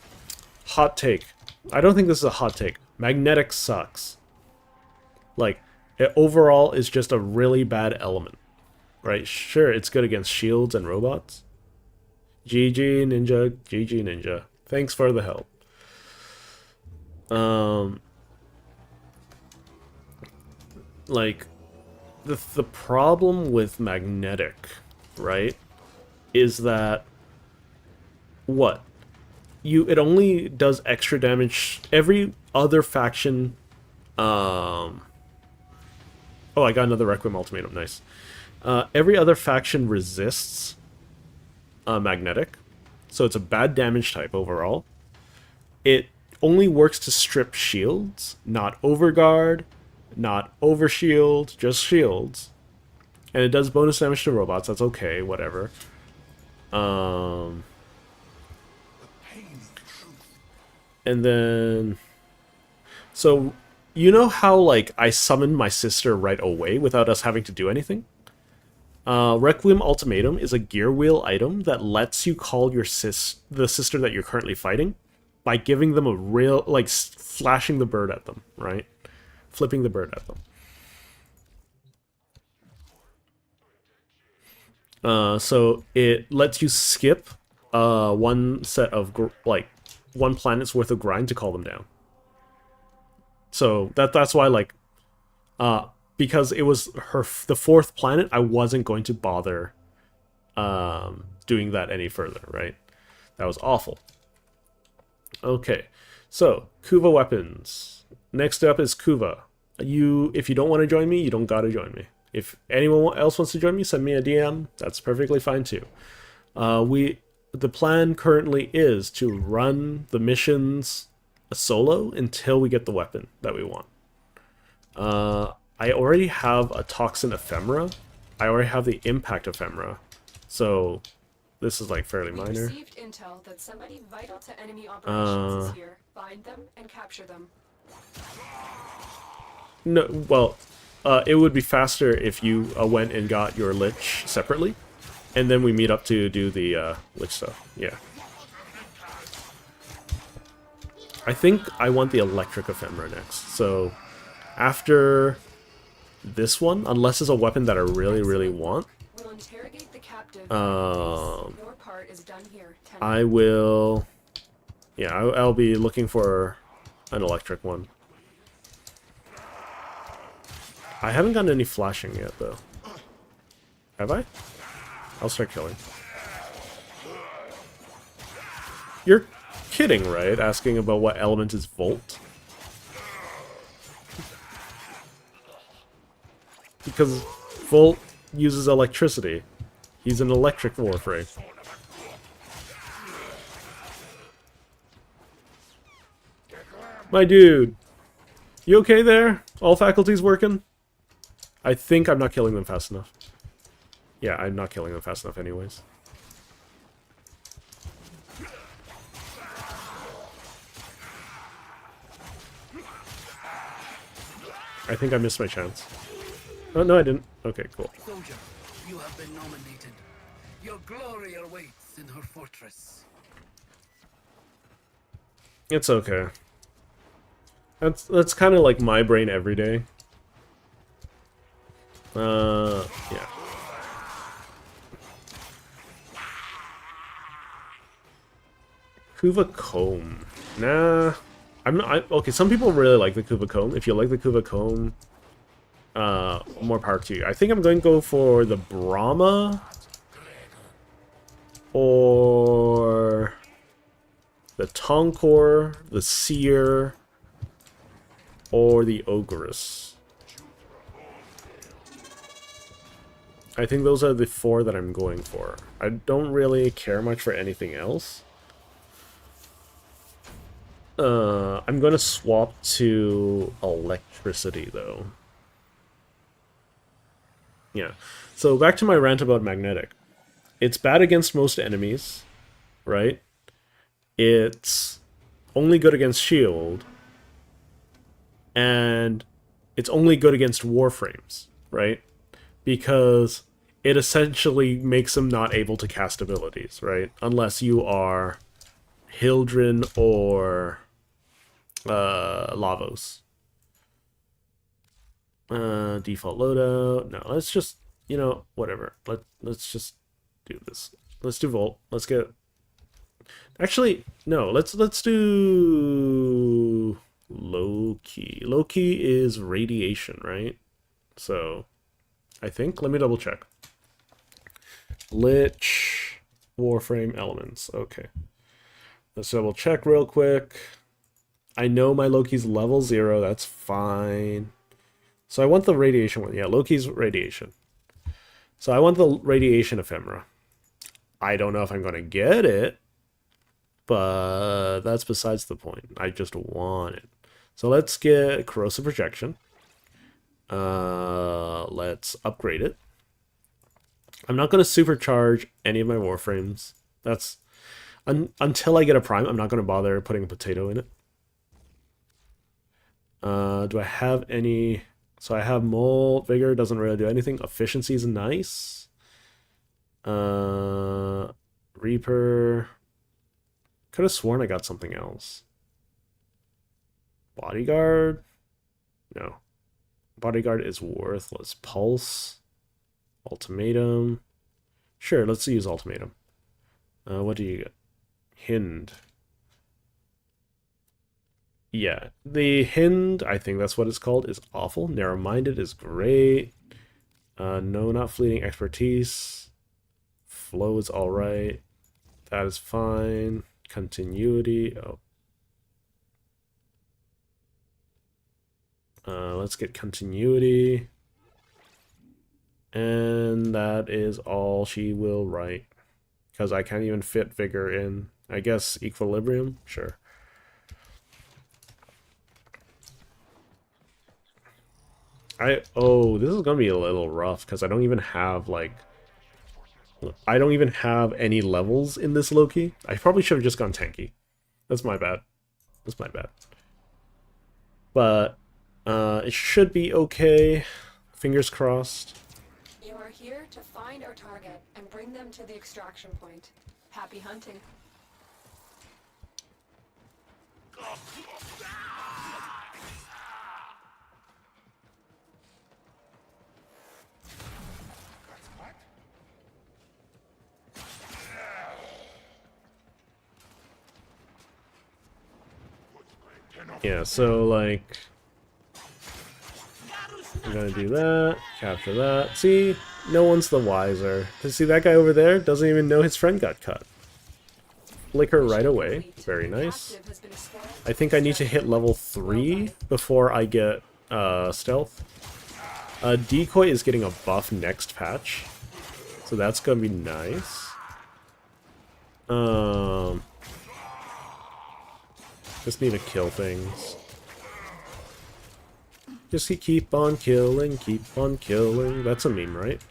hot take. I don't think this is a hot take. Magnetic sucks. Like, it overall is just a really bad element. Right? Sure, it's good against shields and robots. GG Ninja, GG Ninja. Thanks for the help. Like, the problem with magnetic, right, is that what? It only does extra damage. Every other faction, oh, I got another Requiem Ultimatum, nice. Every other faction resists magnetic, so it's a bad damage type overall. It only works to strip shields, not overguard, not overshield, just shields. And it does bonus damage to robots, that's okay, whatever. And then, so you know how, like, I summoned my sister right away without us having to do anything? Requiem Ultimatum is a gear wheel item that lets you call your the sister that you're currently fighting by giving them a real, like, flashing the bird at them, right? Flipping the bird at them. So it lets you skip one set of, one planet's worth of grind to call them down. So that's why, like, because it was the fourth planet, I wasn't going to bother doing that any further, right? That was awful. Okay, so Kuva weapons. Next up is Kuva. If you don't want to join me, you don't gotta join me. If anyone else wants to join me, send me a DM. That's perfectly fine too. The plan currently is to run the missions solo until we get the weapon that we want. I already have a Toxin Ephemera. I already have the Impact Ephemera. So this is like fairly minor. We received intel that somebody vital to enemy operations is here. Find them and capture them. No, well, it would be faster if you went and got your Lich separately, and then we meet up to do the Lich stuff. Yeah. I think I want the Electric Ephemera next. So after this one, unless it's a weapon that I really, really want, We'll interrogate the captive. Your part is done here. I will... Yeah, I'll be looking for an electric one. I haven't gotten any flashing yet, though. Have I? I'll start killing. You're kidding, right? Asking about what element is Volt? Because Volt uses electricity. He's an electric Warframe. My dude! You okay there? All faculties working? I think I'm not killing them fast enough. Yeah, I'm not killing them fast enough anyways. I think I missed my chance. Oh, no, I didn't. Okay, cool. Soldier, you have been nominated. Your glory awaits in her fortress. It's okay. That's kind of like my brain every day. Yeah. Kuva Comb. Nah. Okay, some people really like the Kuva Comb. If you like the Kuva Comb, more power to you. I think I'm going to go for the Brahma or the Tonkor, the Seer, or the Ogress. I think those are the four that I'm going for. I don't really care much for anything else. I'm going to swap to electricity, though. Yeah. So back to my rant about magnetic. It's bad against most enemies, right? It's only good against shield. And it's only good against warframes, right? Because it essentially makes them not able to cast abilities, right? Unless you are Hildren or Lavos. Default loadout. No, let's just, you know, whatever. Let's just do this. Let's do Volt. Let's get... Actually, no, let's do Loki. Loki is radiation, right? So, I think. Let me double check. Lich Warframe elements. Okay. Let's double check real quick. I know my Loki's level 0. That's fine. So I want the radiation one. Yeah, Loki's radiation. So I want the radiation ephemera. I don't know if I'm going to get it, but that's besides the point. I just want it. So let's get corrosive projection. Let's upgrade it. I'm not going to supercharge any of my warframes. That's until I get a prime. I'm not going to bother putting a potato in it. Do I have any? So I have Molt, Vigor, doesn't really do anything. Efficiency is nice. Reaper. Could have sworn I got something else. Bodyguard? No. Bodyguard is worthless. Pulse. Ultimatum. Sure, let's use ultimatum. What do you get? Hind. Yeah, the Hind, I think that's what it's called, is awful. Narrow-minded is great. No, not fleeting expertise. Flow is alright. That is fine. Continuity. Oh. Let's get continuity. And that is all she will write. Because I can't even fit vigor in. I guess equilibrium? Sure. Oh, this is gonna be a little rough because I don't even have any levels in this Loki. I probably should have just gone tanky. That's my bad. That's my bad. But it should be okay. Fingers crossed. You are here to find our target and bring them to the extraction point. Happy hunting. Yeah, so like I'm gonna do that, capture that. See, no one's the wiser. See, that guy over there doesn't even know his friend got cut. Flicker right away. Very nice. I think I need to hit level 3 before I get stealth. Decoy is getting a buff next patch, so that's gonna be nice. Just need to kill things. Just keep on killing, keep on killing. That's a meme, right?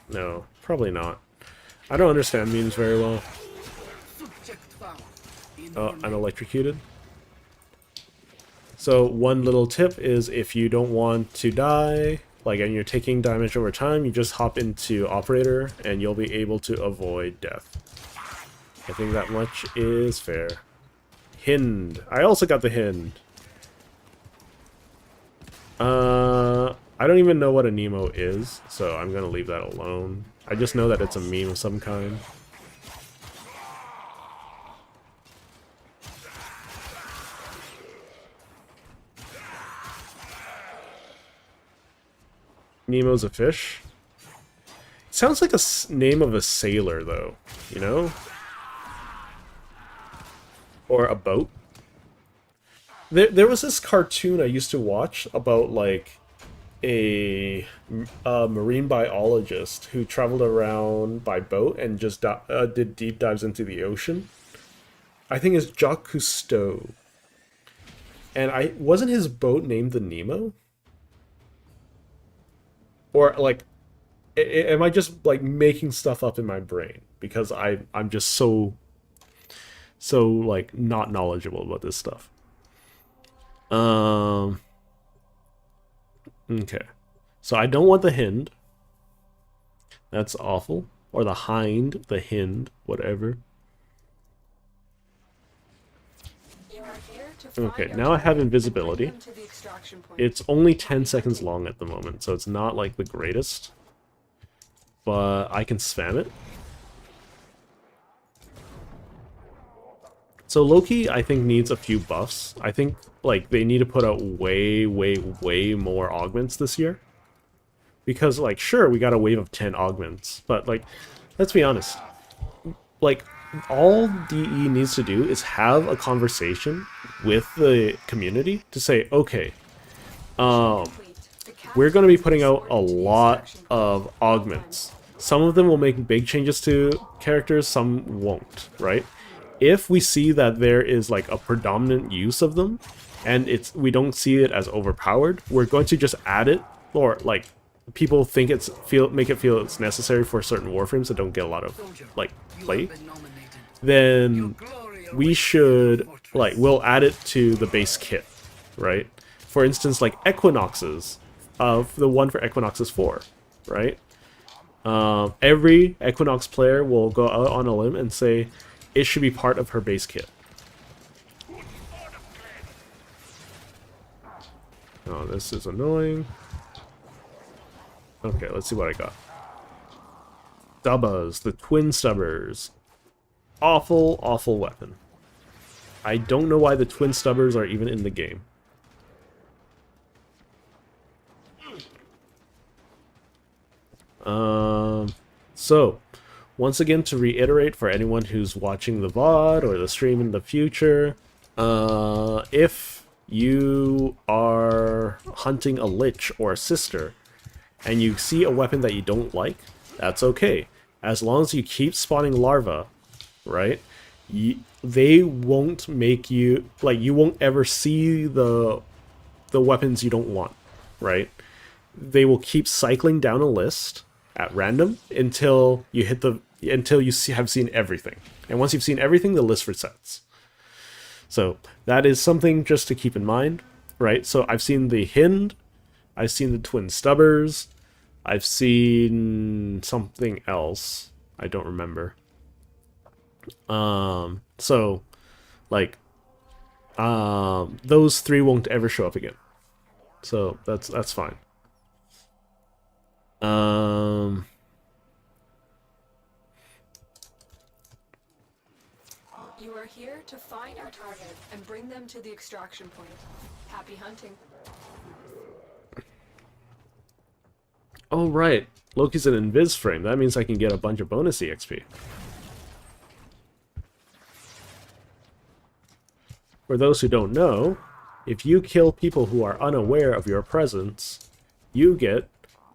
No, probably not. I don't understand memes very well. Oh, I'm electrocuted. So one little tip is if you don't want to die, like and you're taking damage over time, you just hop into operator and you'll be able to avoid death. I think that much is fair. Hind. I also got the Hind. I don't even know what a Nemo is, so I'm gonna leave that alone. I just know that it's a meme of some kind. Nemo's a fish. Sounds like a name of a sailor, though, you know? Or a boat. There was this cartoon I used to watch about, like, a marine biologist who traveled around by boat and just did deep dives into the ocean. I think it's Jacques Cousteau. And wasn't his boat named the Nemo? Or, like, am I just, like, making stuff up in my brain? Because I'm just so, like, not knowledgeable about this stuff. Okay. So I don't want the Hind. That's awful. Or the Hind, the Hind, whatever. Okay, now I have invisibility. It's only 10 seconds long at the moment, so it's not like the greatest. But I can spam it. So Loki, I think, needs a few buffs. I think, like, they need to put out way, way, way more augments this year. Because, like, sure, we got a wave of 10 augments, but, like, let's be honest. Like, all DE needs to do is have a conversation with the community to say, okay, we're going to be putting out a lot of augments. Some of them will make big changes to characters, some won't, right? If we see that there is like a predominant use of them and we don't see it as overpowered, we're going to just add it, or like people think make it feel it's necessary for certain warframes that don't get a lot of like play. Then we should we'll add it to the base kit, right? For instance, like Equinoxes, the one for Equinoxes 4, right? Every Equinox player will go out on a limb and say it should be part of her base kit. Oh, this is annoying. Okay, let's see what I got. Stubbas, the Twin Stubbers. Awful, awful weapon. I don't know why the Twin Stubbers are even in the game. So, once again, to reiterate for anyone who's watching the VOD or the stream in the future, if you are hunting a Lich or a Sister, and you see a weapon that you don't like, that's okay. As long as you keep spawning larvae, right, they won't make you, like, you won't ever see the weapons you don't want, right? They will keep cycling down a list at random until you hit have seen everything. And once you've seen everything, the list resets. So that is something just to keep in mind, right? So I've seen the Hind, I've seen the Twin Stubbers, I've seen something else. I don't remember. So like those three won't ever show up again. So that's fine. You are here to find our target and bring them to the extraction point. Happy hunting. Oh, right. Loki's an invis frame. That means I can get a bunch of bonus EXP. For those who don't know, if you kill people who are unaware of your presence, you get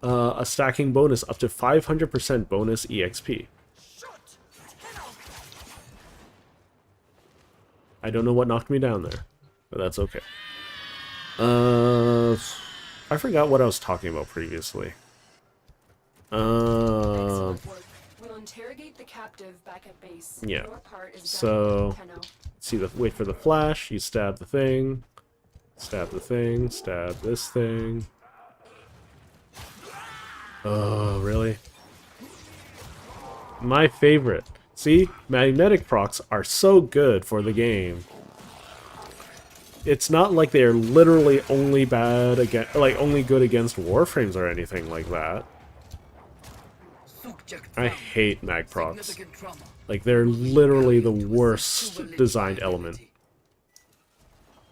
a stacking bonus up to 500% bonus EXP. I don't know what knocked me down there, but that's okay. I forgot what I was talking about previously. We'll interrogate the captive back at base. Yeah. Your part is So, wait for the flash, you stab the thing, stab this thing. Oh, really? My favorite. See, magnetic procs are so good for the game. It's not like they're literally only bad against, like only good against Warframes or anything like that. I hate mag procs. Like they're literally the worst designed element.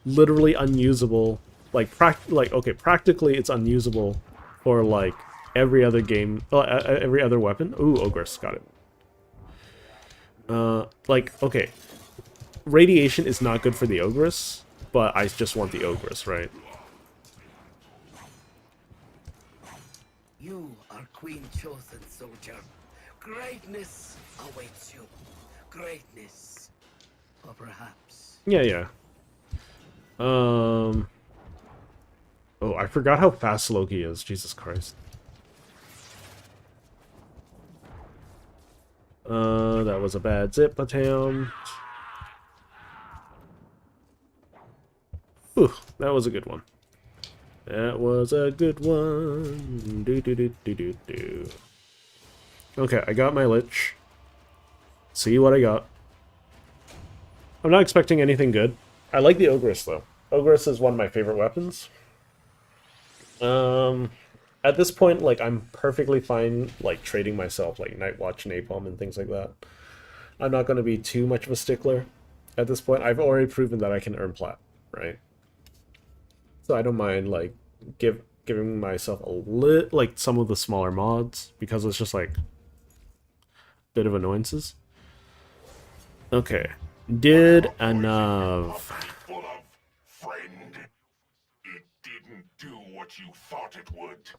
Literally unusable. Like practically it's unusable for like every other game, every other weapon. Ooh, Ogress, got it. Okay, radiation is not good for the Ogress, but I just want the Ogress, right? You are Queen Chosen, soldier. Greatness awaits you. Greatness. Or perhaps... Yeah. Oh, I forgot how fast Loki is. Jesus Christ. That was a bad zip attempt. Whew, that was a good one. That was a good one. Do. Okay, I got my Lich. See what I got. I'm not expecting anything good. I like the Ogress, though. Ogress is one of my favorite weapons. At this point, like, I'm perfectly fine, like, trading myself, like, Nightwatch, Napalm, and things like that. I'm not going to be too much of a stickler. At this point, I've already proven that I can earn plat, right? So I don't mind, like, giving myself like, some of the smaller mods, because it's just, like, a bit of annoyances. Okay. Did enough. Friend, it didn't do what you thought it would.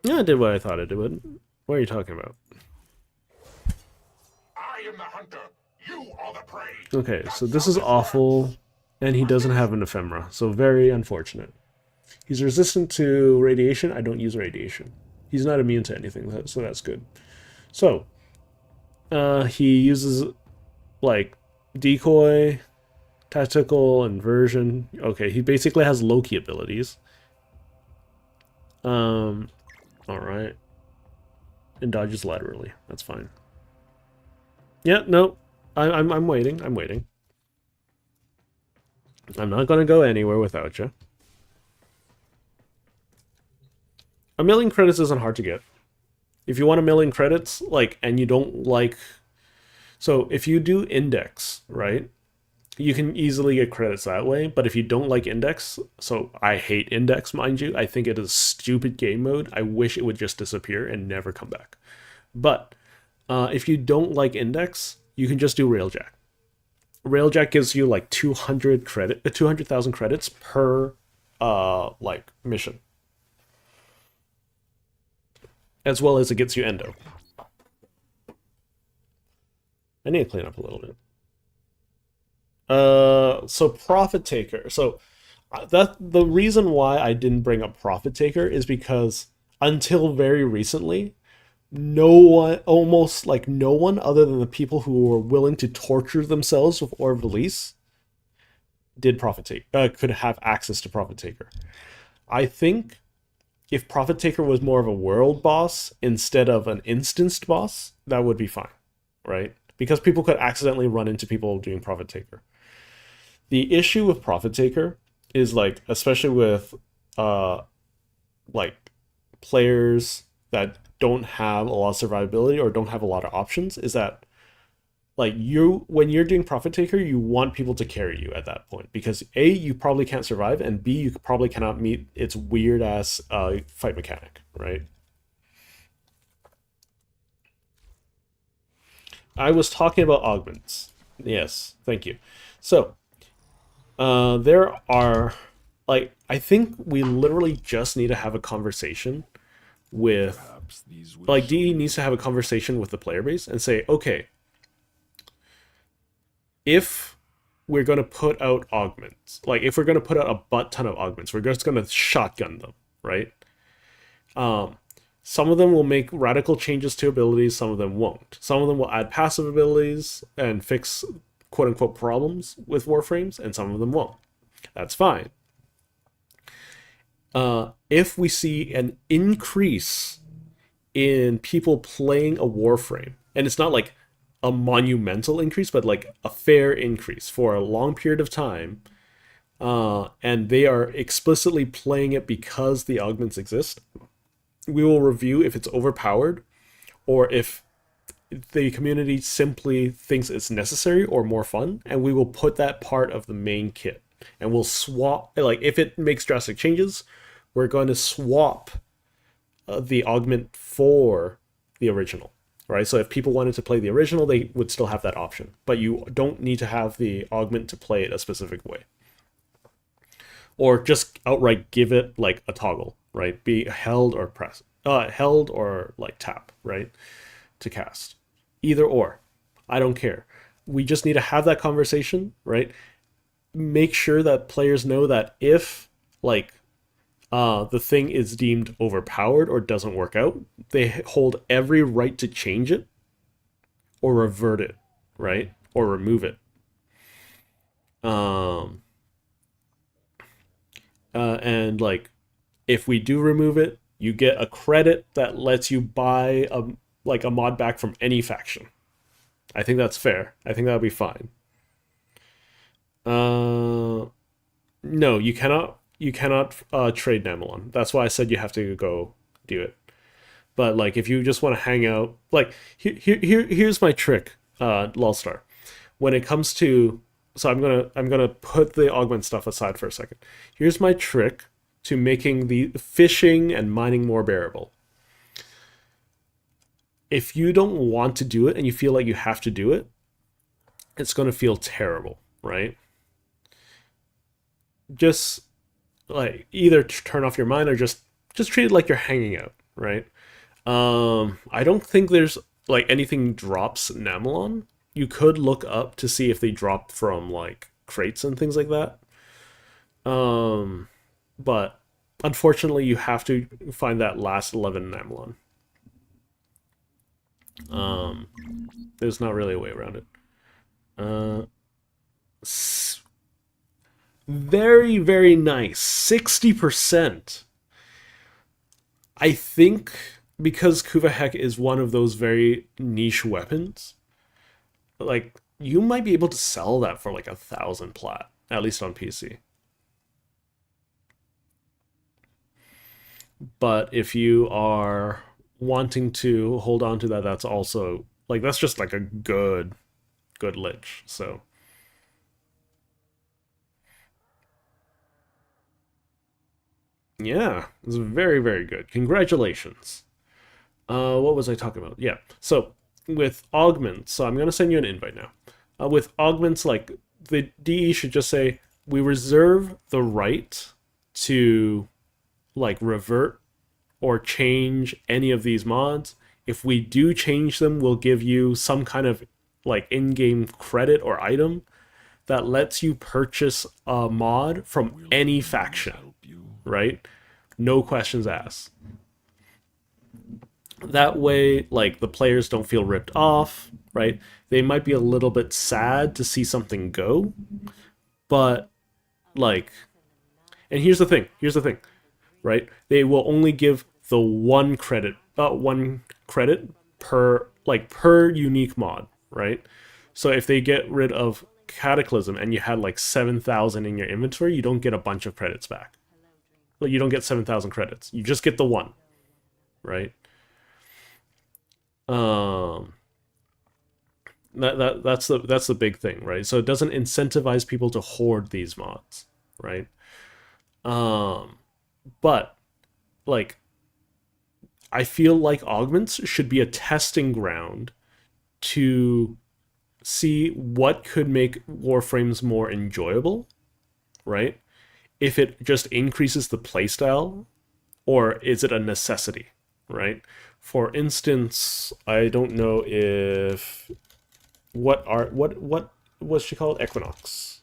Yeah, it did what I thought it would. What are you talking about? I am the hunter. You are the prey. Okay, so this is awful, and he doesn't have an ephemera, so very unfortunate. He's resistant to radiation. I don't use radiation. He's not immune to anything, so that's good. So, he uses, like, decoy, tactical, inversion. Okay, he basically has Loki abilities. Alright. And dodges laterally. That's fine. Yeah, no. I'm waiting. I'm waiting. I'm not gonna go anywhere without you. 1,000,000 credits isn't hard to get. If you want 1,000,000 credits, like, and you don't like... So, if you do index, right? You can easily get credits that way, but if you don't like index, so I hate index, mind you, I think it is stupid game mode. I wish it would just disappear and never come back. But if you don't like index, you can just do railjack. Railjack gives you like 200,000 credits per like mission, as well as it gets you endo. I need to clean up a little bit. So Profit Taker. So that the reason why I didn't bring up Profit Taker is because until very recently, almost no one other than the people who were willing to torture themselves with Orb Release did Profit Taker, could have access to Profit Taker. I think if Profit Taker was more of a world boss instead of an instanced boss, that would be fine, right? Because people could accidentally run into people doing Profit Taker. The issue with Profit Taker is, like, especially with like players that don't have a lot of survivability or don't have a lot of options, is that like when you're doing Profit Taker, you want people to carry you at that point, because A, you probably can't survive, and B, you probably cannot meet its weird ass fight mechanic, right? I was talking about augments. Yes, thank you. So there are, like, I think we literally just need to have a conversation with, like, DE needs to have a conversation with the player base and say, okay, if we're going to put out augments, like, if we're going to put out a butt ton of augments, we're just going to shotgun them, right? Some of them will make radical changes to abilities, some of them won't. Some of them will add passive abilities and fix quote-unquote problems with Warframes, and some of them won't. That's fine. If we see an increase in people playing a Warframe, and it's not like a monumental increase, but like a fair increase for a long period of time, and they are explicitly playing it because the augments exist, we will review if it's overpowered or if the community simply thinks it's necessary or more fun, and we will put that part of the main kit. And we'll swap, like, if it makes drastic changes, we're going to swap the augment for the original, right? So if people wanted to play the original, they would still have that option, but you don't need to have the augment to play it a specific way. Or just outright give it like a toggle, right? Be held or press, held or like tap, right? To cast. Either or. I don't care. We just need to have that conversation, right? Make sure that players know that if, like, the thing is deemed overpowered or doesn't work out, they hold every right to change it or revert it, right? Or remove it. And, like, if we do remove it, you get a credit that lets you buy a mod back from any faction. I think that's fair. I think that'll be fine. No, you cannot trade Namelon. That's why I said you have to go do it. But, like, if you just want to hang out, like, here's my trick, Lulstar. When it comes to, so I'm gonna put the augment stuff aside for a second. Here's my trick to making the fishing and mining more bearable. If you don't want to do it and you feel like you have to do it, it's going to feel terrible, right? Just, like, either turn off your mind or just treat it like you're hanging out, right? I don't think there's, like, anything drops Namelon. You could look up to see if they drop from, like, crates and things like that. But unfortunately, you have to find that last 11 Namelon. There's not really a way around it. Very, very nice. 60%. I think because Kuvahek is one of those very niche weapons, like, you might be able to sell that for like 1,000 plat, at least on PC. But if you are wanting to hold on to that, that's also like, that's just like a good lich. So yeah, it's very, very good. Congratulations. What was I talking about? Yeah. So with augments, so I'm gonna send you an invite now. With augments, like, the DE should just say, we reserve the right to like revert or change any of these mods. If we do change them, we'll give you some kind of like in-game credit or item that lets you purchase a mod from any faction, right? No questions asked. That way, like, the players don't feel ripped off, right? They might be a little bit sad to see something go, but like, and here's the thing, right? They will only give the one credit per unique mod, right? So if they get rid of Cataclysm and you had like 7,000 in your inventory, you don't get a bunch of credits back. Well, you don't get 7,000 credits. You just get the one, right? That's the big thing, right? So it doesn't incentivize people to hoard these mods, right? But like, I feel like augments should be a testing ground to see what could make Warframes more enjoyable, right? If it just increases the playstyle, or is it a necessity, right? For instance, I don't know if what was she called? Equinox.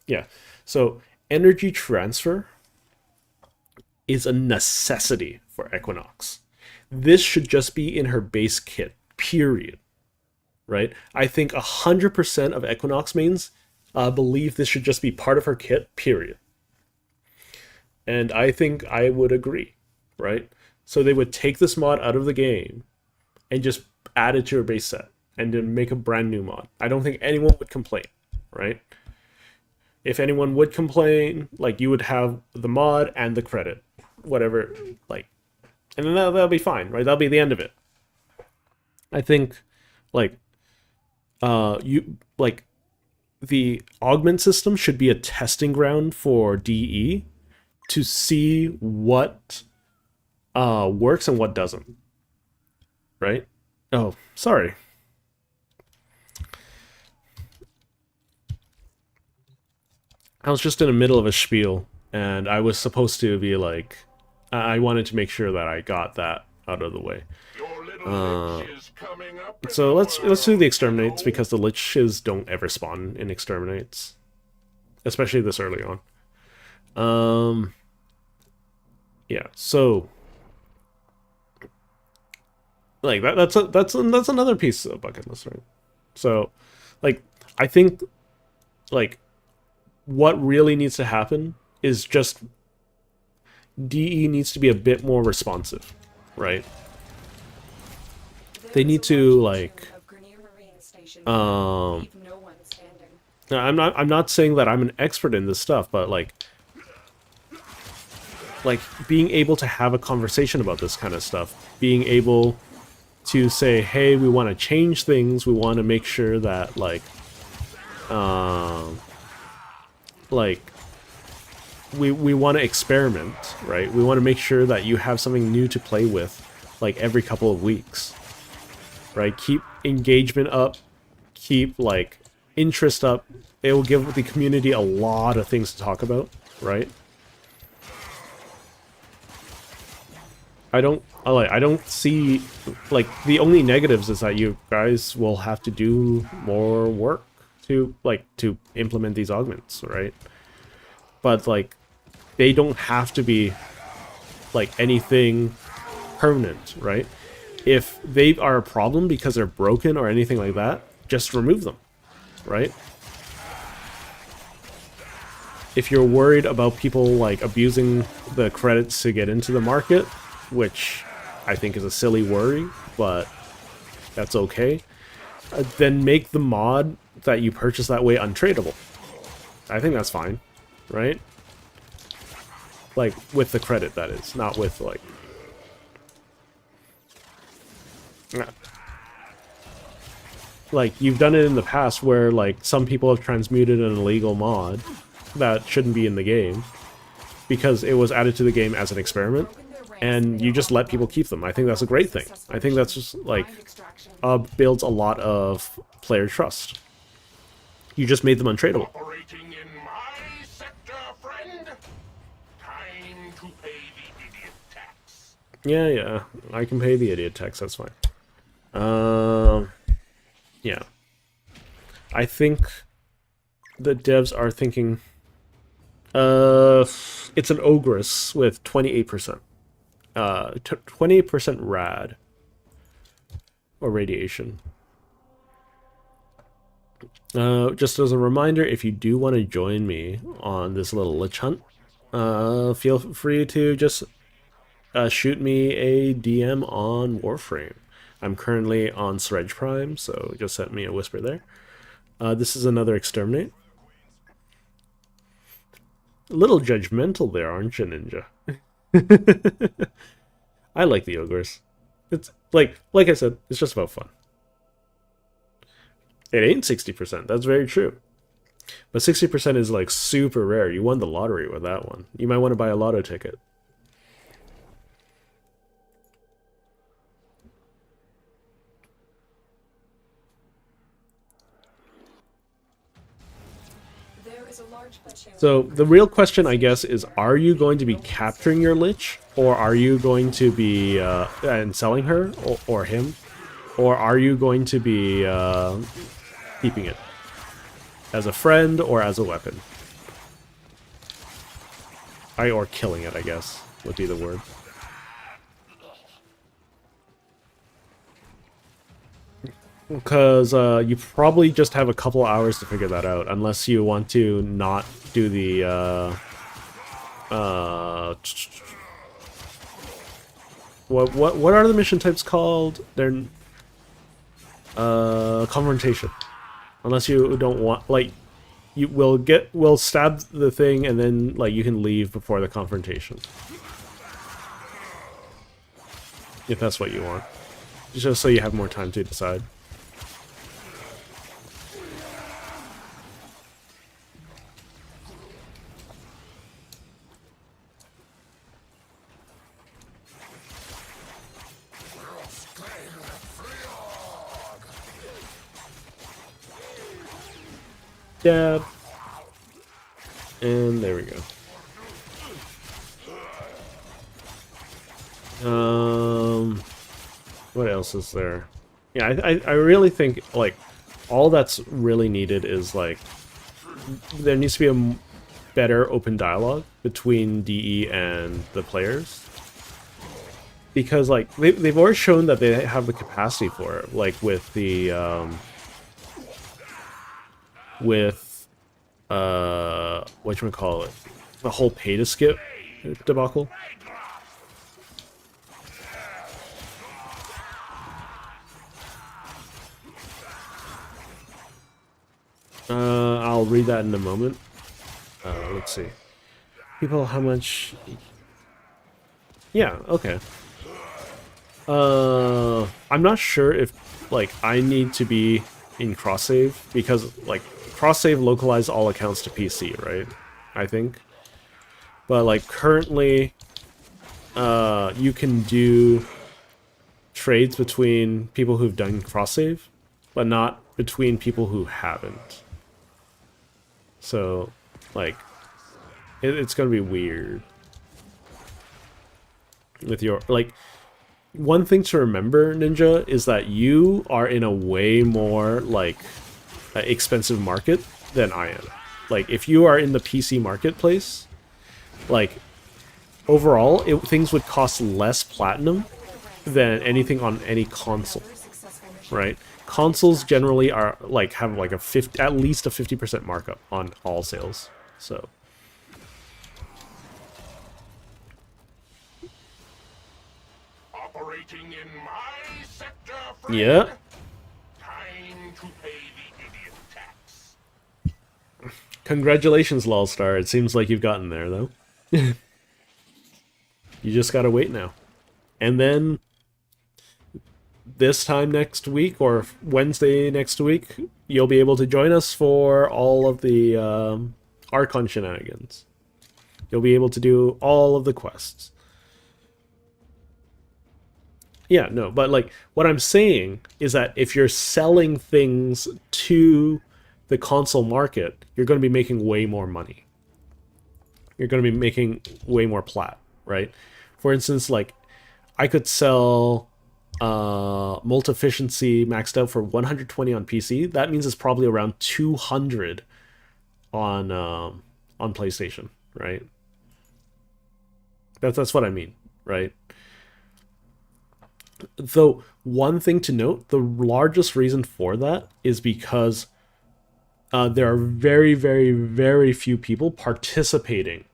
Yeah. So energy transfer is a necessity for Equinox. This should just be in her base kit, period. Right? I think 100% of Equinox mains believe this should just be part of her kit, period. And I think I would agree, right? So they would take this mod out of the game and just add it to her base set and then make a brand new mod. I don't think anyone would complain, right? If anyone would complain, like, you would have the mod and the credit, whatever, like, and then that'll be fine, right? That'll be the end of it. I think, like, the augment system should be a testing ground for DE to see what works and what doesn't, right? Oh, sorry. I was just in the middle of a spiel, and I was supposed to be like, I wanted to make sure that I got that out of the way. So let's do the exterminates, because the liches don't ever spawn in exterminates, especially this early on. Yeah, so like that's another piece of bucket list, right? So, like, I think, like, what really needs to happen is just DE needs to be a bit more responsive, right? They need to, like, I'm not saying that I'm an expert in this stuff, but like being able to have a conversation about this kind of stuff, being able to say, hey, we want to change things, we want to make sure that we want to experiment, right? We want to make sure that you have something new to play with, like, every couple of weeks, right? Keep engagement up, keep, like, interest up. It will give the community a lot of things to talk about, right? I don't see, like, the only negatives is that you guys will have to do more work to implement these augments, right? But, like, they don't have to be, like, anything permanent, right? If they are a problem because they're broken or anything like that, just remove them, right? If you're worried about people, like, abusing the credits to get into the market, which I think is a silly worry, but that's okay. Then make the mod that you purchase that way untradeable. I think that's fine, right? Like, with the credit, that is, not with, like... Like, you've done it in the past where, like, some people have transmuted an illegal mod that shouldn't be in the game because it was added to the game as an experiment, and you just let people keep them. I think that's a great thing. I think that's just, like, builds a lot of player trust. You just made them untradeable. Operating in my sector, friend. Time to pay the idiot tax. Yeah, I can pay the idiot tax, that's fine. Yeah. I think the devs are thinking, it's an ogress with 28%. 28% rad. Or radiation. Just as a reminder, if you do want to join me on this little Lich hunt, feel free to just shoot me a DM on Warframe. I'm currently on Sredge Prime, so just send me a whisper there. This is another exterminate. A little judgmental there, aren't you, Ninja? I like the ogres. It's like I said, it's just about fun. It ain't 60%, that's very true. But 60% is like super rare. You won the lottery with that one. You might want to buy a lotto ticket. So the real question, I guess, is are you going to be capturing your Lich? Or are you going to be and selling her or him? Or are you going to be keeping it as a friend or as a weapon? Or killing it, I guess, would be the word. Because you probably just have a couple hours to figure that out, unless you want to not do the what are the mission types called? They're confrontation. Unless you don't want, like, you will stab the thing and then, like, you can leave before the confrontation. If that's what you want. Just so you have more time to decide. Dab. And there we go. What else is there? Yeah, I really think, like, all that's really needed is, like, there needs to be a better open dialogue between DE and the players. Because, like, they've already shown that they have the capacity for it, like, with the, whatchamacallit, the whole pay to skip debacle. I'll read that in a moment. Let's see. People, how much... Yeah, okay. I'm not sure if, like, I need to be in cross-save, because, like, cross-save localize all accounts to PC, right? I think. But, like, currently, you can do trades between people who've done cross-save, but not between people who haven't. So, like, it's gonna be weird. With your, like, one thing to remember, Ninja, is that you are in a way more, like, expensive market than I am. Like, if you are in the PC marketplace, like, overall, things would cost less platinum than anything on any console, right? Consoles generally are, like, have, like, at least a 50% markup on all sales, so... Waiting in my sector, friend. Yeah. Time to pay the idiot tax. Congratulations, Lolstar. It seems like you've gotten there, though. You just gotta wait now. And then this time next week, or Wednesday next week, you'll be able to join us for all of the Archon shenanigans. You'll be able to do all of the quests. Yeah, no, but like, what I'm saying is that if you're selling things to the console market, you're going to be making way more money. You're going to be making way more plat, right? For instance, like, I could sell Multi-Efficiency maxed out for 120 on PC. That means it's probably around 200 on PlayStation, right? That's what I mean, right? Though, one thing to note, the largest reason for that is because there are very, very, very few people participating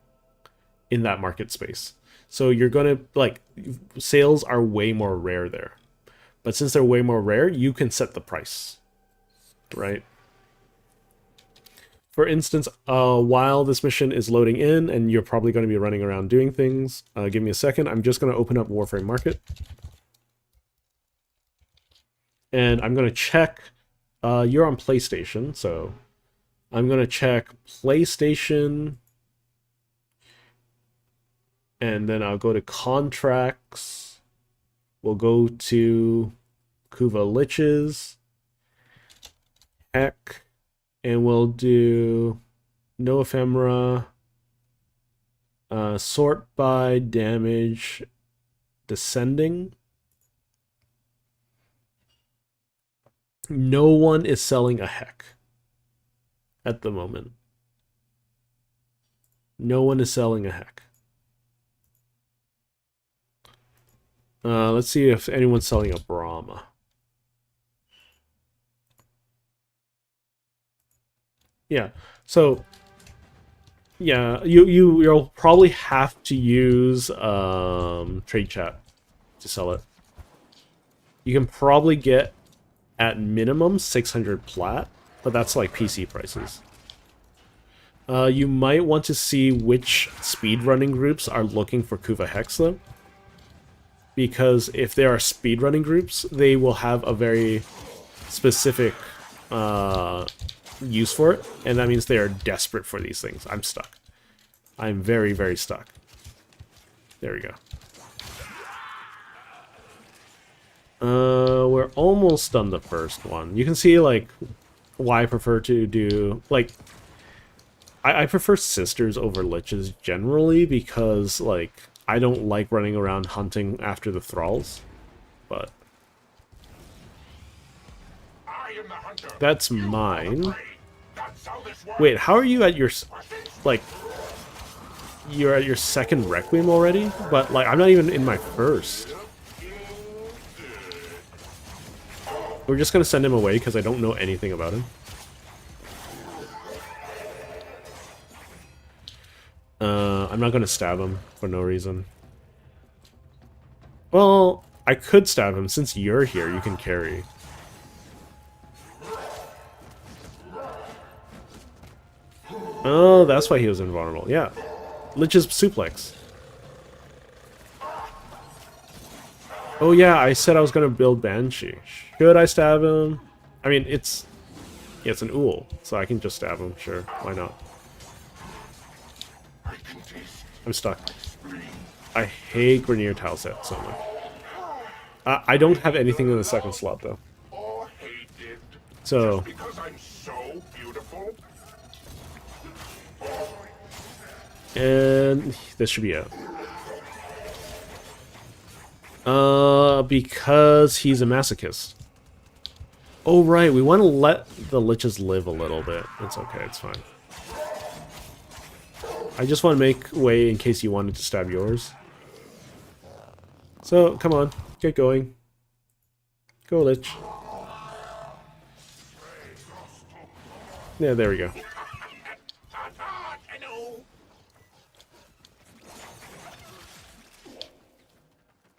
in that market space. So you're going to, like, sales are way more rare there. But since they're way more rare, you can set the price, right? For instance, while this mission is loading in, and you're probably going to be running around doing things, give me a second. I'm just going to open up Warframe Market. And I'm going to check, you're on PlayStation, so I'm going to check PlayStation, and then I'll go to Contracts, we'll go to Kuva Liches, Heck, and we'll do No Ephemera, Sort by Damage, Descending. No one is selling a Heck at the moment. No one is selling a Heck. Let's see if anyone's selling a Brahma. Yeah, so yeah, you'll probably have to use trade chat to sell it. You can probably get at minimum 600 plat, but that's like PC prices. You might want to see which speedrunning groups are looking for Kuva Hex though, because if there are speedrunning groups, they will have a very specific use for it, and that means they are desperate for these things. I'm stuck. I'm very, very stuck. There we go. We're almost done the first one. You can see, like, why I prefer to do, like, I prefer sisters over liches generally because, like, I don't like running around hunting after the thralls, but that's mine. Wait, how are you at your, like, you're at your second Requiem already? But, like, I'm not even in my first. We're just gonna send him away because I don't know anything about him. I'm not gonna stab him for no reason. Well, I could stab him. Since you're here, you can carry. Oh, that's why he was invulnerable. Yeah. Lich's suplex. Oh yeah, I said I was gonna build Banshee. Should I stab him? I mean, it's an Uul, so I can just stab him. Sure, why not? I'm stuck. I hate Grenier Tile Set so much. I don't have anything in the second slot though. So and this should be out. Because he's a masochist. Oh, right, we want to let the liches live a little bit. It's okay, it's fine. I just want to make way in case you wanted to stab yours. So, come on, get going. Go, Lich. Yeah, there we go.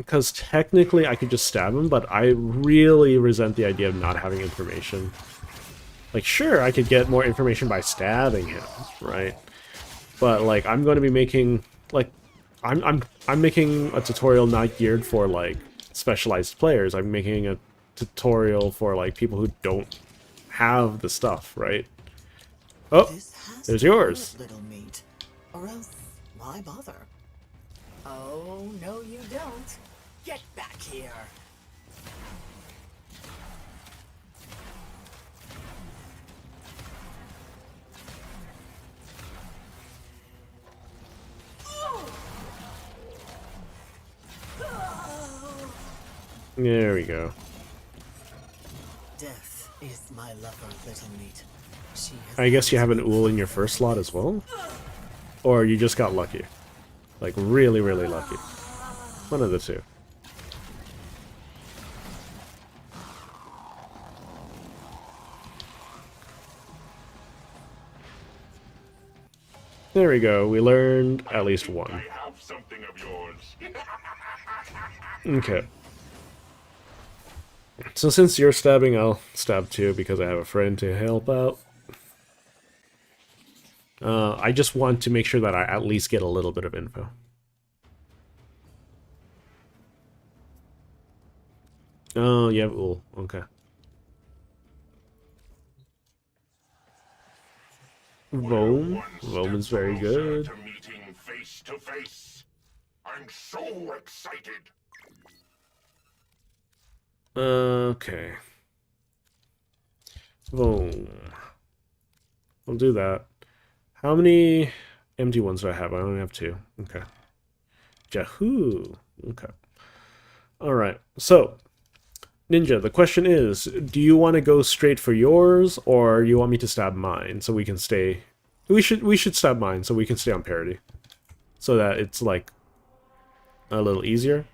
because technically I could just stab him, but I really resent the idea of not having information. Like, sure, I could get more information by stabbing him, right? But like, I'm going to be making like, I'm making a tutorial not geared for like specialized players. I'm making a tutorial for like people who don't have the stuff, right? Oh, there's yours. Little meat, or else why bother? Oh no, you don't. Get back here. There we go. Death is my lover, little meat. I guess you have an Ool in your first slot as well? Or you just got lucky? Like, really, really lucky. One of the two. There we go. We learned at least one. I have something of yours. Okay. So since you're stabbing, I'll stab too because I have a friend to help out. I just want to make sure that I at least get a little bit of info. Oh, yeah, Ool. Okay. Vohm. Vohm is very good. Meeting face to face. I'm so excited. Okay. Boom. We'll do that. How many empty ones do I have? I only have 2. Okay. Jahoo. Okay. Alright. So, Ninja, the question is, do you want to go straight for yours, or you want me to stab mine so we can stay... We should stab mine so we can stay on parity. So that it's, like, a little easier.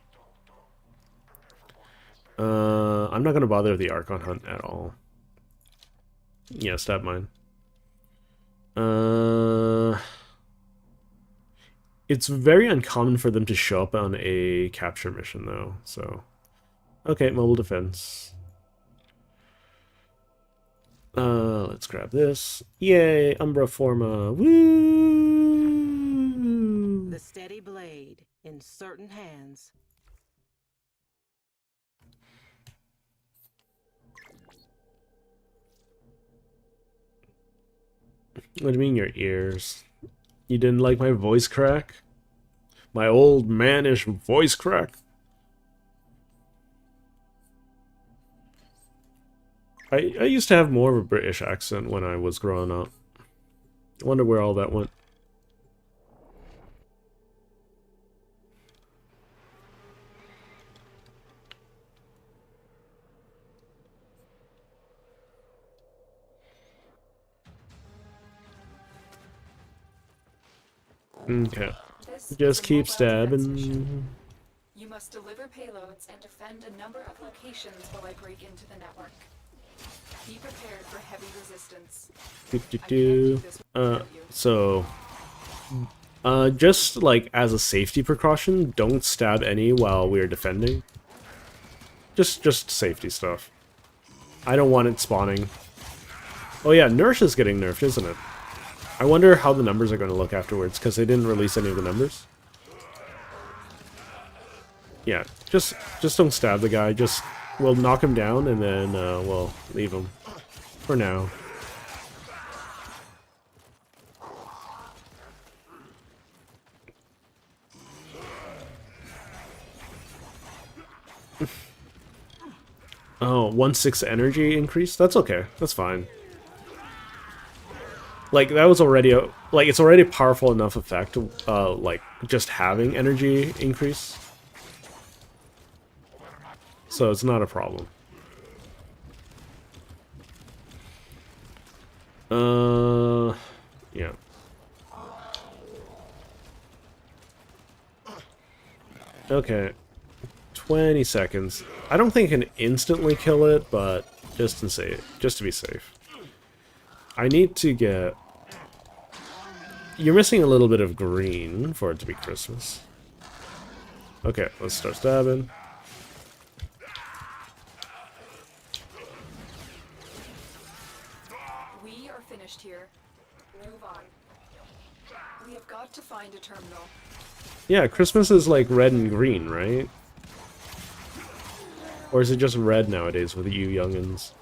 I'm not going to bother the Archon Hunt at all. Yeah, stab mine. It's very uncommon for them to show up on a capture mission, though, so... Okay, mobile defense. Let's grab this. Yay, Umbra Forma. Woo! The steady blade in certain hands. What do you mean your ears? You didn't like my voice crack? My old mannish voice crack? I used to have more of a British accent when I was growing up. I wonder where all that went. Okay. Just keep stabbing. You must deliver payloads and defend a number of locations while I break into the network. Be prepared for heavy resistance. Just like as a safety precaution, don't stab any while we're defending. Just safety stuff. I don't want it spawning. Oh yeah, Nurse is getting nerfed, isn't it? I wonder how the numbers are going to look afterwards, because they didn't release any of the numbers. Yeah, just don't stab the guy. Just we'll knock him down and then we'll leave him for now. Oh, 1/6 energy increase? That's okay. That's fine. Like, that was already a... Like, it's already a powerful enough effect, like, just having energy increase. So it's not a problem. Yeah. Okay. 20 seconds. I don't think I can instantly kill it, but just to be safe. I need to get... You're missing a little bit of green for it to be Christmas. Okay, let's start stabbing. We are finished here. Move on. We have got to find a terminal. Yeah, Christmas is like red and green, right? Or is it just red nowadays with you youngins?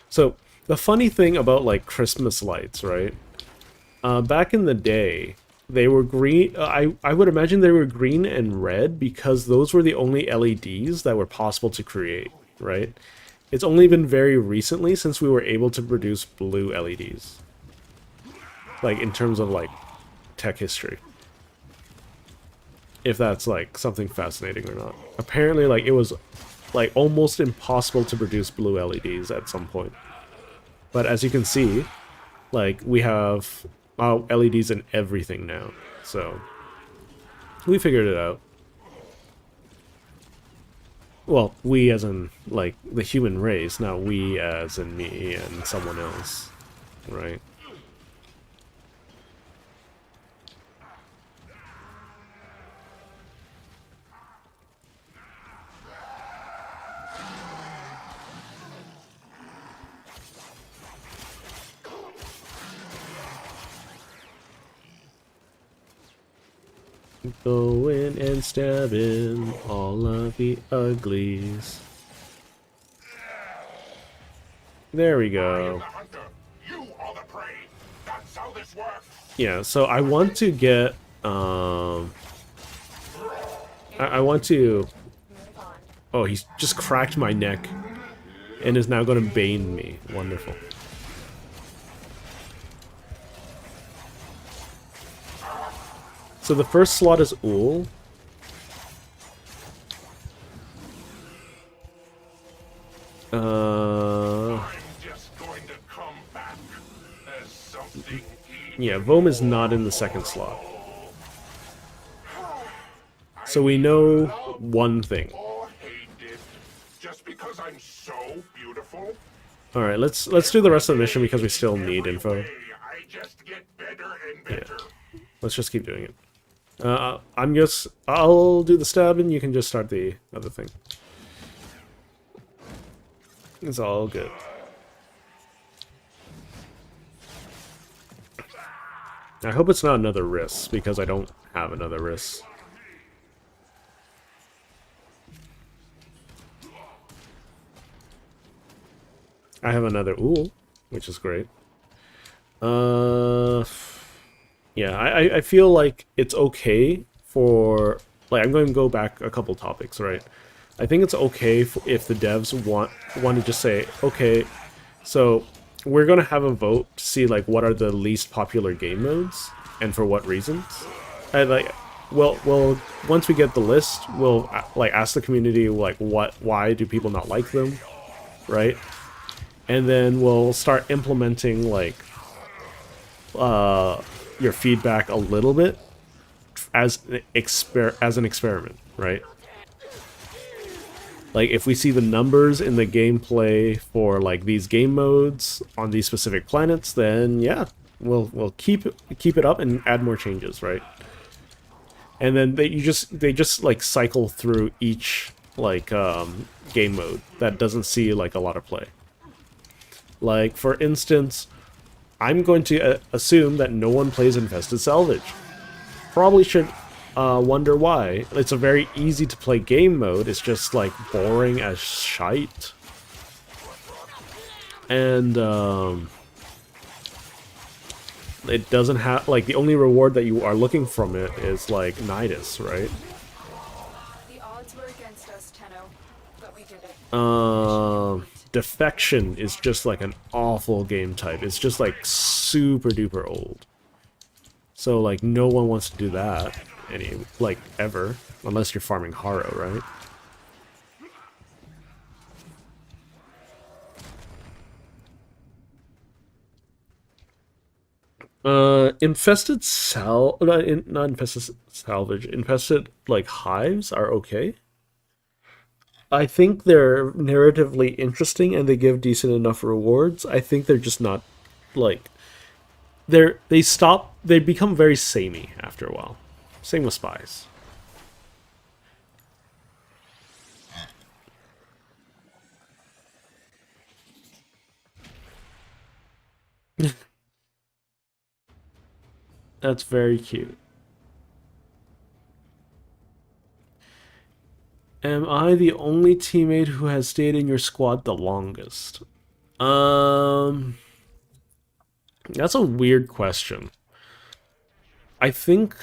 So, the funny thing about like Christmas lights, right? Back in the day, they were green. I would imagine they were green and red because those were the only LEDs that were possible to create, right? It's only been very recently since we were able to produce blue LEDs. Like, in terms of, like, tech history. If that's, like, something fascinating or not. Apparently, like, it was, like, almost impossible to produce blue LEDs at some point. But as you can see, like, we have LEDs in everything now. So, we figured it out. Well, we as in, like, the human race, not we as in me and someone else, right? Going and stabbing all of the uglies. There we go. Yeah, so I want to get, I want to... Oh, he's just cracked my neck and is now going to bane me. Wonderful. So the first slot is Ull. Yeah, Vom is not in the second slot. So we know one thing. Alright, let's do the rest of the mission because we still need info. Yeah. Let's just keep doing it. I'll do the stab and you can just start the other thing. It's all good. I hope it's not another risk, because I don't have another risk. I have another Ull, which is great. Yeah, I feel like it's okay for... Like, I'm going to go back a couple topics, right? I think it's okay if the devs want to just say, okay, so we're going to have a vote to see, like, what are the least popular game modes, and for what reasons. And, like, well, once we get the list, we'll, like, ask the community, like, why do people not like them, right? And then we'll start implementing, like, your feedback a little bit as an experiment, right? Like, if we see the numbers in the gameplay for, like, these game modes on these specific planets, then yeah, we'll keep it up and add more changes, right? And then they just like cycle through each, like, game mode that doesn't see, like, a lot of play. Like, for instance, I'm going to assume that no one plays Infested Salvage. Probably should wonder why. It's a very easy to play game mode. It's just, like, boring as shite. And it doesn't have, like, the only reward that you are looking from it is, like, Nidus, right? The odds were against us, Tenno, but we did it. Defection is just like an awful game type. It's just like super duper old. So like no one wants to do that ever, unless you're farming Harrow, right? Infested like hives are okay. I think they're narratively interesting and they give decent enough rewards. I think they're just not, like, they become very samey after a while. Same with spies. That's very cute. Am I the only teammate who has stayed in your squad the longest? That's a weird question. I think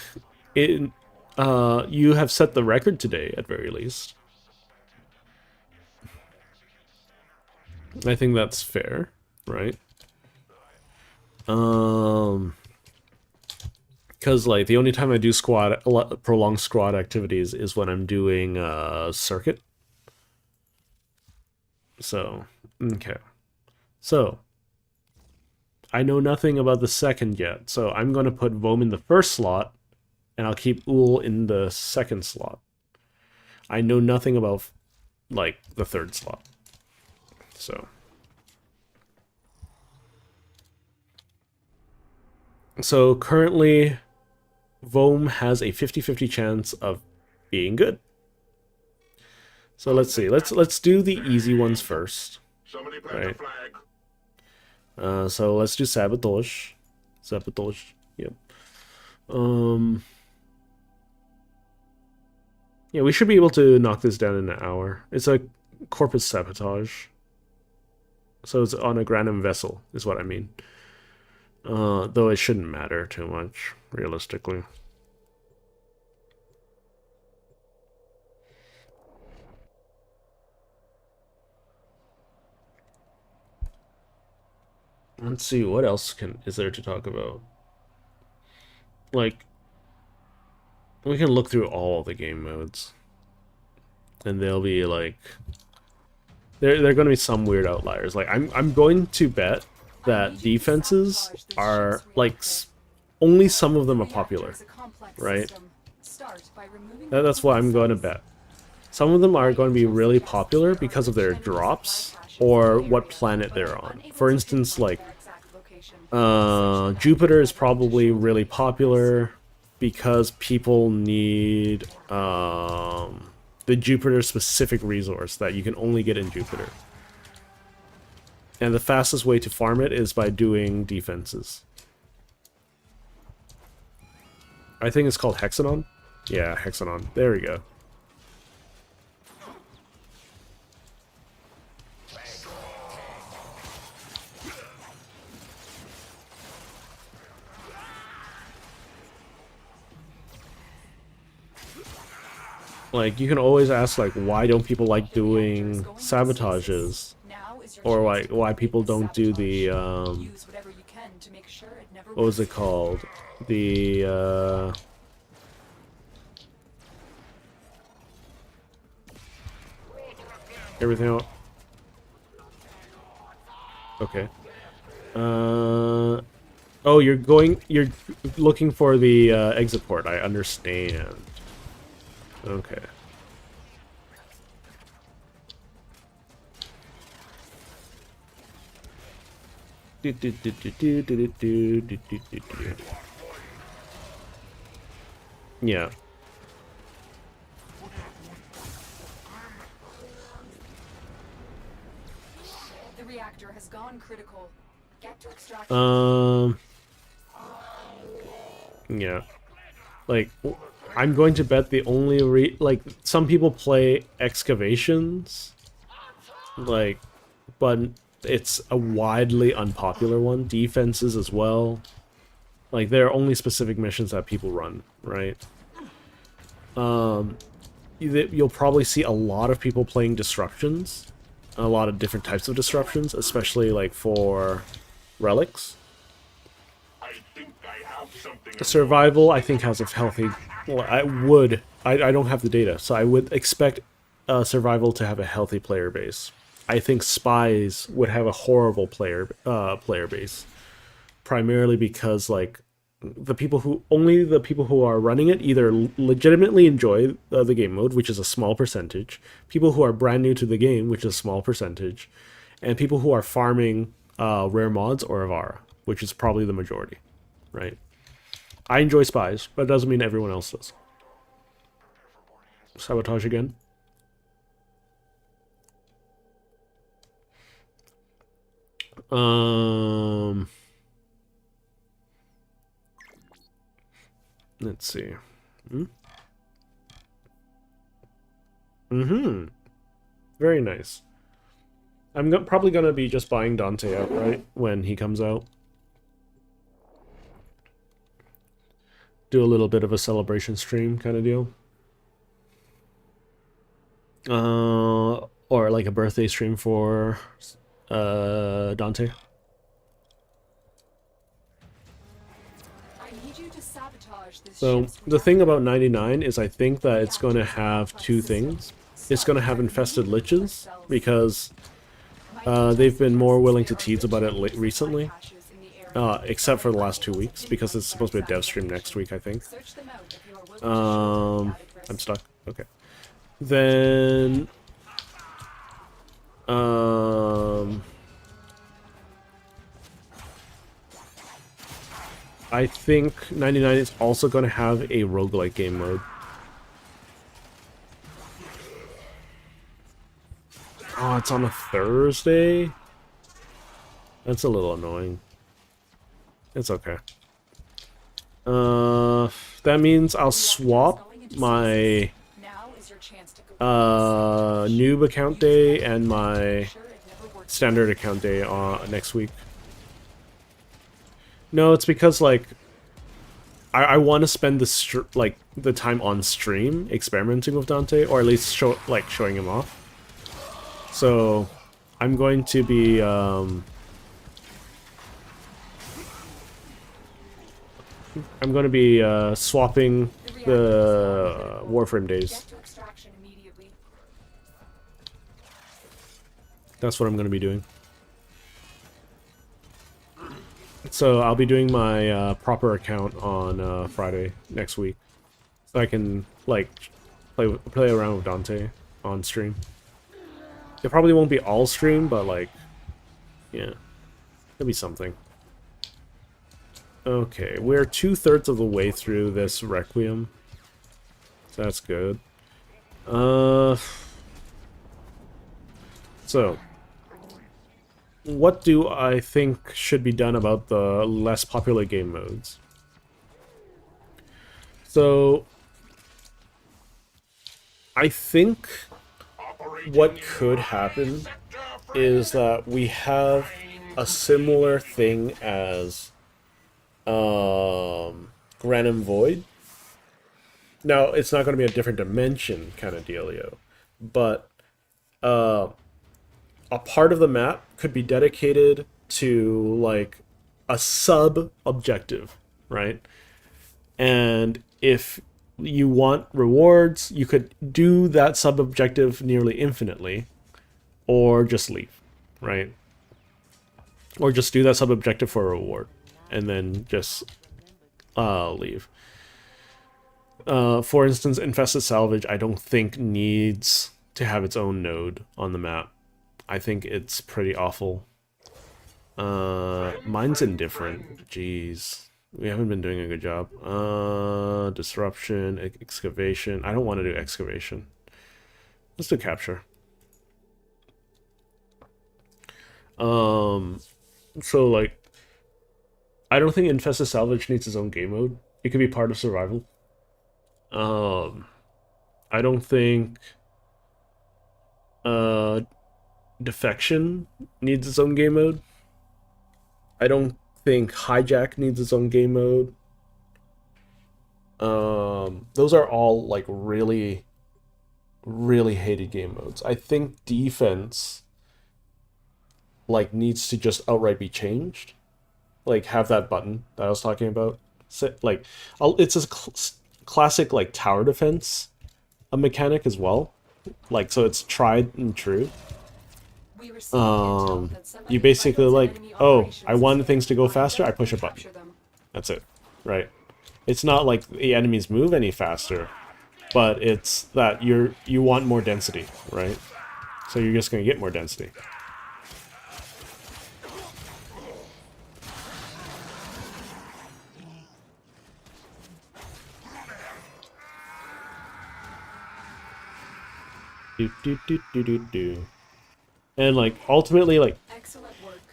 you have set the record today at very least. I think that's fair, right? Because like the only time I do prolonged squad activities is when I'm doing circuit. So, okay. So, I know nothing about the second yet, so I'm going to put Vom in the first slot, and I'll keep Ul in the second slot. I know nothing about, like, the third slot. So. So, currently, Vom has a 50-50 chance of being good. So let's see. Let's do the easy ones first. Right. So let's do Sabotage. Sabotage. Yep. Yeah, we should be able to knock this down in an hour. It's a Corpus Sabotage. So it's on a Granum vessel, is what I mean. Though it shouldn't matter too much, realistically. Let's see, what else is there to talk about? Like, we can look through all the game modes. And they'll be like... There are going to be some weird outliers. Like, I'm going to bet that defenses are, like, only some of them are popular. Right? That's what I'm going to bet. Some of them are going to be really popular because of their drops or what planet they're on. For instance, like, Jupiter is probably really popular because people need the Jupiter-specific resource that you can only get in Jupiter. And the fastest way to farm it is by doing defenses. I think it's called Hexanon. Yeah, Hexanon. There we go. Like, you can always ask, like, why don't people like doing sabotages? Or, like, why people don't do the, what was it called? The, everything else. Okay. Oh, you're looking for the, exit port, I understand. Okay. Yeah. The reactor has gone critical. Get to extract. Yeah. Like, I'm going to bet the only like, some people play excavations, like, but it's a widely unpopular one. Defenses as well. Like, there are only specific missions that people run, right? You'll probably see a lot of people playing disruptions, a lot of different types of disruptions, especially, like, for relics. Survival, I think, has a healthy... Well, I don't have the data, so I would expect survival to have a healthy player base. I think spies would have a horrible player base, primarily because, like, the people who are running it either legitimately enjoy the game mode, which is a small percentage, people who are brand new to the game, which is a small percentage, and people who are farming rare mods or Avara, which is probably the majority, right? I enjoy spies, but it doesn't mean everyone else does. Sabotage again. Let's see. Mm-hmm. Very nice. I'm probably gonna be just buying Dante outright when he comes out. Do a little bit of a celebration stream kind of deal. Or like a birthday stream for Dante. So the thing about 99 is I think that it's going to have two things. It's going to have infested liches because they've been more willing to tease about it recently. Except for the last 2 weeks, because it's supposed to be a dev stream next week, I think. I'm stuck. Okay. Then... I think 99 is also going to have a roguelike game mode. Oh, it's on a Thursday? That's a little annoying. It's okay. That means I'll swap my noob account day and my standard account day next week. No, it's because like I want to spend the time on stream experimenting with Dante, or at least showing him off. So I'm going to be swapping the Warframe days. That's what I'm going to be doing. So I'll be doing my proper account on Friday next week, so I can like play around with Dante on stream. It probably won't be all stream, but like, yeah, it'll be something. Okay, we're 2/3 of the way through this Requiem, so that's good. So, what do I think should be done about the less popular game modes? So, I think what could happen is that we have a similar thing as Granum Void. Now, it's not going to be a different dimension kind of dealio, but a part of the map could be dedicated to like a sub-objective, right? And if you want rewards, you could do that sub-objective nearly infinitely, or just leave, right? Or just do that sub-objective for a reward, and then just leave. For instance, Infested Salvage, I don't think needs to have its own node on the map. I think it's pretty awful. Mine's indifferent. Jeez. We haven't been doing a good job. Disruption, excavation. I don't want to do excavation. Let's do capture. So like, I don't think Infested Salvage needs its own game mode. It could be part of survival. I don't think Defection needs its own game mode. I don't think Hijack needs its own game mode. Those are all like really, really hated game modes. I think Defense like needs to just outright be changed. Like have that button that I was talking about. Like it's a classic like tower defense mechanic as well. Like so it's tried and true. You basically like, oh, I wanted things to go faster, I push a button. That's it, right? It's not like the enemies move any faster, but it's that you want more density, right? So you're just gonna get more density. And like ultimately, like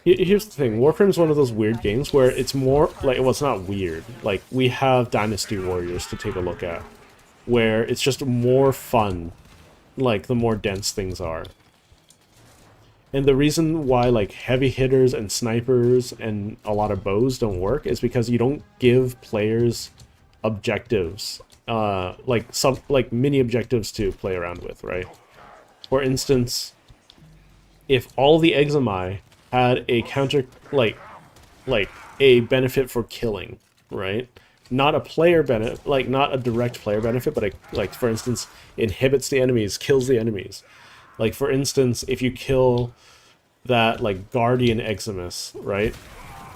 Here's the thing, Warframe's one of those weird games where it's more, like, well, it's not weird. Like, we have Dynasty Warriors to take a look at, where it's just more fun, like, the more dense things are. And the reason why, like, heavy hitters and snipers and a lot of bows don't work is because you don't give players objectives, like mini objectives to play around with, right? For instance, if all the Exami had a counter, like a benefit for killing, right? Not a player benefit, like not a direct player benefit, but like for instance, inhibits the enemies, kills the enemies. Like for instance, if you kill that like Guardian Eximus, right?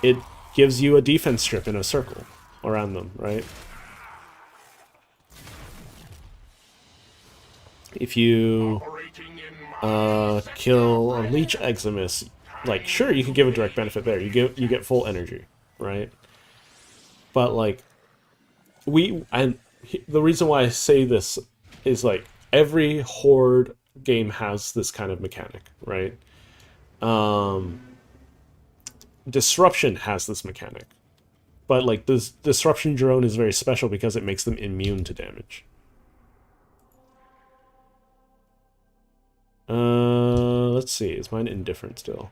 It gives you a defense strip in a circle around them, right? If you kill a Lich Eximus, like sure you can give a direct benefit there. You get full energy, right? But like the reason why I say this is like every Horde game has this kind of mechanic, right? Disruption has this mechanic, but like this Disruption drone is very special because it makes them immune to damage. Let's see, is mine indifferent still?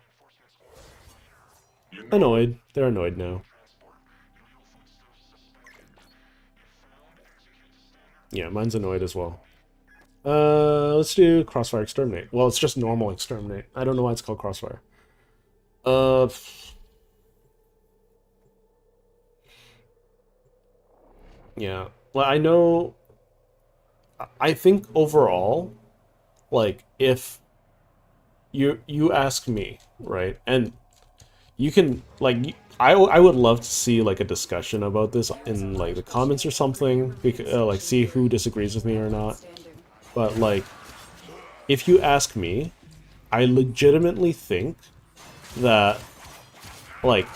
Annoyed. They're annoyed now. Yeah, mine's annoyed as well. Let's do Crossfire Exterminate. Well, it's just normal Exterminate. I don't know why it's called Crossfire. Yeah. Well, I know... I think overall, like, if you ask me, right, and you can, like, I would love to see, like, a discussion about this in, like, the comments or something, because, like, see who disagrees with me or not. But, like, if you ask me, I legitimately think that, like,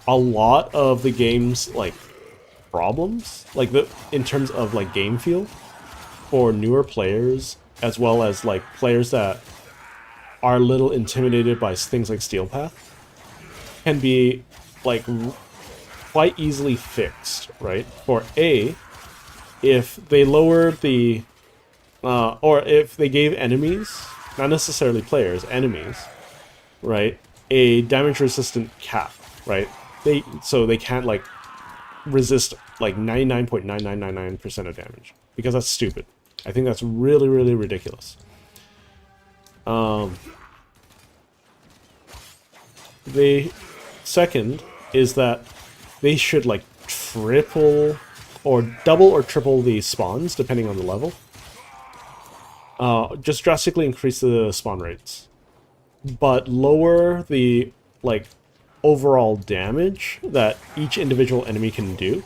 a lot of the game's, like, problems, like, in terms of, like, game feel, for newer players, as well as, like, players that are a little intimidated by things like Steel Path, can be, like, quite easily fixed, right? For A, if they lower the... or if they gave enemies, not necessarily players, enemies, right, a damage-resistant cap, right? So they can't, like, resist, like, 99.9999% of damage. Because that's stupid. I think that's really, really ridiculous. The second is that they should, like, triple or double or triple the spawns, depending on the level. Just drastically increase the spawn rates. But lower the, like, overall damage that each individual enemy can do.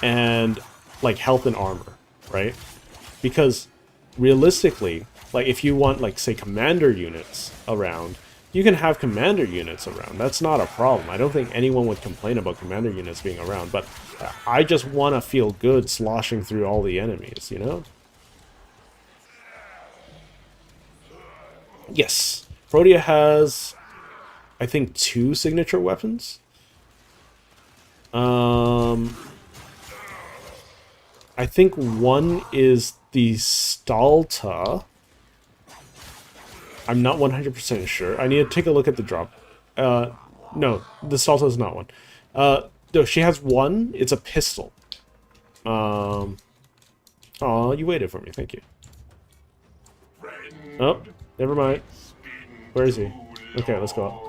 And, like, health and armor, right? Because, realistically, like, if you want, like, say, commander units around, you can have commander units around. That's not a problem. I don't think anyone would complain about commander units being around, but I just want to feel good sloshing through all the enemies, you know? Yes. Protea has, I think, 2 signature weapons. I think one is the Stalta. I'm not 100% sure. I need to take a look at the drop. No, the Stalta is not one. No, she has one. It's a pistol. Oh, you waited for me. Thank you. Oh, never mind. Where is he? Okay, let's go up.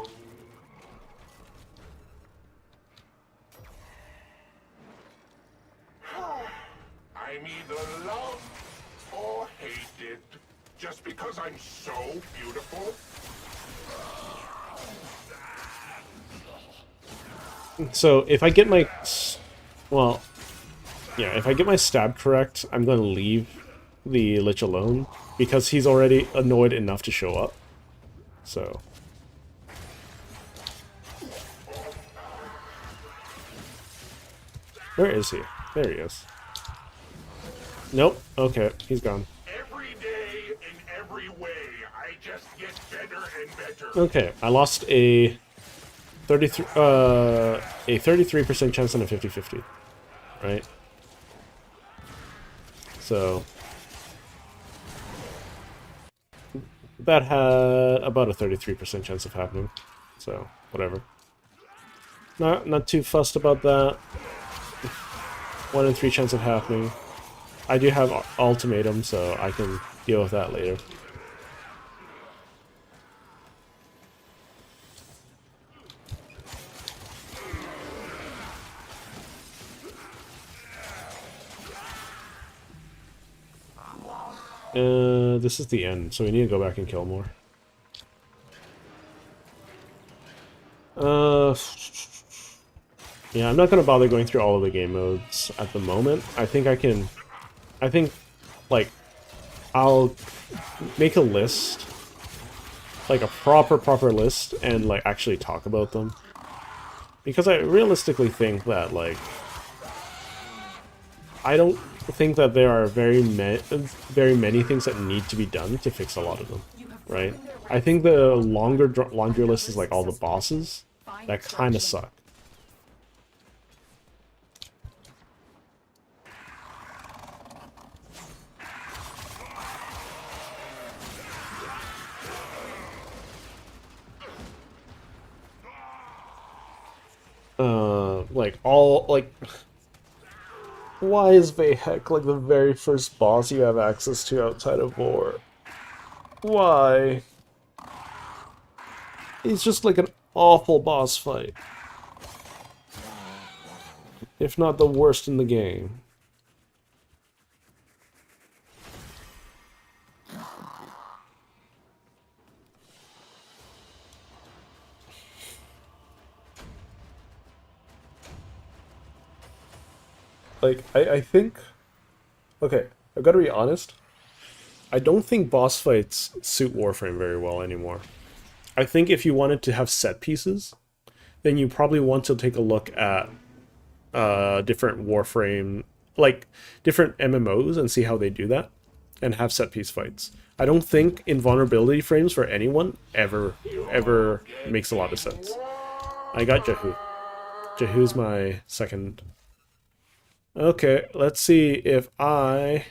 I'm either loved or hated just because I'm so beautiful. So if I get my, well, yeah, if I get my stab correct, I'm going to leave the Lich alone because he's already annoyed enough to show up. So. Where is he? There he is. Nope. Okay, he's gone. Every day, in every way, I just get Okay, I lost a 33% chance and a 50-50, right? So that had about a 33% chance of happening. So whatever. Not too fussed about that. 1 in 3 chance of happening. I do have ultimatum, so I can deal with that later. This is the end, so we need to go back and kill more. Yeah, I'm not gonna bother going through all of the game modes at the moment. I think, like, I'll make a list, like a proper list, and, like, actually talk about them. Because I realistically think that, like, I don't think that there are very many things that need to be done to fix a lot of them, right? I think the longer laundry list is like all the bosses that kind of suck. Why is Vahek like the very first boss you have access to outside of war? Why? He's just like an awful boss fight. If not the worst in the game. Like, I think... Okay, I've got to be honest. I don't think boss fights suit Warframe very well anymore. I think if you wanted to have set pieces, then you probably want to take a look at different Warframe, like, different MMOs and see how they do that, and have set piece fights. I don't think invulnerability frames for anyone ever makes a lot of sense. I got Jehu. Jehu's my second... Okay, let's see if I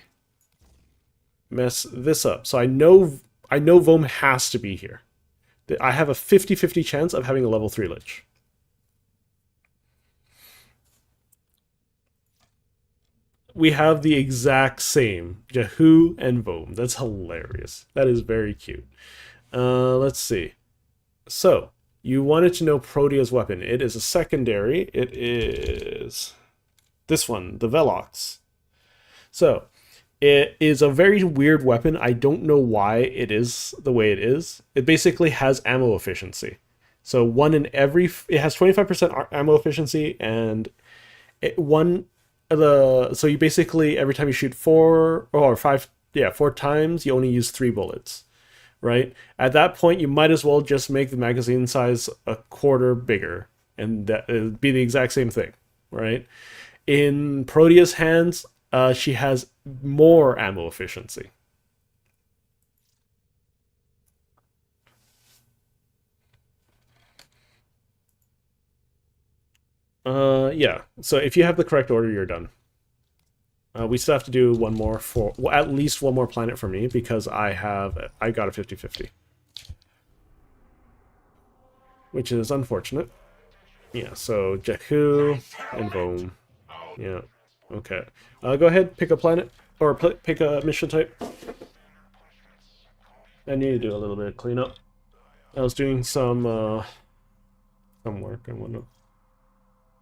mess this up. So I know Vom has to be here. I have a 50-50 chance of having a level 3 Lich. We have the exact same Jehu and Vom. That's hilarious. That is very cute. Let's see. So, you wanted to know Protea's weapon. It is a secondary. It is... this one, the Velox. So, it is a very weird weapon. I don't know why it is the way it is. It basically has ammo efficiency. So it has 25% ammo efficiency, and so you basically, every time you shoot 4 times, you only use 3 bullets, right? At that point, you might as well just make the magazine size a quarter bigger, and that it'd be the exact same thing, right? In Protea's hands, she has more ammo efficiency. Yeah. So if you have the correct order, you're done. We still have to do one more at least one more planet for me, because I got a 50-50. Which is unfortunate. Yeah, so Jehu and Vom. Yeah, okay. Go ahead, pick a planet, or pick a mission type. I need to do a little bit of cleanup. I was doing some work and whatnot.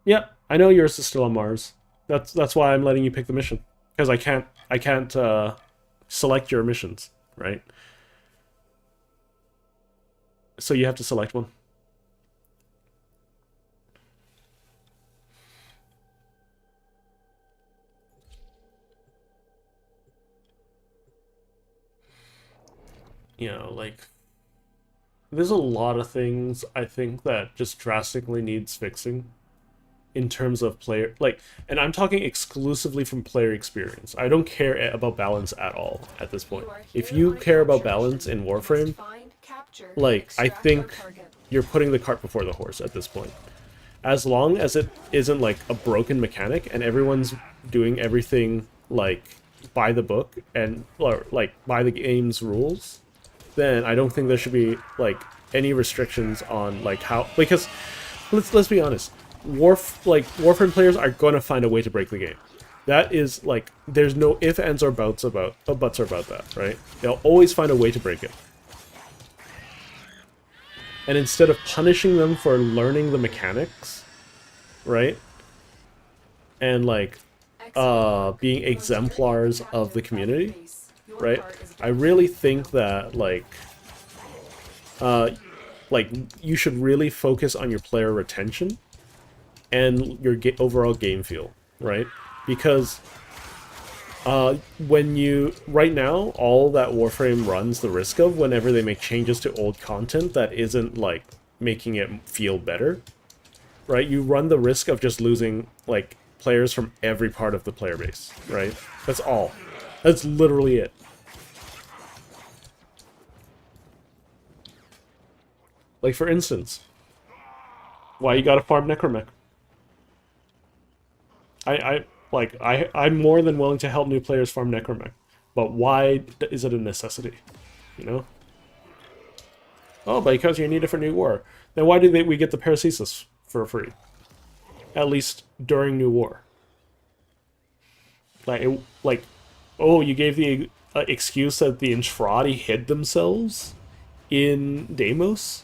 Yeah, I know yours is still on Mars. That's why I'm letting you pick the mission, because I can't select your missions, right? So you have to select one. You know, like, there's a lot of things I think that just drastically needs fixing in terms of player, like, and I'm talking exclusively from player experience. I don't care about balance at all at this point. If you care about balance in Warframe, Capture. like, I Extract think our target. you're putting the cart before the horse at this point. As long as it isn't like a broken mechanic and everyone's doing everything like by the book and or like by the game's rules, then I don't think there should be like any restrictions on like how, because let's be honest, Warframe players are going to find a way to break the game. That is like, there's no ifs, ands, or buts about that, right? They'll always find a way to break it. And instead of punishing them for learning the mechanics, right? And like being exemplars of the community, right? I really think that like you should really focus on your player retention and your overall game feel, right? Because when you, right now, all that Warframe runs the risk of whenever they make changes to old content that isn't, like, making it feel better, right? You run the risk of just losing, like, players from every part of the player base, right? That's all. That's literally it. Like, for instance, why you gotta farm Necromech? I'm more than willing to help new players farm Necromech, but why is it a necessity? You know? Oh, because you need it for New War. Then why do we get the Paracesis for free? At least during New War. Oh, you gave the excuse that the Intrati hid themselves in Deimos?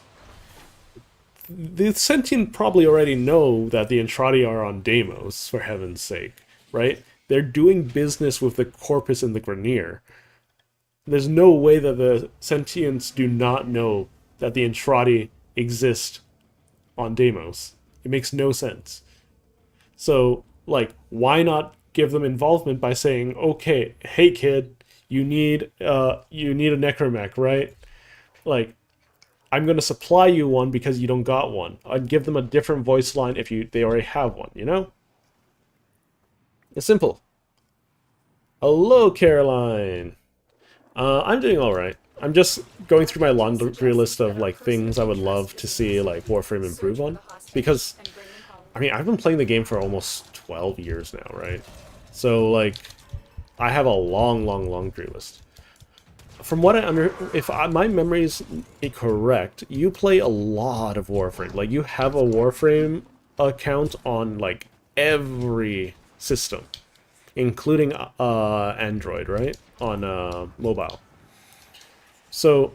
The Sentient probably already know that the Intrati are on Deimos, for heaven's sake, right? They're doing business with the Corpus and the Grineer. There's no way that the Sentients do not know that the Intrati exist on Deimos. It makes no sense. So, like, why not give them involvement by saying, okay, hey kid, you need a Necromech, right? Like, I'm going to supply you one because you don't got one. I'd give them a different voice line if they already have one, you know? It's simple. Hello, Caroline. I'm doing alright. I'm just going through my laundry list of, like, things I would love to see, like, Warframe improve on. Because, I mean, I've been playing the game for almost 12 years now, right? So, like, I have a long laundry list. From what if my memory is correct, you play a lot of Warframe. Like, you have a Warframe account on, like, every system, including Android, right? On mobile. So,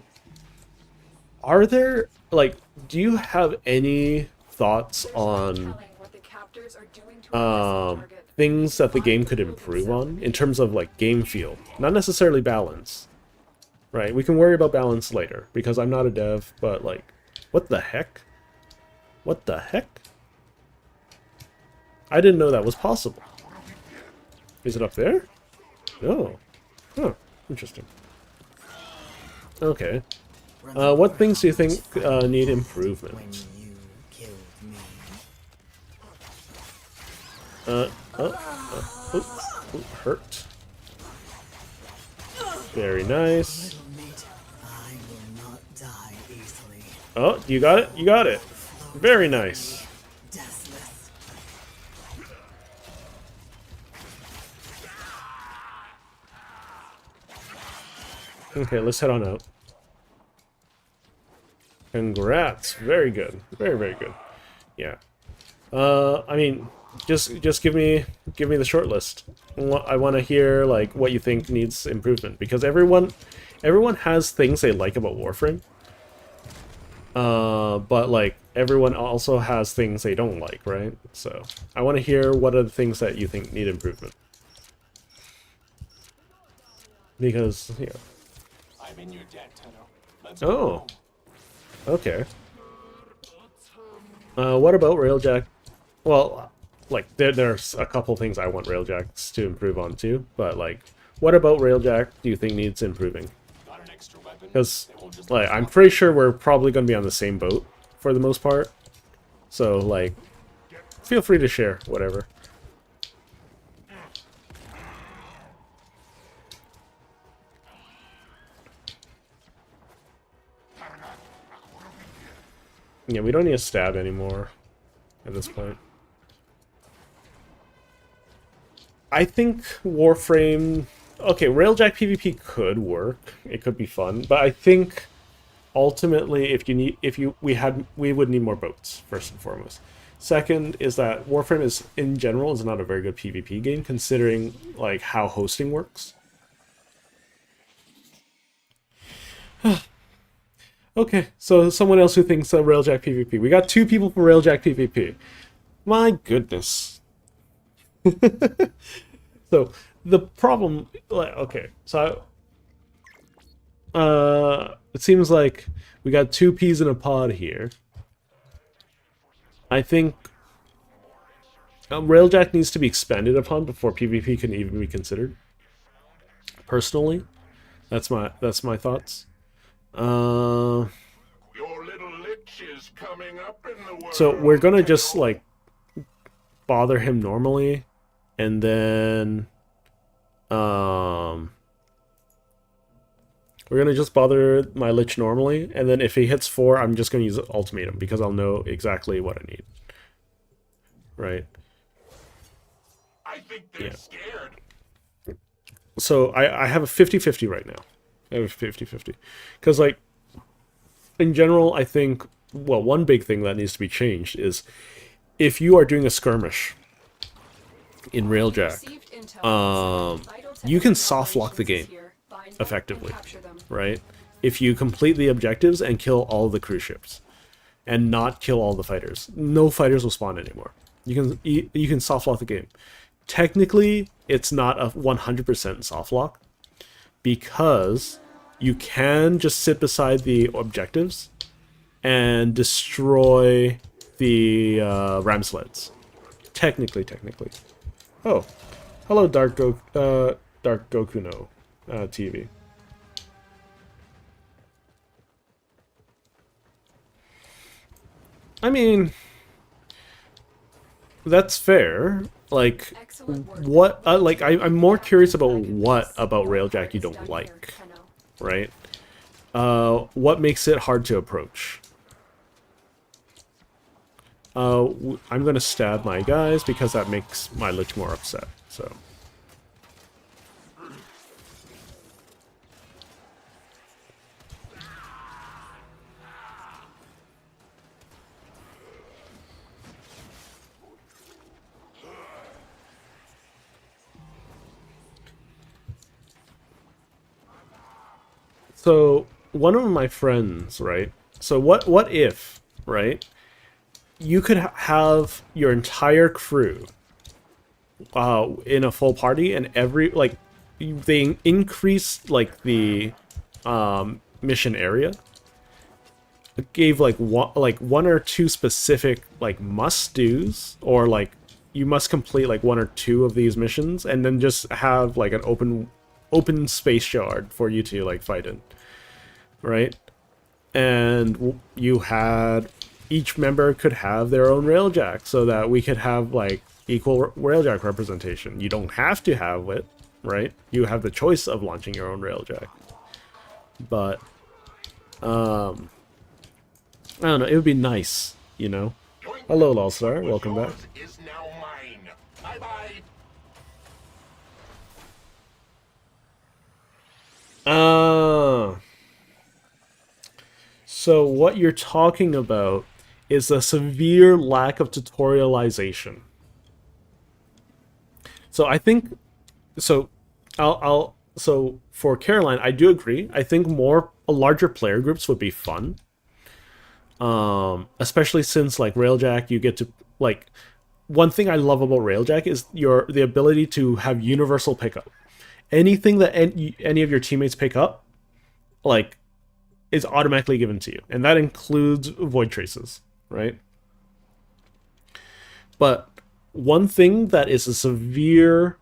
are there, like, do you have any thoughts on things that the game could improve on in terms of, like, game feel? Not necessarily balance. Right, we can worry about balance later, because I'm not a dev, but, like, what the heck? What the heck? I didn't know that was possible. Is it up there? No. Huh, interesting. Okay. What things do you think need improvement? Hurt. Very nice. Oh, you got it? You got it. Very nice. Okay, let's head on out. Congrats. Very good. Very good. Yeah. I mean, just give me the short list. I want to hear, like, what you think needs improvement, because everyone has things they like about Warframe. But, like, everyone also has things they don't like, right? So, I want to hear what are the things that you think need improvement. Because, yeah. I'm in your debt, Tenno. Oh. Okay. What about Railjack? Well, like, there's a couple things I want Railjacks to improve on too, but, like, what about Railjack do you think needs improving? Because, like, I'm pretty sure we're probably going to be on the same boat for the most part. So, like, feel free to share, whatever. Yeah, we don't need a stab anymore at this point. I think Warframe... Okay, Railjack PvP could work. It could be fun, but I think ultimately we would need more boats, first and foremost. Second is that Warframe in general is not a very good PvP game, considering like how hosting works. Okay, so someone else who thinks Railjack PvP. We got 2 people for Railjack PvP. My goodness. So the problem, okay, so it seems like we got 2 peas in a pod here. I think Railjack needs to be expanded upon before PvP can even be considered. Personally, that's my thoughts. Your little Lich is coming up in the world. So we're gonna just like bother him normally, and then we're gonna just bother my Lich normally, and then if he hits 4, I'm just gonna use Ultimatum because I'll know exactly what I need. Right? I think they're scared. So I have a 50-50 right now. I have a 50-50. Because, like, in general, I think, well, one big thing that needs to be changed is if you are doing a skirmish in Railjack, you can soft lock the game effectively, right? If you complete the objectives and kill all the cruise ships and not kill all the fighters, no fighters will spawn anymore. You can soft lock the game. Technically, it's not a 100% soft lock because you can just sit beside the objectives and destroy the ram sleds. Technically. Oh, hello, Dark Gokuno TV. I mean, that's fair. Like, what? I'm more curious about what about Railjack you don't like, right? What makes it hard to approach? I'm gonna stab my guys because that makes my Lich more upset. So. So, one of my friends, right? So what if, right? You could have your entire crew in a full party, and they increased like the mission area. It gave like one or two specific like must-dos, or like you must complete like 1 or 2 of these missions, and then just have like an open space yard for you to like fight in, right? And you had each member could have their own railjack, so that we could have like equal railjack representation. You don't have to have it, right? You have the choice of launching your own railjack, but I don't know, it would be nice, you know. Hello, Lolstar, welcome back. Is now mine. Bye-bye. So what you're talking about is a severe lack of tutorialization. So I think, so so for Caroline, I do agree. I think larger player groups would be fun. Especially since like Railjack, you get to like, one thing I love about Railjack is the ability to have universal pickup. Anything that any of your teammates pick up, like, is automatically given to you, and that includes void traces, right? But one thing that is a severe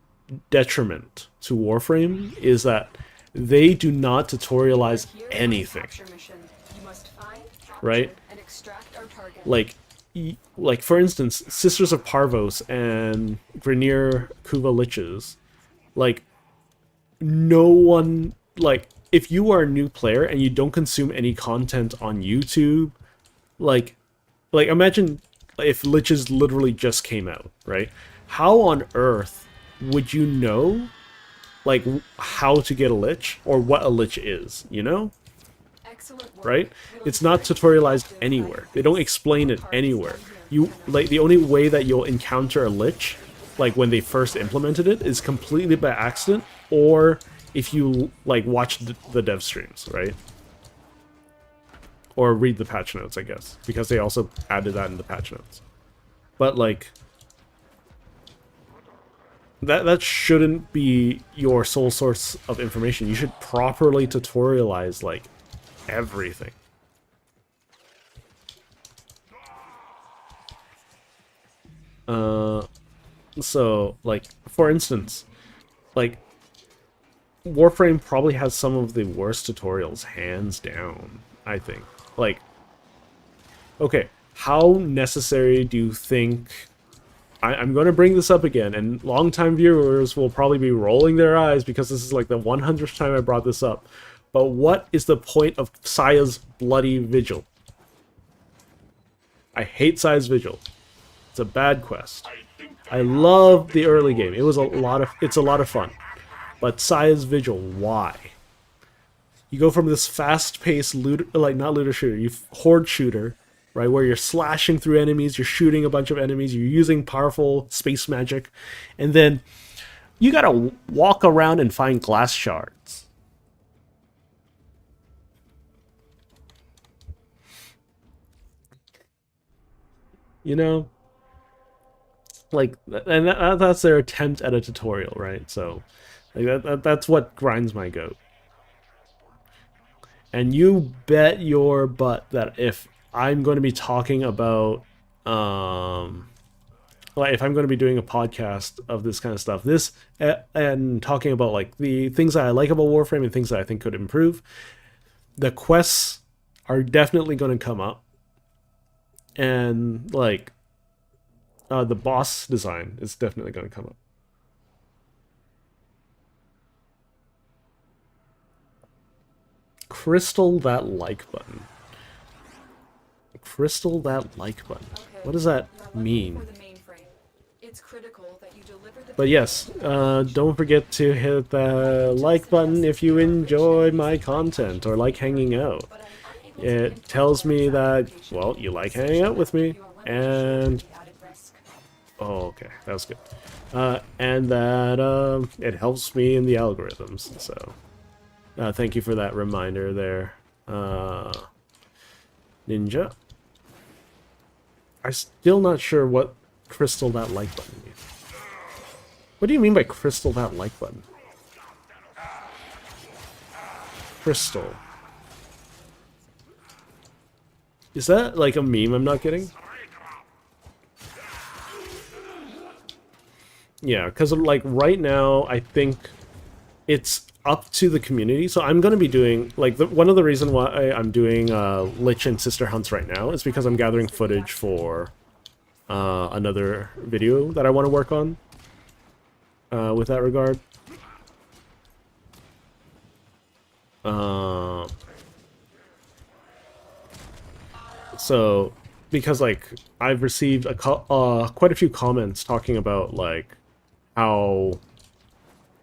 detriment to Warframe is that they do not tutorialize anything, right? Like for instance, Sisters of Parvos and Grineer Kuva Liches, like, no one, like, if you are a new player and you don't consume any content on YouTube, like, like, imagine if liches literally just came out, right? How on earth would you know, like, how to get a lich or what a lich is, you know? Right? It's not tutorialized anywhere. They don't explain it anywhere. You, like, the only way that you'll encounter a lich, like when they first implemented it, is completely by accident, or if you, like, watch the dev streams, right? Or read the patch notes, I guess, because they also added that in the patch notes. But, like, that shouldn't be your sole source of information. You should properly tutorialize, like, everything. So, like, for instance, like, Warframe probably has some of the worst tutorials, hands down, I think. Like, okay, how necessary do you think... I'm going to bring this up again, and longtime viewers will probably be rolling their eyes because this is like the 100th time I brought this up. But what is the point of Saya's Bloody Vigil? I hate Saya's Vigil. It's a bad quest. I love the early game. It's a lot of fun. But Saya's Vigil, why? You go from this fast-paced not looter shooter, horde shooter, right, where you're slashing through enemies, you're shooting a bunch of enemies, you're using powerful space magic, and then you gotta walk around and find glass shards. You know? Like, and that's their attempt at a tutorial, right? So, like, that's what grinds my goat. And you bet your butt that if I'm going to be talking about, like, if I'm going to be doing a podcast of this kind of stuff, and talking about, like, the things that I like about Warframe and things that I think could improve, the quests are definitely going to come up. And, like, the boss design is definitely going to come up. Crystal that like button. Crystal that like button. What does that mean? But yes, don't forget to hit the like button if you enjoy my content or like hanging out. It tells me that, well, you like hanging out with me, and... Oh, okay, that was good. And that it helps me in the algorithms, so... thank you for that reminder there, Ninja. I'm still not sure what crystal that like button means. What do you mean by crystal that like button? Crystal. Is that like a meme I'm not getting? Yeah, because like right now, I think it's up to the community. So I'm going to be doing, like, one of the reasons why I'm doing Lich and Sister hunts right now is because I'm gathering footage for another video that I want to work on with that regard. So, because, like, I've received quite a few comments talking about, like, how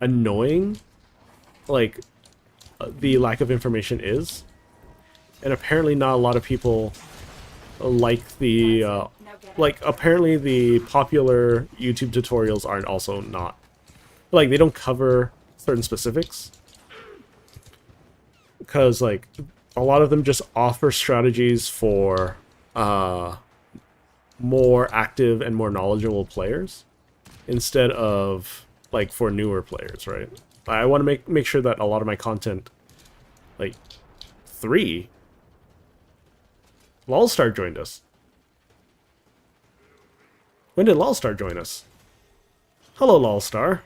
annoying, like, the lack of information is, and apparently not a lot of people like the like, apparently the popular YouTube tutorials aren't also not, like, they don't cover certain specifics, because, like, a lot of them just offer strategies for more active and more knowledgeable players instead of, like, for newer players, right? I want to make sure that a lot of my content, like, 3, Lolstar joined us. When did Lolstar join us? Hello, Lolstar.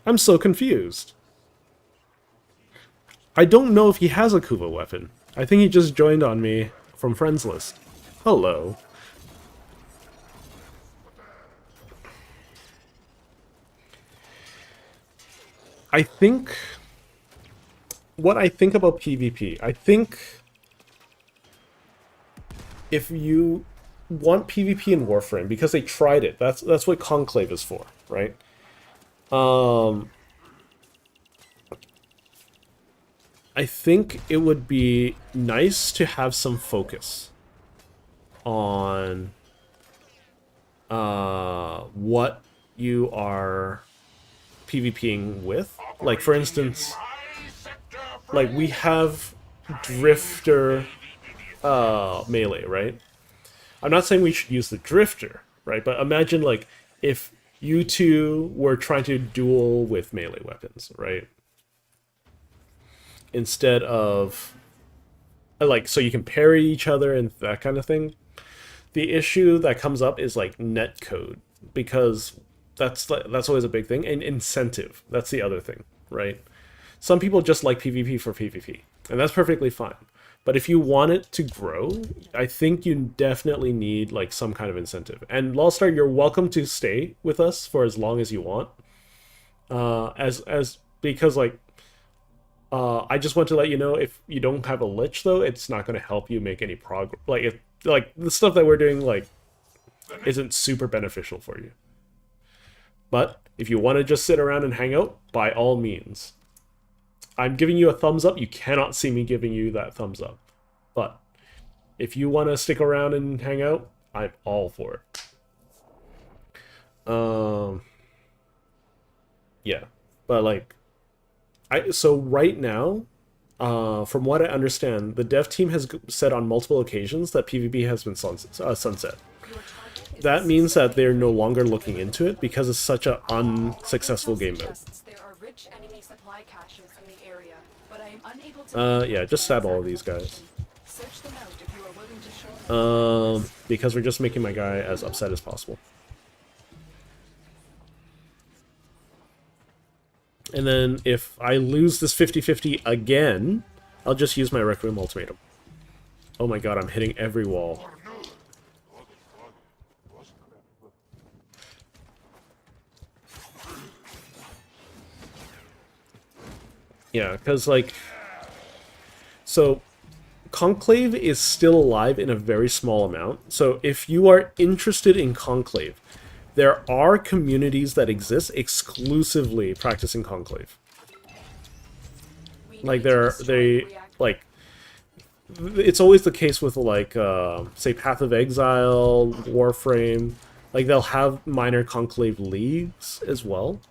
I'm so confused. I don't know if he has a Kuva weapon. I think he just joined on me from friends list. Hello. I think what I think about PvP. I think if you want PvP in Warframe, because they tried it, that's what Conclave is for, right? I think it would be nice to have some focus on what you are PvPing with. Like, for instance, like we have Drifter melee, right? I'm not saying we should use the Drifter, right? But imagine, like, if you two were trying to duel with melee weapons, right? Instead of, like, so you can parry each other and that kind of thing. The issue that comes up is, like, netcode, because that's always a big thing. And incentive, that's the other thing, right? Some people just like PvP for PvP, and that's perfectly fine. But if you want it to grow, I think you definitely need, like, some kind of incentive. And Lawstar, you're welcome to stay with us for as long as you want. Because, like, I just want to let you know, if you don't have a Lich, though, it's not going to help you make any progress. Like, the stuff that we're doing, like, isn't super beneficial for you. But if you want to just sit around and hang out, by all means. I'm giving you a thumbs up. You cannot see me giving you that thumbs up. But if you want to stick around and hang out, I'm all for it. Yeah. But, like, so right now, from what I understand, the dev team has said on multiple occasions that PvP has been sunset. That means that they're no longer looking into it because it's such an unsuccessful game mode. Yeah, just stab all of these guys. Because we're just making my guy as upset as possible. And then if I lose this 50-50 again, I'll just use my Requiem Ultimatum. Oh my god, I'm hitting every wall. Yeah, because, like... So, Conclave is still alive in a very small amount. So if you are interested in Conclave, there are communities that exist exclusively practicing Conclave. Like, it's always the case with, like, say, Path of Exile, Warframe. Like, they'll have minor Conclave leagues as well.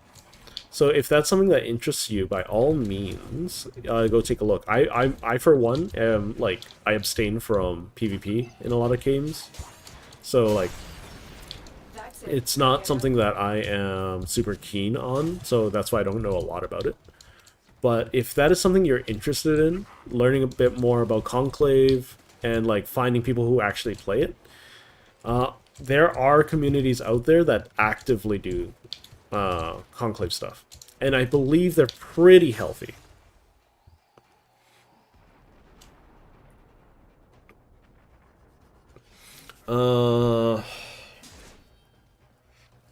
So if that's something that interests you, by all means, go take a look. I for one, am, like, I abstain from PvP in a lot of games. So, like, it's not something that I am super keen on, so that's why I don't know a lot about it. But if that is something you're interested in, learning a bit more about Conclave, and, like, finding people who actually play it, there are communities out there that actively do Conclave stuff. And I believe they're pretty healthy.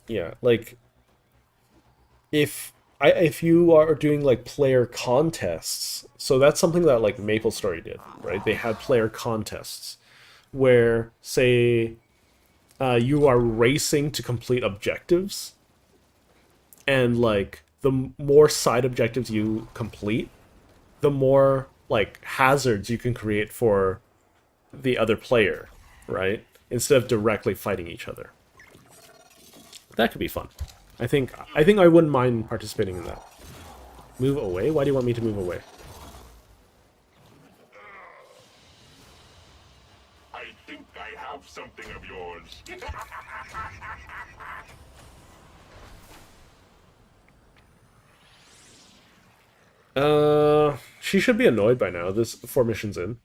Yeah, like, if you are doing, like, player contests, so that's something that, like, MapleStory did, right? They had player contests where, say, you are racing to complete objectives, and, like, the more side objectives you complete, the more, like, hazards you can create for the other player, right? Instead of directly fighting each other. That could be fun. I think I wouldn't mind participating in that. Move away? Why do you want me to move away? I think I have something of yours. She should be annoyed by now. This 4 missions in.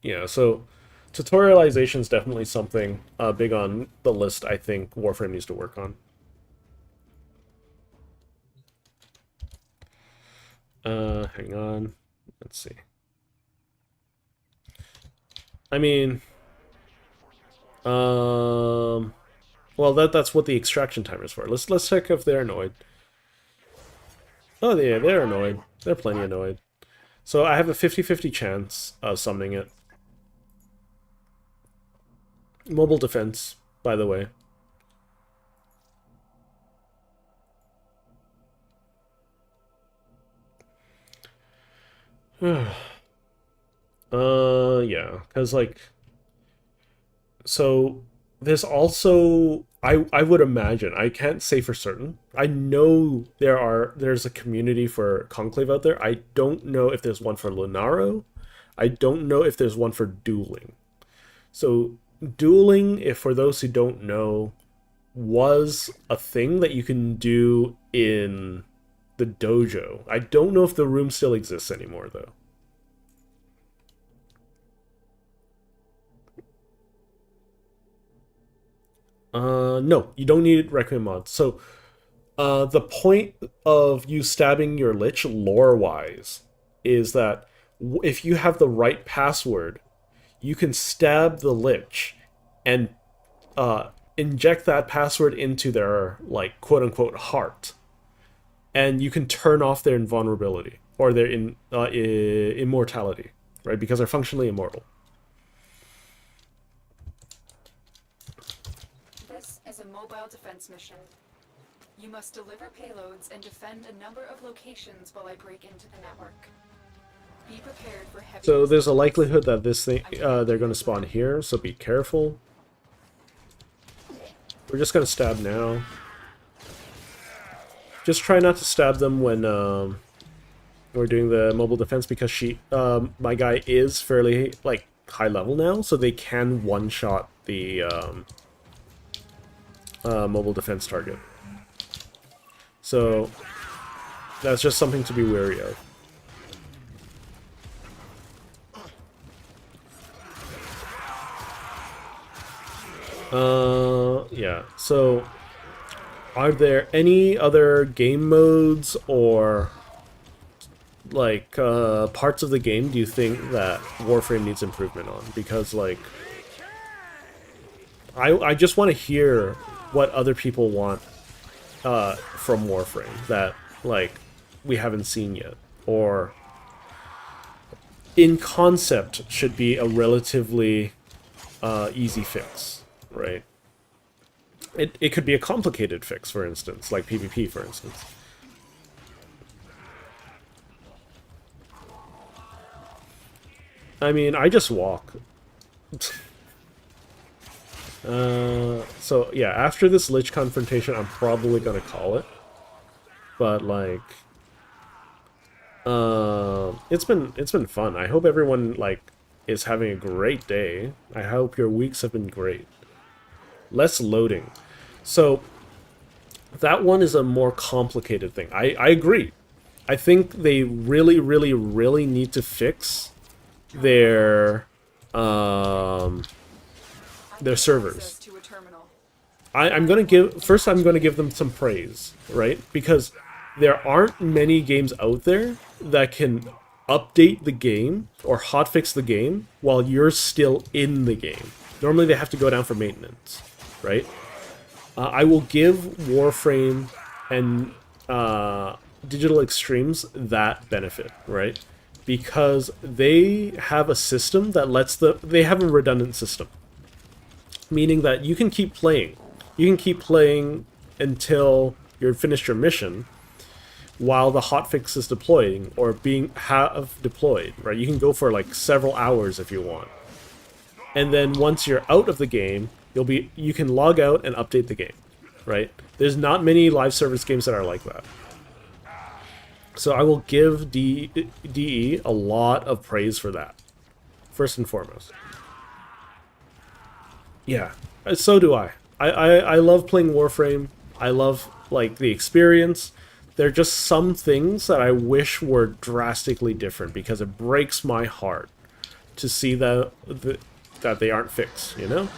Yeah, so tutorialization is definitely something big on the list I think Warframe needs to work on. Hang on. Let's see. I mean, well, that's what the extraction timer is for. Let's check if they're annoyed. Oh, yeah, they're annoyed. They're plenty annoyed. So I have a 50-50 chance of summoning it. Mobile defense, by the way. Yeah, because, like... So, there's also... I would imagine, I can't say for certain. I know there's a community for Conclave out there. I don't know if there's one for Lunaro. I don't know if there's one for dueling. So, dueling, if for those who don't know, was a thing that you can do in the dojo. I don't know if the room still exists anymore, though. No, you don't need Requiem mods. So, the point of you stabbing your Lich, lore-wise, is that if you have the right password, you can stab the Lich and inject that password into their, like, quote-unquote heart. And you can turn off their invulnerability, or their immortality, right? Because they're functionally immortal. This is a mobile defense mission. You must deliver payloads and defend a number of locations while I break into the network. Be prepared for heavy... So there's a likelihood that this thing, they're going to spawn here, so be careful. We're just going to stab now. Just try not to stab them when we're doing the mobile defense, because my guy is fairly, like, high level now, so they can one-shot the mobile defense target. So that's just something to be wary of. Yeah, so are there any other game modes or, like, parts of the game do you think that Warframe needs improvement on? Because, like, I just want to hear what other people want from Warframe that, like, we haven't seen yet, or in concept should be a relatively easy fix, right? It could be a complicated fix, for instance, like PvP, for instance. I mean, I just walk. So yeah, after this Lich confrontation, I'm probably gonna call it. But, like, it's been fun. I hope everyone, like, is having a great day. I hope your weeks have been great. Less loading. So that one is a more complicated thing. I agree. I think they really, really, really need to fix their servers. I'm gonna give them some praise, right? Because there aren't many games out there that can update the game or hotfix the game while you're still in the game. Normally they have to go down for maintenance, right? I will give Warframe and Digital Extremes that benefit, right? Because they have a system that lets they have a redundant system. Meaning that you can keep playing. You can keep playing until you're finished your mission while the hotfix is deploying or have deployed, right? You can go for, like, several hours if you want. And then once you're out of the game, you can log out and update the game, right? There's not many live service games that are like that. So I will give DE a lot of praise for that, first and foremost. Yeah, so do I. I love playing Warframe. I love, like, the experience. There are just some things that I wish were drastically different, because it breaks my heart to see that they aren't fixed, you know?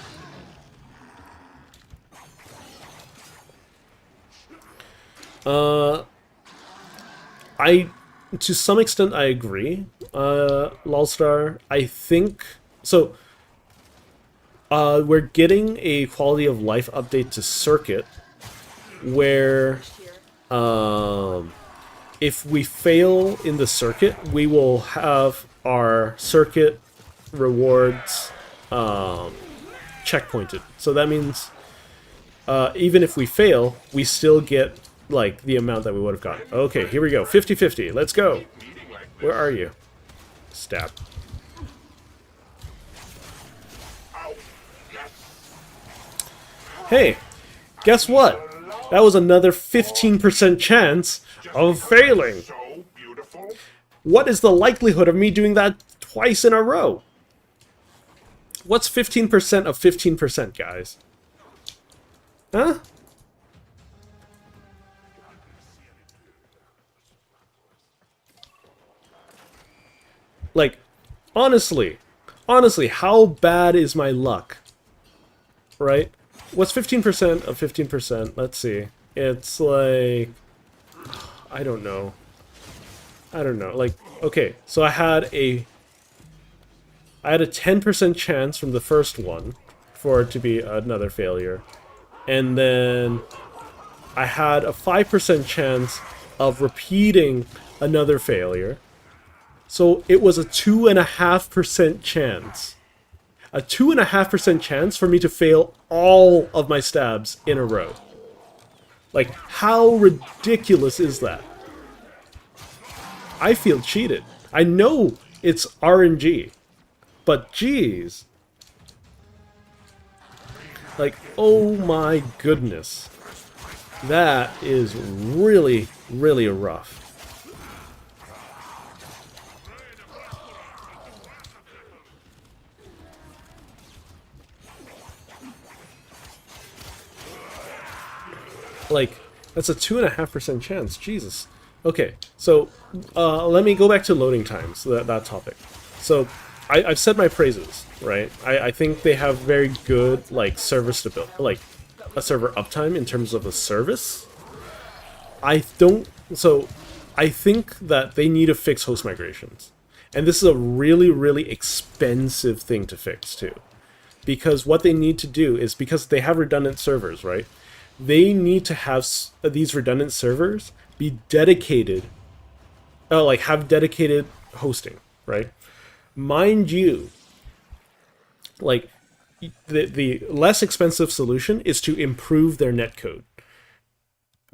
To some extent, I agree, Lolstar. I think... So, we're getting a quality of life update to Circuit, where if we fail in the circuit, we will have our circuit rewards checkpointed. So that means even if we fail, we still get like the amount that we would have gotten. Okay, here we go. 50-50. Let's go. Where are you? Stab. Hey, guess what? That was another 15% chance of failing. What is the likelihood of me doing that twice in a row? What's 15% of 15%, guys? Huh? Like, honestly, how bad is my luck? Right? What's 15% of 15%? Let's see. It's like... I don't know. Like, okay, so I had a 10% chance from the first one for it to be another failure. And then I had a 5% chance of repeating another failure. So it was a 2.5% chance. A 2.5% chance for me to fail all of my stabs in a row. Like, how ridiculous is that? I feel cheated. I know it's RNG, but geez. Like, oh my goodness. That is really, really rough. Like, that's a 2.5% chance. Jesus. Okay, so let me go back to loading times, that topic. So, I've said my praises, right? I think they have very good, like, server stability, like, a server uptime in terms of a service. I think that they need to fix host migrations. And this is a really, really expensive thing to fix, too. Because what they need to do is, because they have redundant servers, right? They need to have these redundant servers be dedicated, like have dedicated hosting, right? Mind you, like the less expensive solution is to improve their netcode.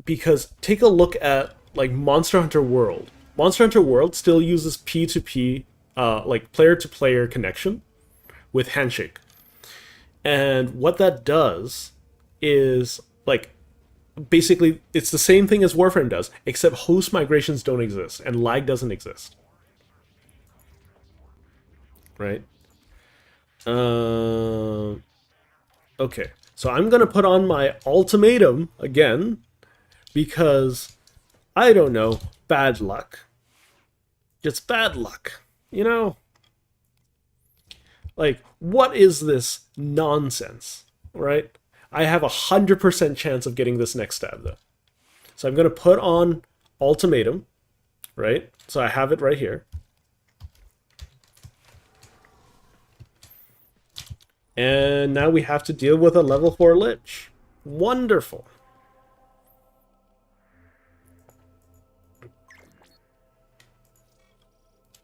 Because take a look at like Monster Hunter World. Monster Hunter World still uses P2P, like player-to-player connection with Handshake. And what that does is, like, basically, it's the same thing as Warframe does, except host migrations don't exist, and lag doesn't exist. Right? Okay, so I'm gonna put on my ultimatum again, because, I don't know, bad luck. Just bad luck, you know? Like, what is this nonsense, right? I have 100% chance of getting this next stab, though. So I'm going to put on ultimatum, right? So I have it right here. And now we have to deal with a level 4 Lich. Wonderful.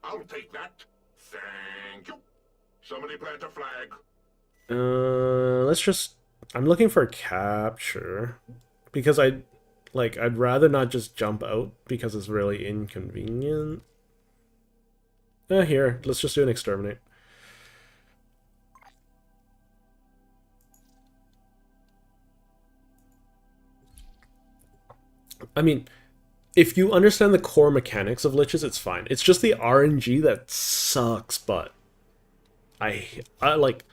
I'll take that. Thank you. Somebody plant a flag. Let's just... I'm looking for a capture. Because I'd rather not just jump out because it's really inconvenient. Here, let's just do an exterminate. I mean, if you understand the core mechanics of Liches, it's fine. It's just the RNG that sucks, but I like,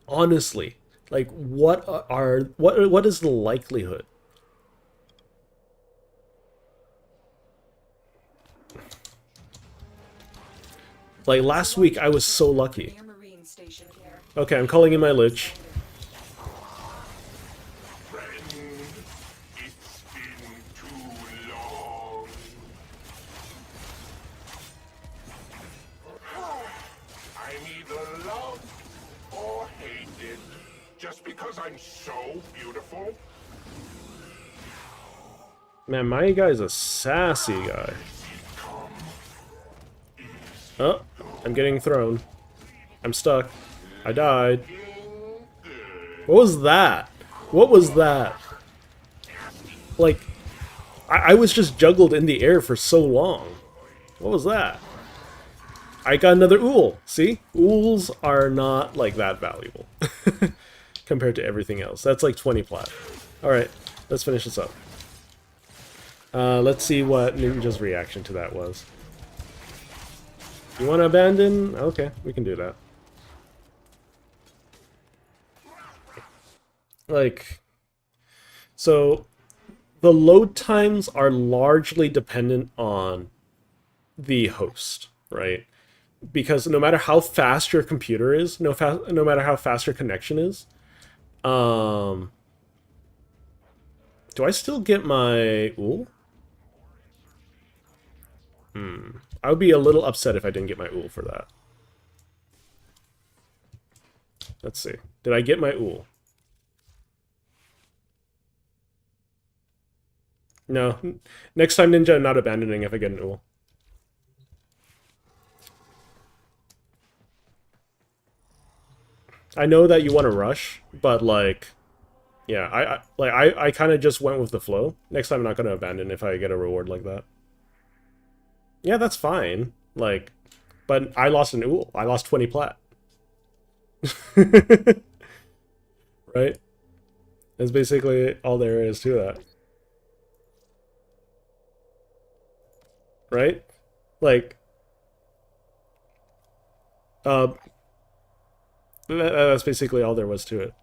honestly, like, what is the likelihood? Like, last week I was so lucky. Okay, I'm calling in my Lich. Just because I'm so beautiful? Man, my guy's a sassy guy. Oh, I'm getting thrown. I'm stuck. I died. What was that? What was that? Like, I was just juggled in the air for so long. What was that? I got another Ool. See? Ools are not, like, that valuable. Compared to everything else. That's like 20 plat. Alright, let's finish this up. Let's see what Ninja's reaction to that was. You want to abandon? Okay, we can do that. Like, so the load times are largely dependent on the host, right? Because no matter how fast your computer is, no matter how fast your connection is, do I still get my Ool? I would be a little upset if I didn't get my Ool for that. Let's see. Did I get my Ool? No. Next time, Ninja, I'm not abandoning if I get an Ool. I know that you want to rush, but like, yeah, I kind of just went with the flow. Next time I'm not going to abandon if I get a reward like that. Yeah, that's fine. Like, but I lost an Ool. I lost 20 plat. Right? That's basically all there is to that. Right? Like, that's basically all there was to it.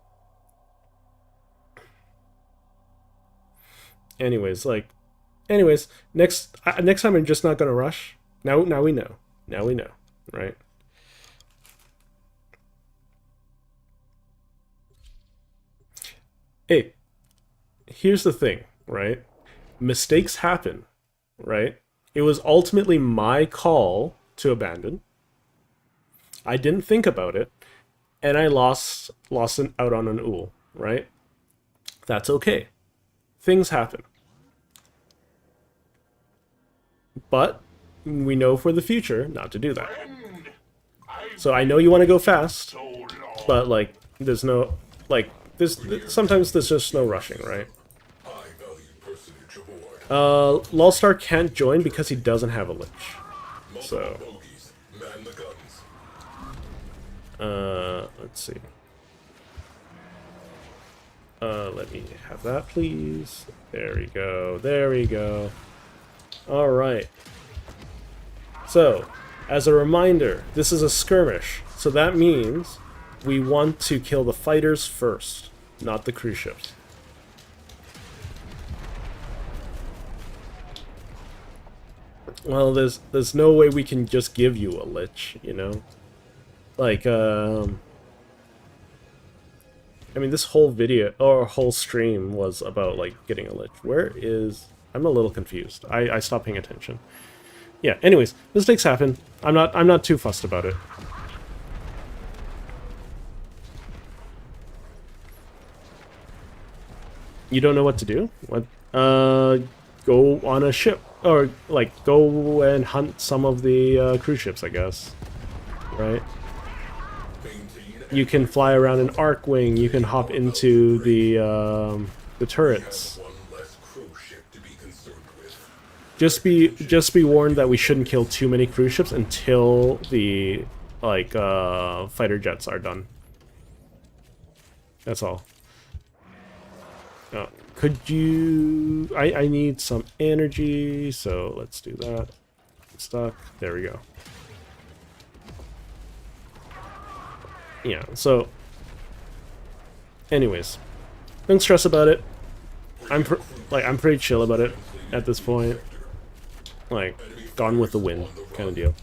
Anyways, next time I'm just not gonna rush. Now we know. Now we know, right? Hey, here's the thing, right? Mistakes happen, right? It was ultimately my call to abandon. I didn't think about it, and I lost out on an Ool, right? That's okay. Things happen. But we know for the future not to do that. So I know you want to go fast, but like there's no sometimes there's just no rushing, right? Lulstar can't join because he doesn't have a Lich. So let's see. Let me have that, please. There we go. There we go. Alright. So, as a reminder, this is a skirmish. So that means we want to kill the fighters first, not the cruise ships. Well, there's no way we can just give you a Lich, you know? Like, I mean, this whole video, or whole stream was about, like, getting a Lich. Where is... I'm a little confused. I stopped paying attention. Yeah, anyways, mistakes happen. I'm not too fussed about it. You don't know what to do? What? Go on a ship. Or, like, go and hunt some of the cruise ships, I guess. Right? You can fly around an Arcwing. You can hop into the turrets. Just be warned that we shouldn't kill too many cruise ships until the fighter jets are done. That's all. Could you... I need some energy, so let's do that. I'm stuck. There we go. Yeah, so... Anyways. Don't stress about it. I'm pretty chill about it at this point. Like, gone with the wind kind of deal.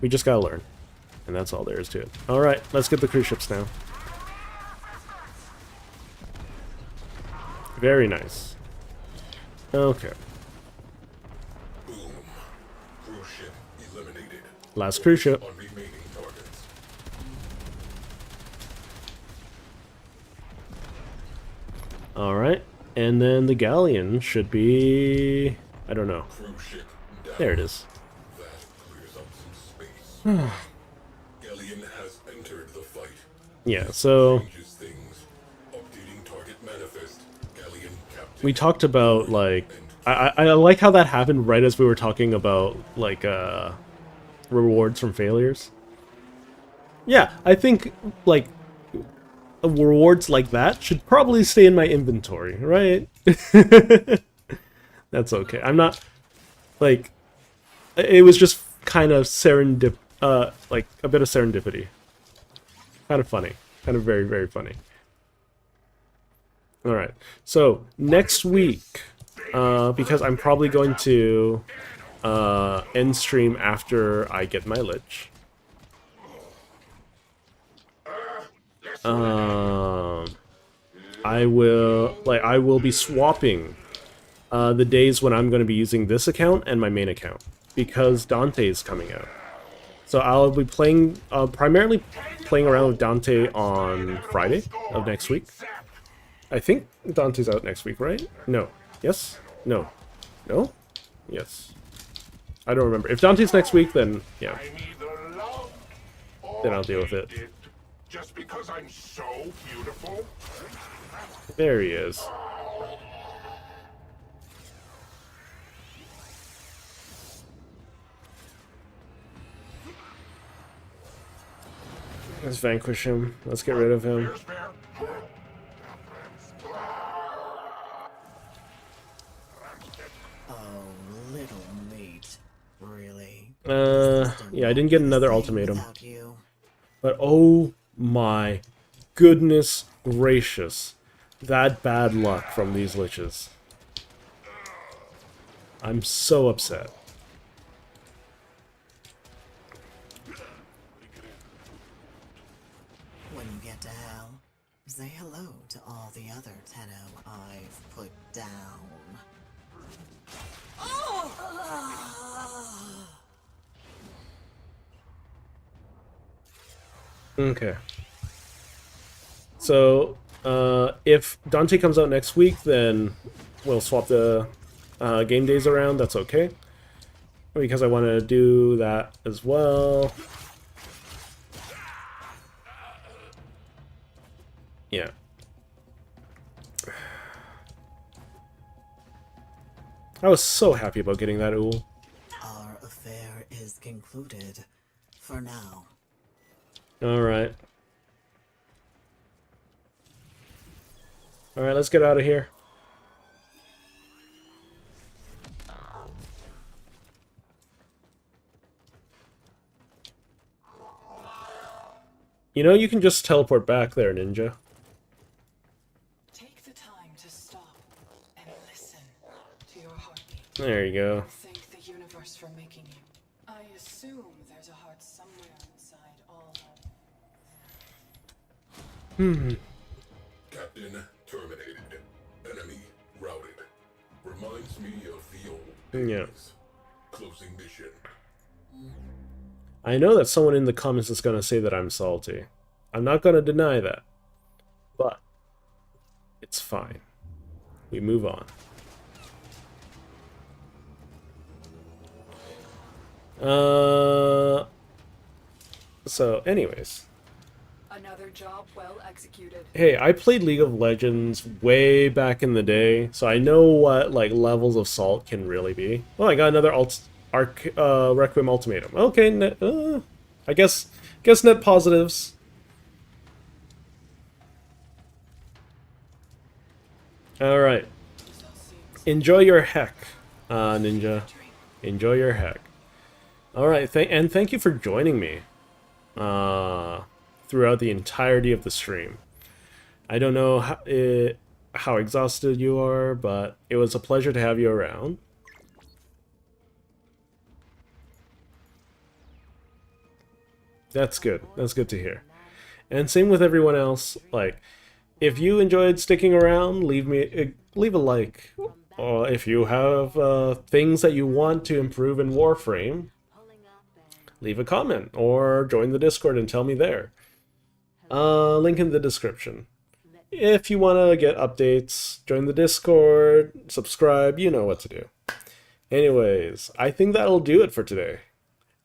We just gotta learn. And that's all there is to it. Alright, let's get the cruise ships now. Very nice. Okay. Boom. Cruise ship eliminated. Last cruise ship. On remaining targets. Alright. And then the galleon should be... I don't know. There it is. That clears up some space. Galleon has entered the fight. Yeah, so... Changes things. Updating target manifest. Galleon captain. We talked about, like... I like how that happened right as we were talking about, like, rewards from failures. Yeah, I think, like, rewards like that should probably stay in my inventory, right? That's okay. I'm not, like, it was just kind of like, a bit of serendipity. Kind of funny. Kind of very, very funny. Alright, so, next week, because I'm probably going to end stream after I get my Lich. I will be swapping the days when I'm going to be using this account and my main account, because Dante is coming out. So I'll be playing, primarily playing around with Dante on Friday of next week. I think Dante's out next week, right? No. Yes? No. No? Yes. I don't remember. If Dante's next week, then, yeah. Then I'll deal with it. Just because I'm so beautiful? There he is. Let's vanquish him. Let's get rid of him. Yeah, I didn't get another ultimatum. But oh my goodness gracious. That bad luck from these liches. I'm so upset. When you get to hell, say hello to all the other Tenno I've put down. Okay. So, if Dante comes out next week, then we'll swap the game days around. That's okay. Because I want to do that as well. Yeah. I was so happy about getting that Ool. Our affair is concluded for now. Alright. Alright, let's get out of here. You know, you can just teleport back there, Ninja. Take the time to stop and listen to your heartbeat. There you go. Thank the universe for making you. I assume there's a heart somewhere inside all hope. Captain terminated. Enemy routed. Reminds me of the old Yeah. days. Closing mission. I know that someone in the comments is going to say that I'm salty. I'm not going to deny that. But it's fine. We move on. So anyways. Another job well executed. Hey, I played League of Legends way back in the day, so I know what like levels of salt can really be. Well, I got another Requiem Ultimatum. Okay, I guess net positives. All right. Enjoy your heck, Ninja. Enjoy your heck. All right, and thank you for joining me throughout the entirety of the stream. I don't know how exhausted you are, but it was a pleasure to have you around. That's good. That's good to hear. And same with everyone else. Like, if you enjoyed sticking around, leave a like. Or if you have things that you want to improve in Warframe, leave a comment or join the Discord and tell me there. Link in the description. If you want to get updates, join the Discord, subscribe, you know what to do. Anyways, I think that'll do it for today.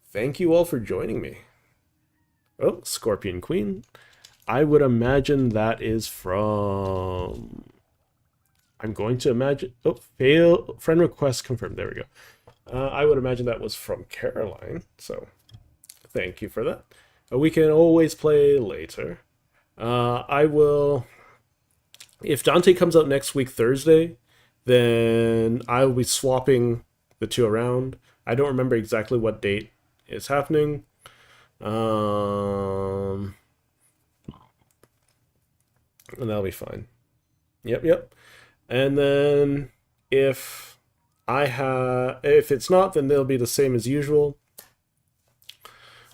Thank you all for joining me. Oh, Scorpion Queen. I would imagine that is from... I'm going to imagine... Oh, fail. Friend request confirmed. There we go. I would imagine that was from Caroline. So, thank you for that. We can always play later. I will... If Dante comes out next week, Thursday, then I will be swapping the two around. I don't remember exactly what date it's happening. And that'll be fine. Yep. And then if it's not, then they'll be the same as usual.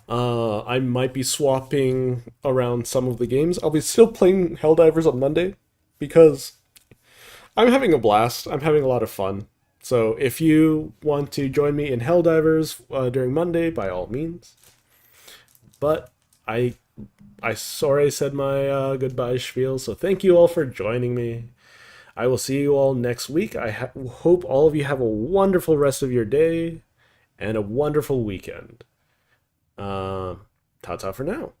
I might be swapping around some of the games. I'll be still playing Helldivers on Monday because I'm having a blast. I'm having a lot of fun. So if you want to join me in Helldivers during Monday, by all means. But I sorry I said my goodbye spiel, so thank you all for joining me. I will see you all next week. I hope all of you have a wonderful rest of your day and a wonderful weekend. Ta-ta for now.